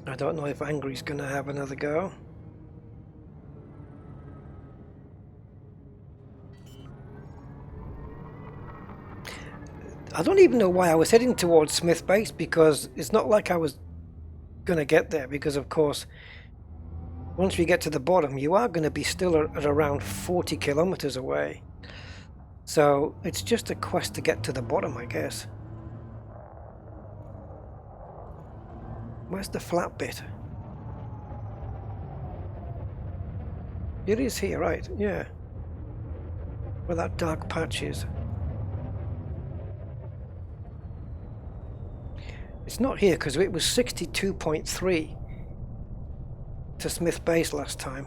I don't know if Angry's gonna have another go. I don't even know why I was heading towards Smith Base, because it's not like I was gonna get there, because of course once we get to the bottom you are going to be still at around 40 kilometers away. So it's just a quest to get to the bottom, I guess. Where's the flat bit? It is here, right? Yeah. Where that dark patch is. It's not here because it was 62.3 to Smith Base last time.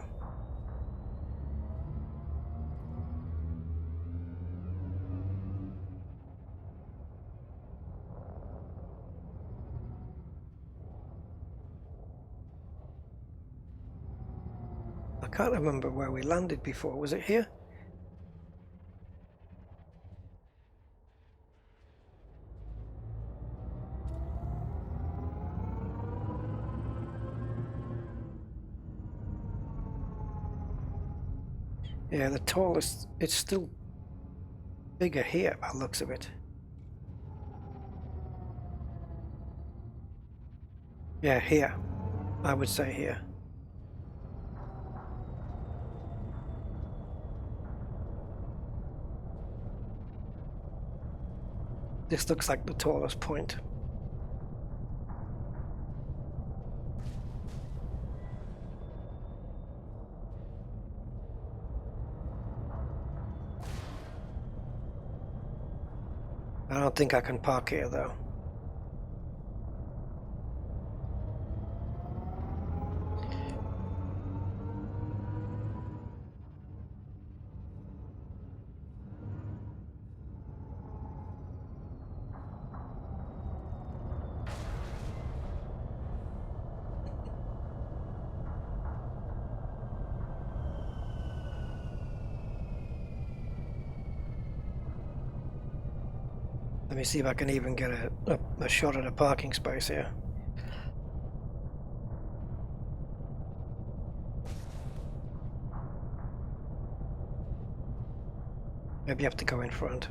I can't remember where we landed before. Was it here? Yeah, the tallest, it's still bigger here by the looks of it. Yeah, here. I would say here. This looks like the tallest point. I don't think I can park here though. Let me see if I can even get a shot at a parking space here. Maybe I have to go in front.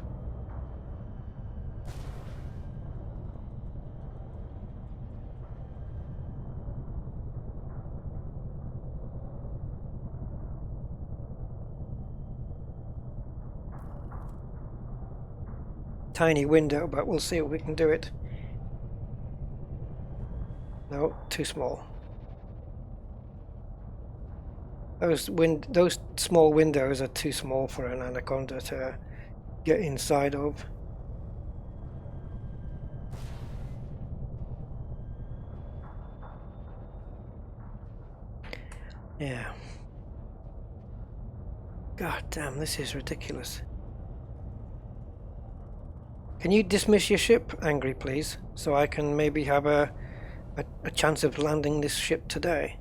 Tiny window, but we'll see if we can do it. No, too small. Those small windows are too small for an anaconda to get inside of. Yeah. God damn, this is ridiculous. Can you dismiss your ship, Angry, please? So I can maybe have a chance of landing this ship today.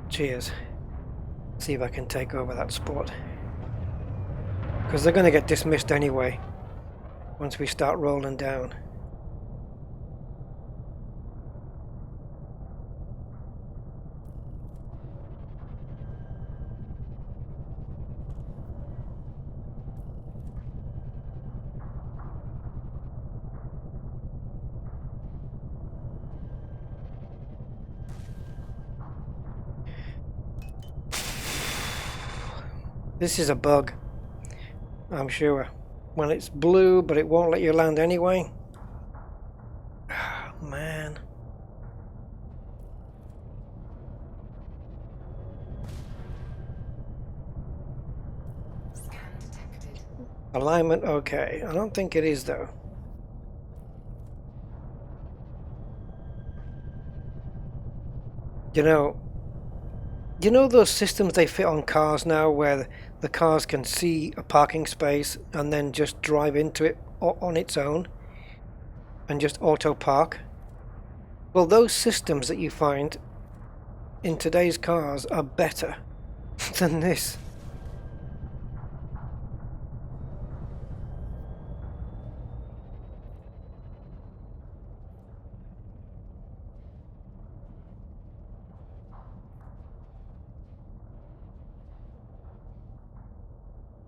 Cheers. See if I can take over that spot. Because they're going to get dismissed anyway once we start rolling down. This is a bug, I'm sure. When it's blue, but it won't let you land anyway. Oh, man. Scan detected. Alignment okay. I don't think it is though. You know those systems they fit on cars now where the cars can see a parking space and then just drive into it on its own and just auto park? Well, those systems that you find in today's cars are better than this.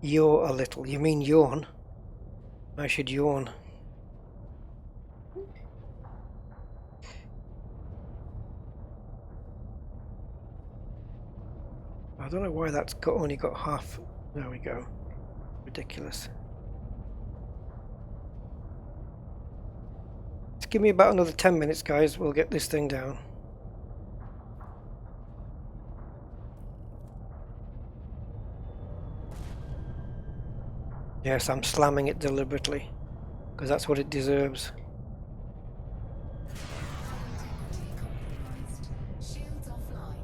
Yaw a little. You mean yawn? I should yawn. I don't know why that's only got half. There we go. Ridiculous. Just give me about another 10 minutes, guys. We'll get this thing down. Yes, I'm slamming it deliberately, because that's what it deserves. Integrity compromised. Shields offline.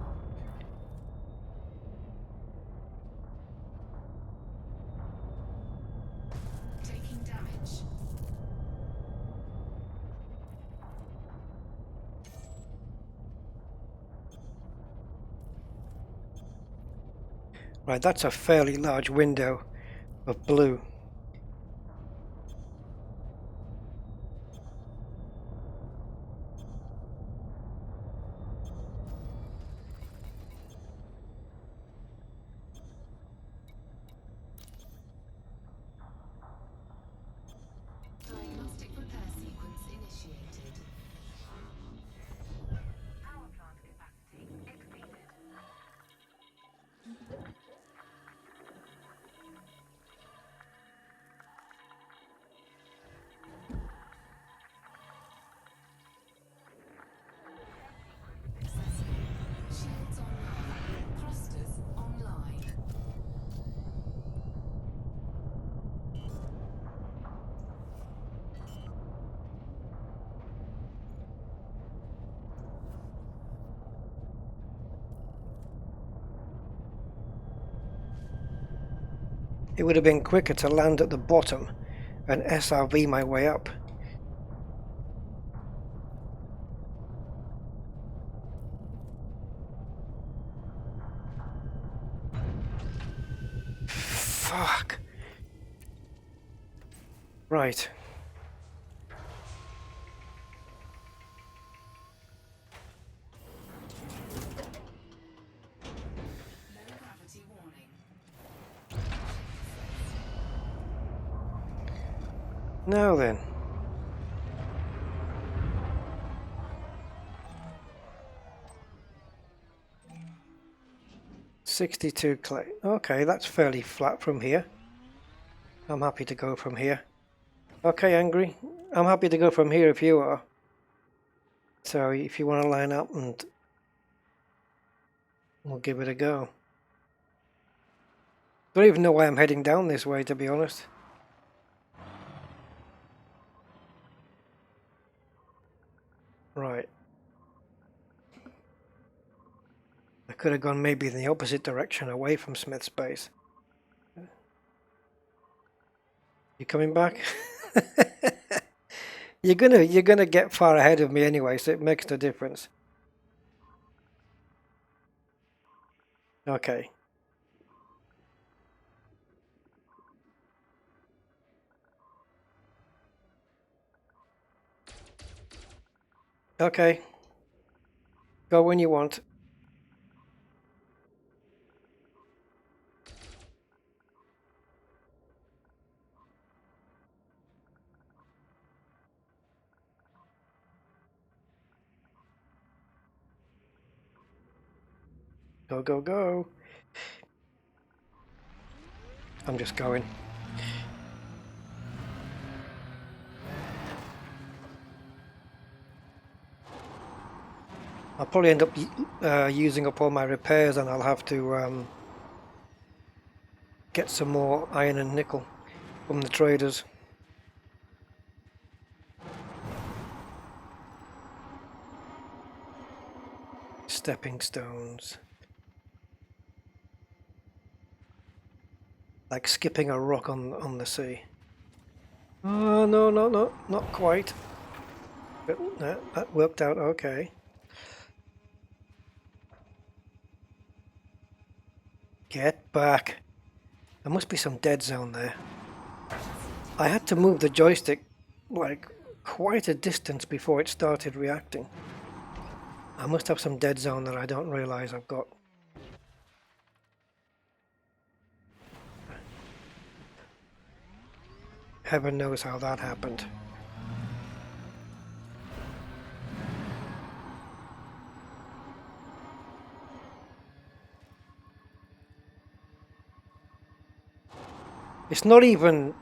Taking damage. Right, that's a fairly large window of blue. Diagnostic repair sequence initiated. Power plant capacity exceeded. Accessible. Shields online. Thrusters online. It would have been quicker to land at the bottom and SRV my way up. Fuck. Right. Low gravity warning. Now then. $62 clay. Okay, that's fairly flat from here. I'm happy to go from here. Okay, Angry. I'm happy to go from here if you are. So if you want to line up and we'll give it a go. Don't even know why I'm heading down this way, to be honest. Right. I could have gone maybe in the opposite direction, away from Smith's base. You coming back? You're gonna get far ahead of me anyway, so it makes no difference. Okay. Okay. Go when you want. Go, go, go. I'm just going. I'll probably end up using up all my repairs, and I'll have to get some more iron and nickel from the traders. Stepping stones. Like skipping a rock on the sea. Oh, no, no, no, not quite. But that worked out okay. Get back. There must be some dead zone there. I had to move the joystick like quite a distance before it started reacting. I must have some dead zone that I don't realize I've got. Heaven knows how that happened. It's not even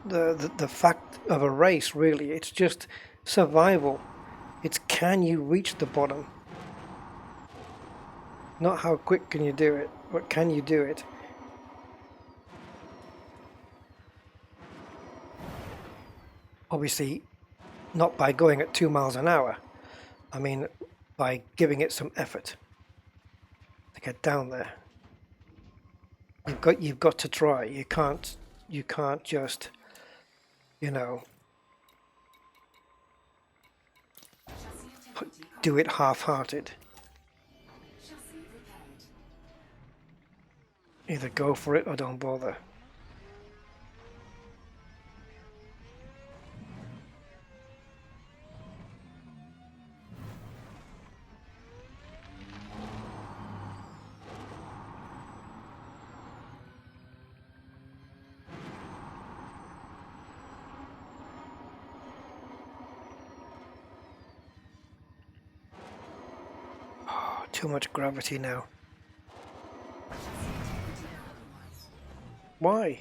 the fact of a race, really. It's just survival. It's can you reach the bottom? Not how quick can you do it, but can you do it? Obviously, not by going at 2 miles an hour. I mean, by giving it some effort to get down there. You've got to try. You can't just, you know, do it half-hearted. Chassis repaired. Either go for it or don't bother. Oh, too much gravity now. Why?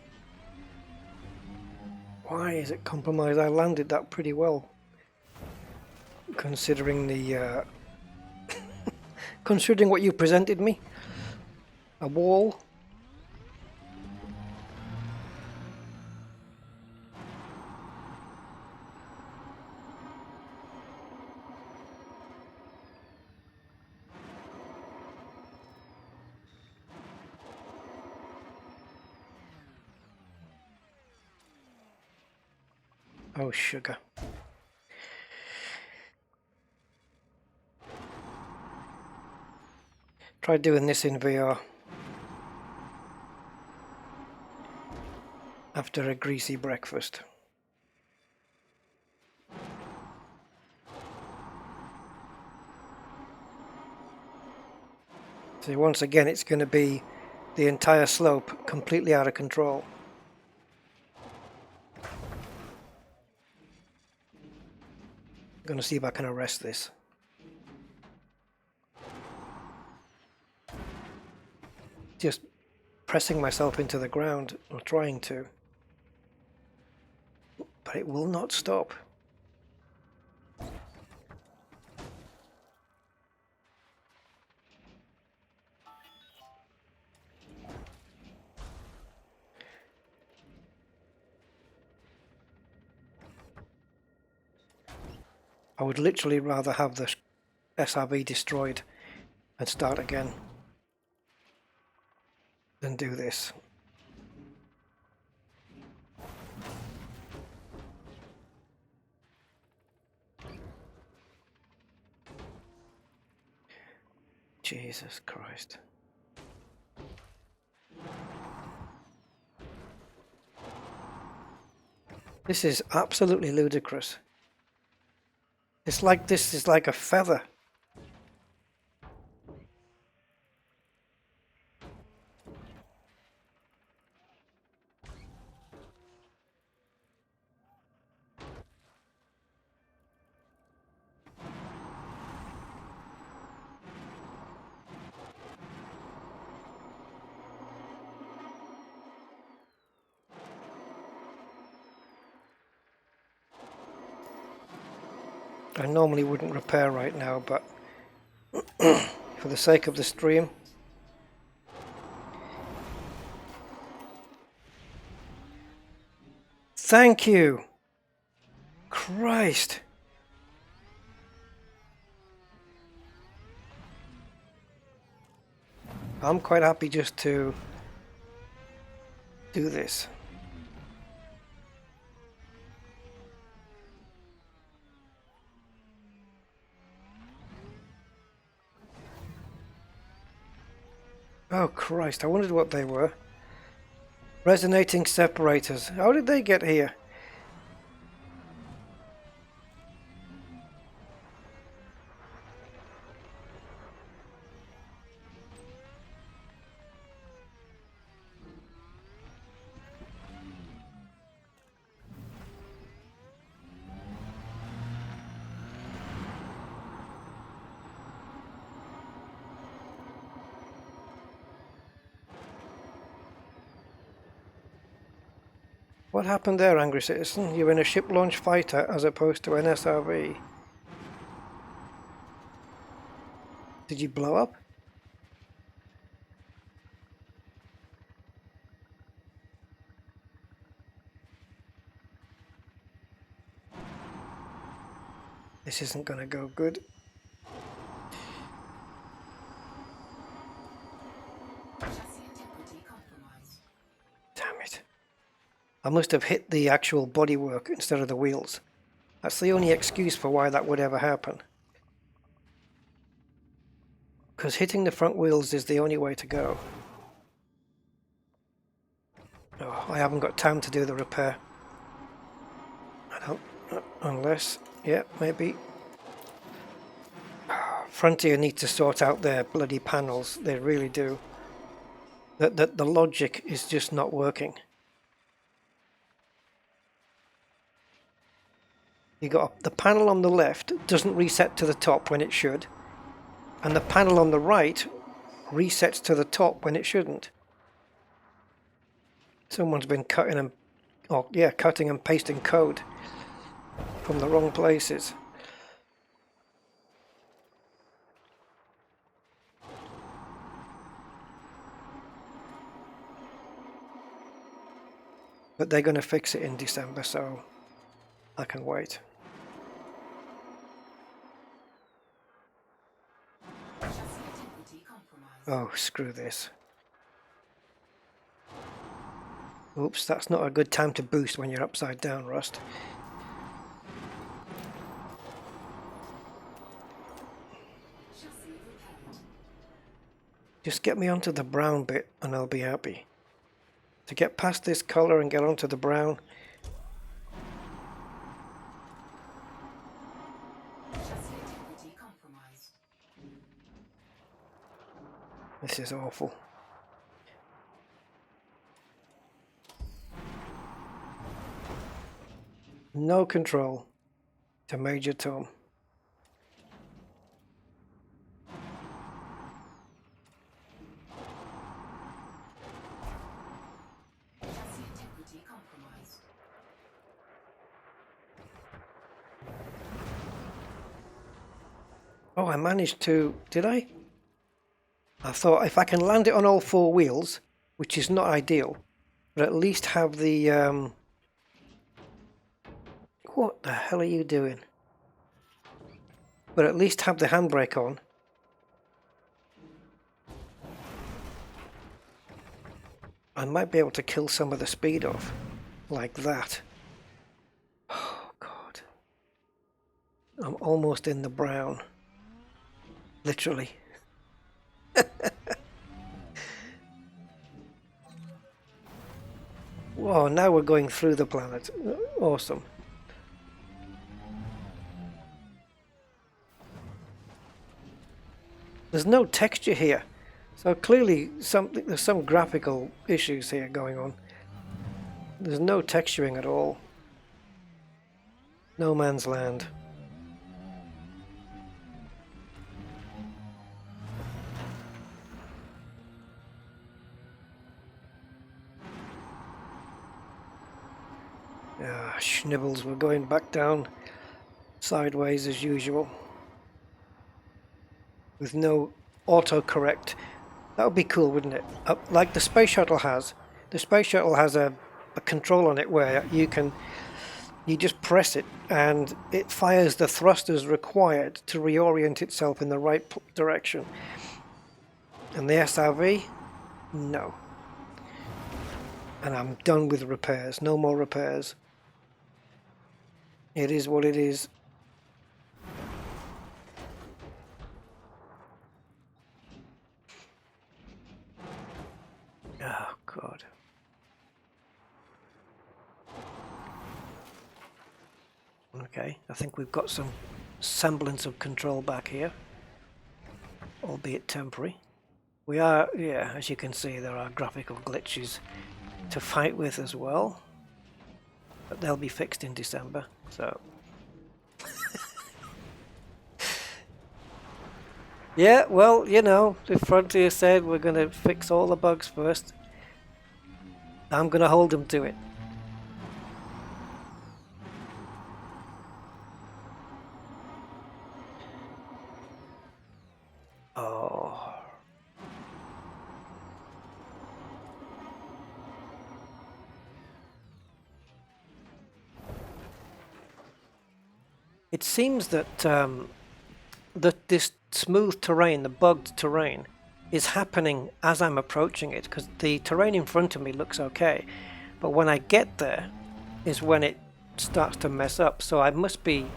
Why is it compromised? I landed that pretty well, considering the considering what you presented me. A wall. Oh, sugar. Try doing this in VR. After a greasy breakfast. So once again, it's going to be the entire slope completely out of control. I'm going to see if I can arrest this. Just pressing myself into the ground, or trying to. But it will not stop. I would literally rather have the SRV destroyed and start again than do this. Jesus Christ. This is absolutely ludicrous. It's like this is like a feather. I normally wouldn't repair right now, but for the sake of the stream. Thank you! Christ! I'm quite happy just to do this. Oh Christ, I wondered what they were. Resonating separators. How did they get here? What happened there, angry citizen? You're in a ship launch fighter as opposed to an SRV. Did you blow up? This isn't gonna go good. Damn it. I must have hit the actual bodywork instead of the wheels. That's the only excuse for why that would ever happen. Because hitting the front wheels is the only way to go. haven't got time to do the repair. I don't, unless, yeah, maybe. Frontier need to sort out their bloody panels. They really do. The logic is just not working. You got the panel on the left doesn't reset to the top when it should, and the panel on the right resets to the top when it shouldn't. Someone's been cutting and pasting code from the wrong places. But they're going to fix it in December, so I can wait. Oh, screw this. Oops, that's not a good time to boost when you're upside down, Rust. Just get me onto the brown bit and I'll be happy. To get past this color and get onto the brown. This is awful. No control to Major Tom. Oh, I managed to, did I? I thought if I can land it on all four wheels, which is not ideal, but at least have the, what the hell are you doing? But at least have the handbrake on. I might be able to kill some of the speed off, like that. Oh, God. I'm almost in the brown. Literally. Whoa, now we're going through the planet. Awesome. There's no texture here. So clearly there's some graphical issues here going on. There's no texturing at all. No man's land. Ah, schnibbles, we're going back down sideways as usual. With no autocorrect. That would be cool, wouldn't it? Like the space shuttle has. The space shuttle has a control on it where you just press it and it fires the thrusters required to reorient itself in the right direction. And the SRV? No. And I'm done with repairs. No more repairs. It is what it is. Oh, God. Okay, I think we've got some semblance of control back here, albeit temporary. We are, yeah, as you can see, there are graphical glitches to fight with as well, but they'll be fixed in December, so... Yeah, well, you know, if Frontier said we're going to fix all the bugs first, I'm going to hold them to it. Oh. It seems that this smooth terrain, the bugged terrain, is happening as I'm approaching it, because the terrain in front of me looks okay, but when I get there is when it starts to mess up, so I must be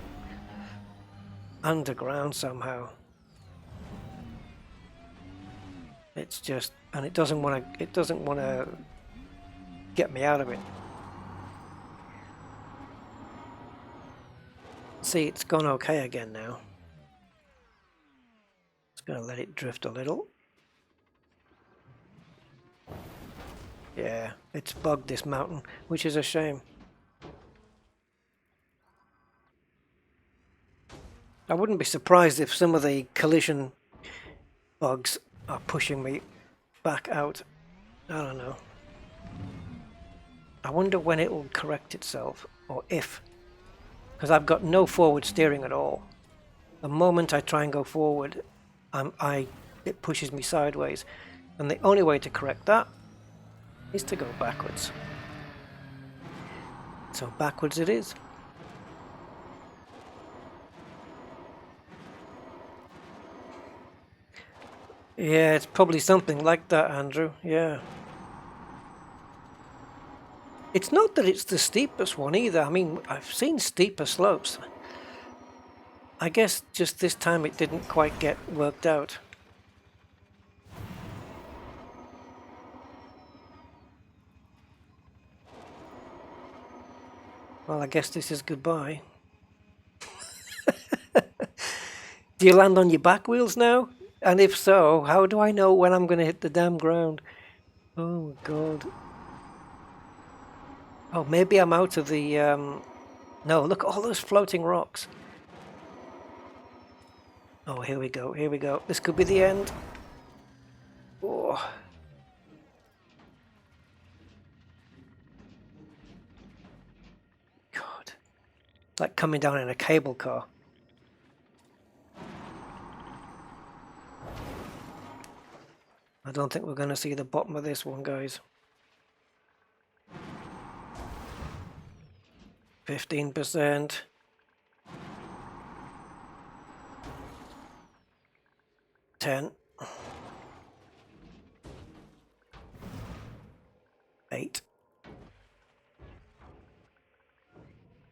underground somehow. It's just, and it doesn't want to get me out of it. See, it's gone okay again now. Just gonna let it drift a little. Yeah, it's bugged this mountain, which is a shame. I wouldn't be surprised if some of the collision bugs are pushing me back out. I don't know. I wonder when it will correct itself, or if. Because I've got no forward steering at all. The moment I try and go forward, it pushes me sideways. And the only way to correct that is to go backwards. So backwards it is. Yeah, it's probably something like that, Andrew. Yeah. It's not that it's the steepest one either. I mean, I've seen steeper slopes. I guess just this time it didn't quite get worked out. Well, I guess this is goodbye. Do you land on your back wheels now? And if so, how do I know when I'm going to hit the damn ground? Oh, God. Oh, maybe I'm out of the... No, look at all those floating rocks. Oh, here we go, here we go. This could be the end. Oh. God. It's like coming down in a cable car. I don't think we're going to see the bottom of this one, guys. 15%. 10. 8.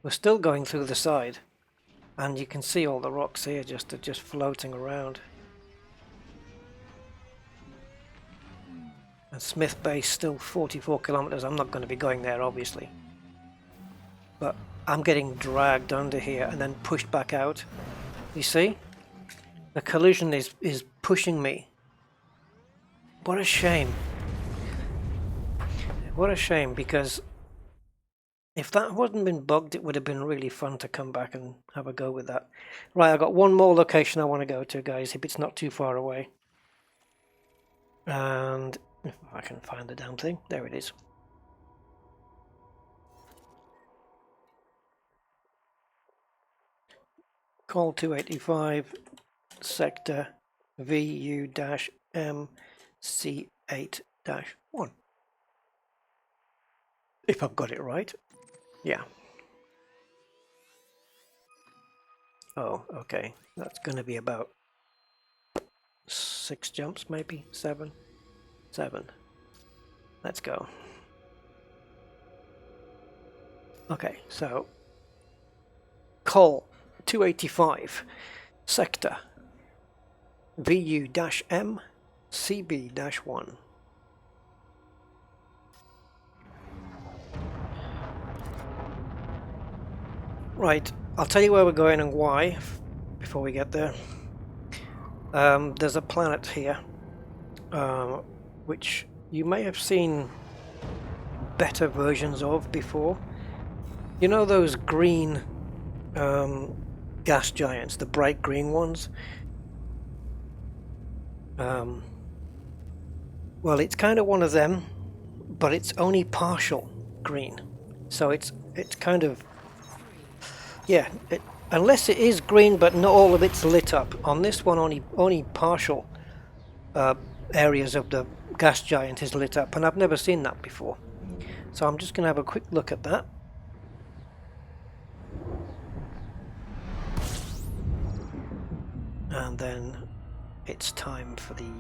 We're still going through the side, and you can see all the rocks here just floating around. And Smith Base still 44 kilometers. I'm not going to be going there, obviously. But I'm getting dragged under here and then pushed back out. You see? The collision is pushing me. What a shame. What a shame, because if that hadn't been bugged, it would have been really fun to come back and have a go with that. Right, I've got one more location I want to go to, guys, if it's not too far away. And if I can find the damn thing, there it is. Call 285, sector VU-MC8-1. If I've got it right. Yeah. Oh, okay. That's going to be about 6 jumps, maybe 7. 7. Let's go. Okay, so call 285, sector VU-M CB-1. Right, I'll tell you where we're going and why before we get there. There's a planet here, which you may have seen better versions of before. You know those green gas giants, the bright green ones? Well, it's kind of one of them, but it's only partial green. So it's kind of, yeah, unless it is green but not all of it's lit up. On this one, only partial areas of the gas giant is lit up, and I've never seen that before. So I'm just going to have a quick look at that. And then it's time for the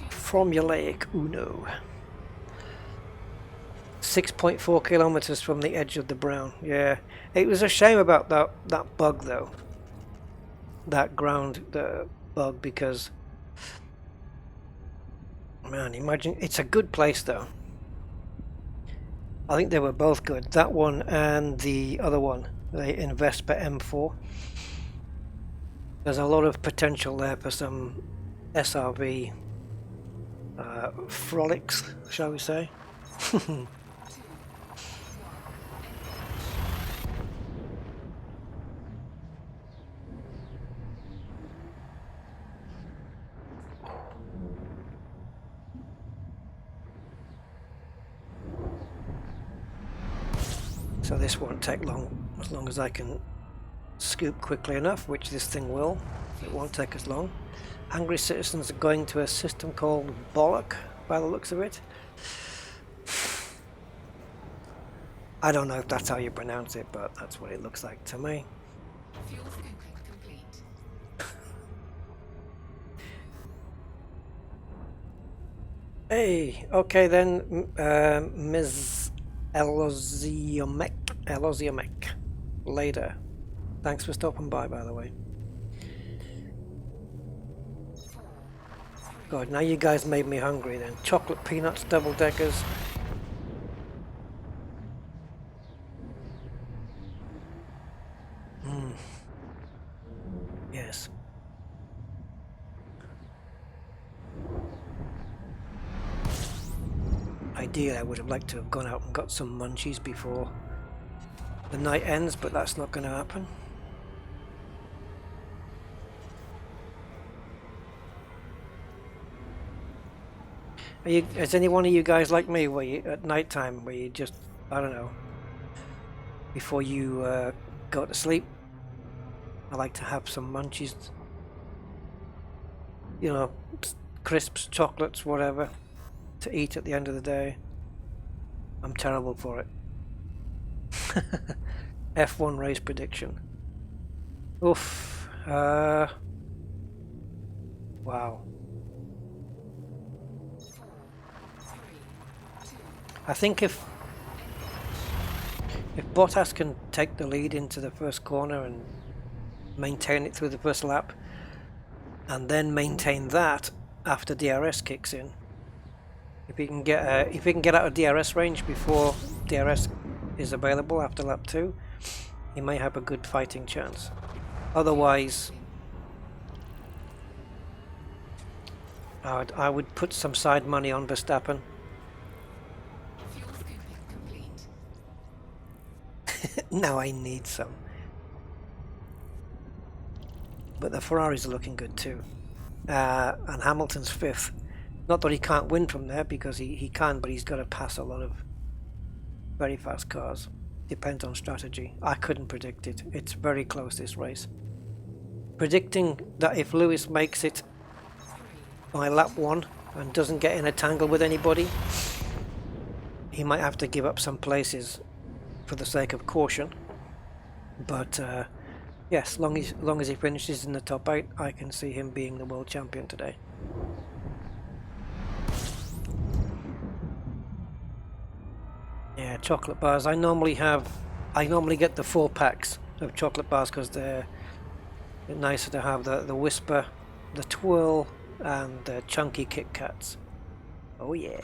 formulaic Uno. 6.4 kilometers from the edge of the brown. Yeah, it was a shame about that bug though. That ground bug, because man, imagine, it's a good place though. I think they were both good. That one and the other one, the Invespa M4. There's a lot of potential there for some SRV frolics, shall we say. So this won't take long, as long as I can scoop quickly enough, which this thing will. It won't take as long. Angry citizens are going to a system called Bollock, by the looks of it. I don't know if that's how you pronounce it, but that's what it looks like to me. Fuel scooping complete. Hey, okay then, Ms. Eloziomek. Later. Thanks for stopping by the way. God, now you guys made me hungry then. Chocolate peanuts, double deckers. Yes. Ideally, I would have liked to have gone out and got some munchies before the night ends, but that's not going to happen. Is any one of you guys like me, where you at night time, where you just, I don't know, before you go to sleep, I like to have some munchies, you know, crisps, chocolates, whatever, to eat at the end of the day. I'm terrible for it. F1 race prediction. Oof. Wow. I think if Bottas can take the lead into the first corner and maintain it through the first lap, and then maintain that after DRS kicks in, if he can get out of DRS range before DRS is available after lap 2, he may have a good fighting chance. Otherwise, I would put some side money on Verstappen. Fuel scooping complete. Now I need some. But the Ferraris are looking good too. And Hamilton's 5th. Not that he can't win from there, because he can, but he's got to pass a lot of very fast cars. Depends on strategy. I couldn't predict it. It's very close, this race. Predicting that if Lewis makes it by lap 1 and doesn't get in a tangle with anybody, he might have to give up some places for the sake of caution. But yes, long as he finishes in the top 8, I can see him being the world champion today. Yeah, chocolate bars. I normally get the 4 packs of chocolate bars because they're nicer to have. The Whisper, the Twirl, and the chunky Kit Kats. Oh yeah.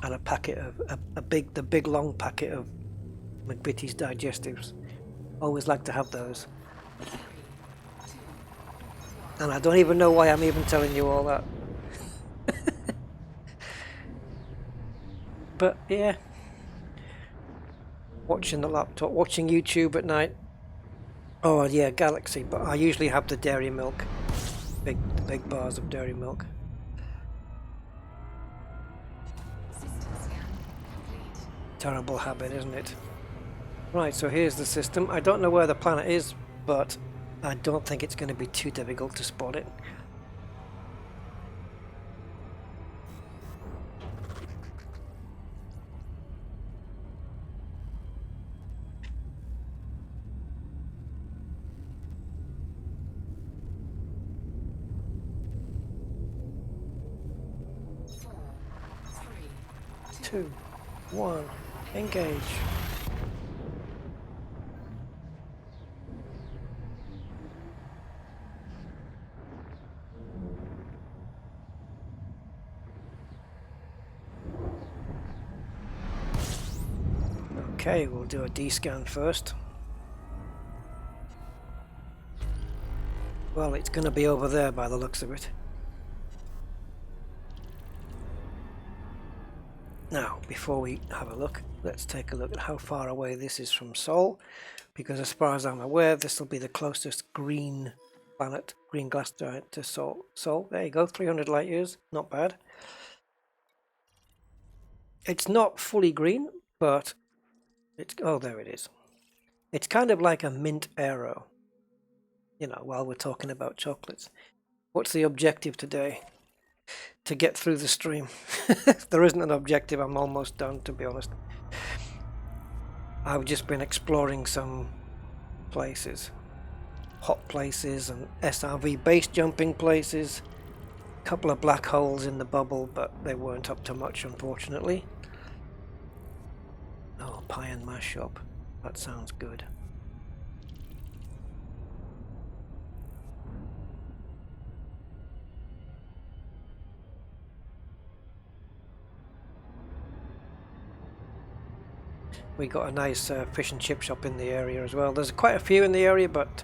And a packet of the big long packet of McVitie's digestives. Always like to have those. And I don't even know why I'm even telling you all that. But yeah, watching the laptop, watching YouTube at night. Oh yeah, Galaxy. But I usually have the dairy milk, the big bars of dairy milk. System scan complete. Terrible habit, isn't it? Right, so here's the system. I don't know where the planet is, but I don't think it's going to be too difficult to spot it. Two, one, engage. Okay, we'll do a D-scan first. Well, it's going to be over there by the looks of it. Now, before we have a look, let's take a look at how far away this is from Sol, because as far as I'm aware, this will be the closest green planet, green gas giant to Sol. Sol, there you go, 300 light years, not bad. It's not fully green, but it's, oh, there it is. It's kind of like a mint arrow, you know, while we're talking about chocolates. What's the objective today? To get through the stream. There isn't an objective, I'm almost done, to be honest. I've just been exploring some places, hot places and SRV base jumping places, a couple of black holes in the bubble, but they weren't up to much, unfortunately. Oh, pie and mash shop, that sounds good. We got a nice fish and chip shop in the area as well. There's quite a few in the area, but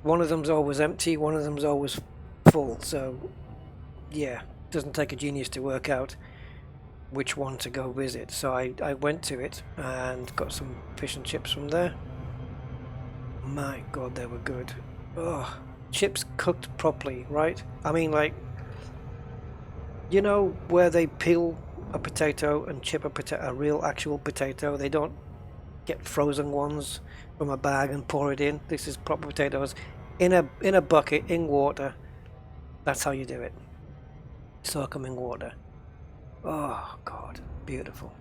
one of them's always empty, one of them's always full, so yeah, it doesn't take a genius to work out which one to go visit. So I went to it and got some fish and chips from there. My god, they were good. Oh, chips cooked properly, right? I mean, like, you know where they peel a potato and chip a real actual potato? They don't get frozen ones from a bag and pour it in. This is proper potatoes in a bucket in water. That's how you do it. Soak them in water. Oh god, beautiful.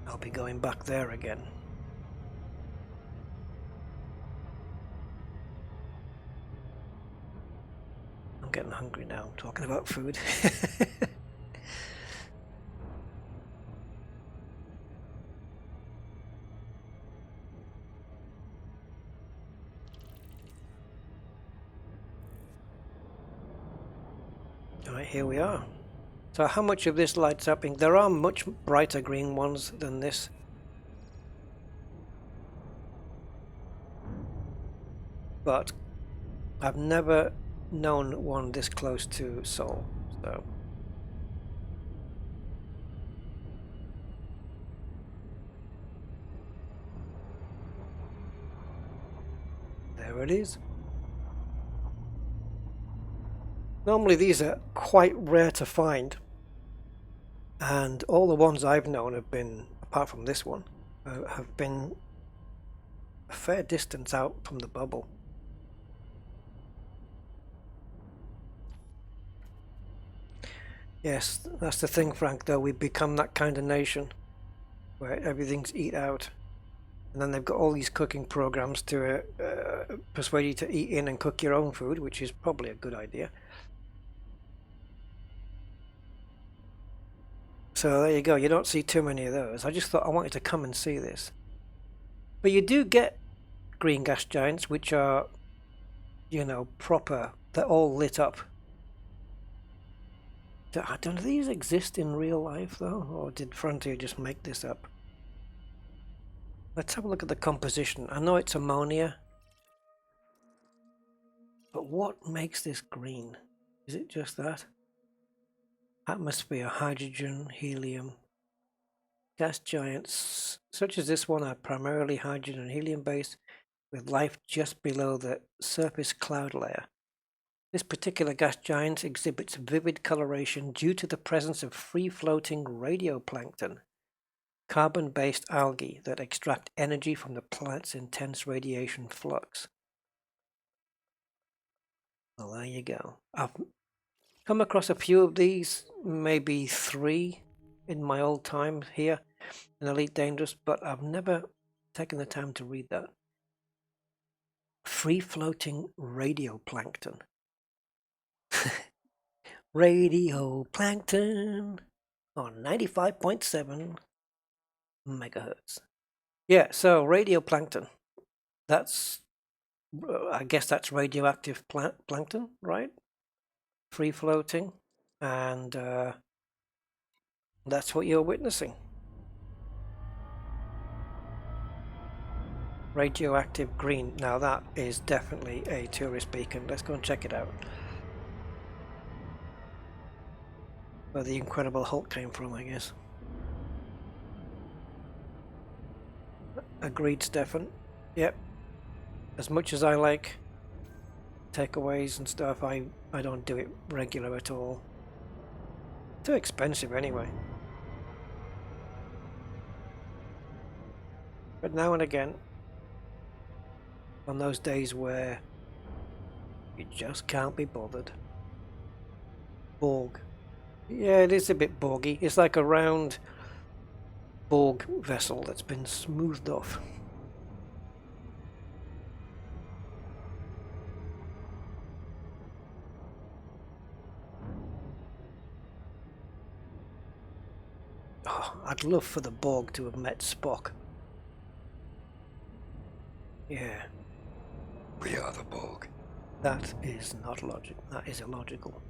I'll be going back there again. I'm getting hungry now, talking about food. Alright, here we are. So how much of this lights up? There are much brighter green ones than this. But I've never known one this close to Sol, so. There it is. Normally these are quite rare to find, and all the ones I've known have been, apart from this one, have been a fair distance out from the bubble. Yes, that's the thing, Frank, though. We've become that kind of nation where everything's eat out. And then they've got all these cooking programs to persuade you to eat in and cook your own food, which is probably a good idea. So there you go. You don't see too many of those. I just thought I wanted to come and see this. But you do get green gas giants, which are, you know, proper. They're all lit up. Don't these exist in real life, though? Or did Frontier just make this up? Let's have a look at the composition. I know it's ammonia. But what makes this green? Is it just that? Atmosphere, hydrogen, helium. Gas giants, such as this one, are primarily hydrogen and helium based, with life just below the surface cloud layer. This particular gas giant exhibits vivid coloration due to the presence of free-floating radioplankton, carbon-based algae that extract energy from the planet's intense radiation flux. Well, there you go. I've come across a few of these, maybe 3 in my old time here in Elite Dangerous, but I've never taken the time to read that. Free-floating radioplankton. Radioplankton on 95.7 megahertz. Yeah, so radioplankton. That's, I guess that's radioactive plankton, right? Free floating, and That's what you're witnessing. Radioactive green. Now that is definitely a tourist beacon. Let's go and check it out. Where the Incredible Hulk came from, I guess. Agreed, Stefan. Yep. As much as I like takeaways and stuff, I don't do it regular at all. Too expensive anyway. But now and again, on those days where you just can't be bothered. Borg. Yeah, it is a bit borgy. It's like a round Borg vessel that's been smoothed off. Oh, I'd love for the Borg to have met Spock. Yeah. We are the Borg. That is not logical. That is illogical.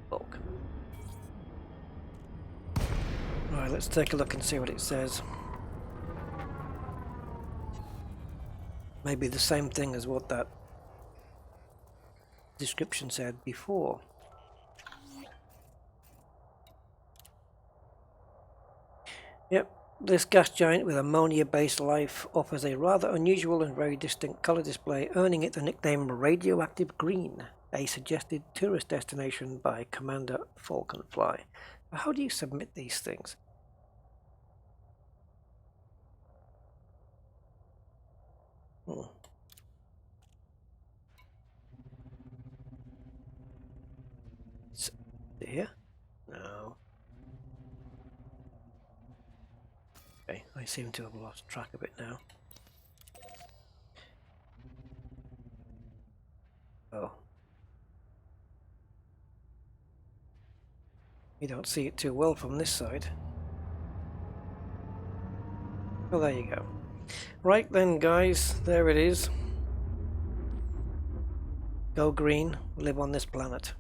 Borg. Alright, let's take a look and see what it says. Maybe the same thing as what that description said before. Yep, this gas giant with ammonia-based life offers a rather unusual and very distinct colour display, earning it the nickname Radioactive Green, a suggested tourist destination by Commander Falconfly. How do you submit these things? Here? No. Okay, I seem to have lost track of it now. Oh. You don't see it too well from this side. Well, there you go. Right then, guys, there it is. Go green, live on this planet.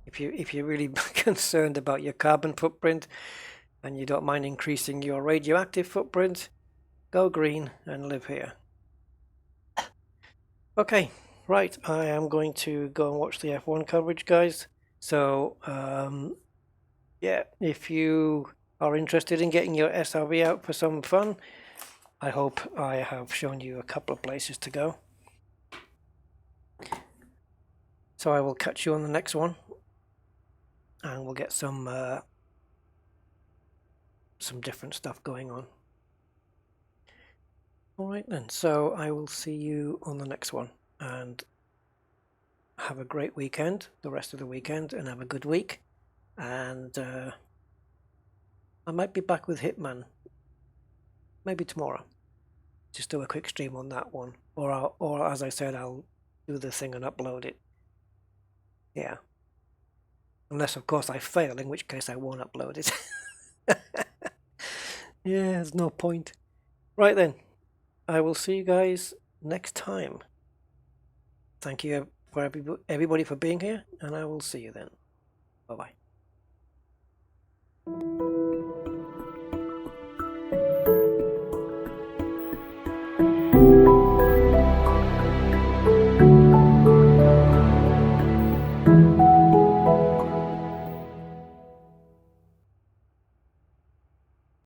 If you're really concerned about your carbon footprint and you don't mind increasing your radioactive footprint, go green and live here. Okay, right, I am going to go and watch the F1 coverage, guys. So, yeah, if you are interested in getting your SRV out for some fun, I hope I have shown you a couple of places to go. So I will catch you on the next one, and we'll get some different stuff going on. All right then, so I will see you on the next one, and have a great weekend, the rest of the weekend, and have a good week. And I might be back with Hitman, maybe tomorrow. Just do a quick stream on that one, or as I said, I'll do the thing and upload it. Yeah. Unless, of course, I fail, in which case I won't upload it. Yeah, there's no point. Right then, I will see you guys next time. Thank you for everybody for being here, and I will see you then. Bye-bye.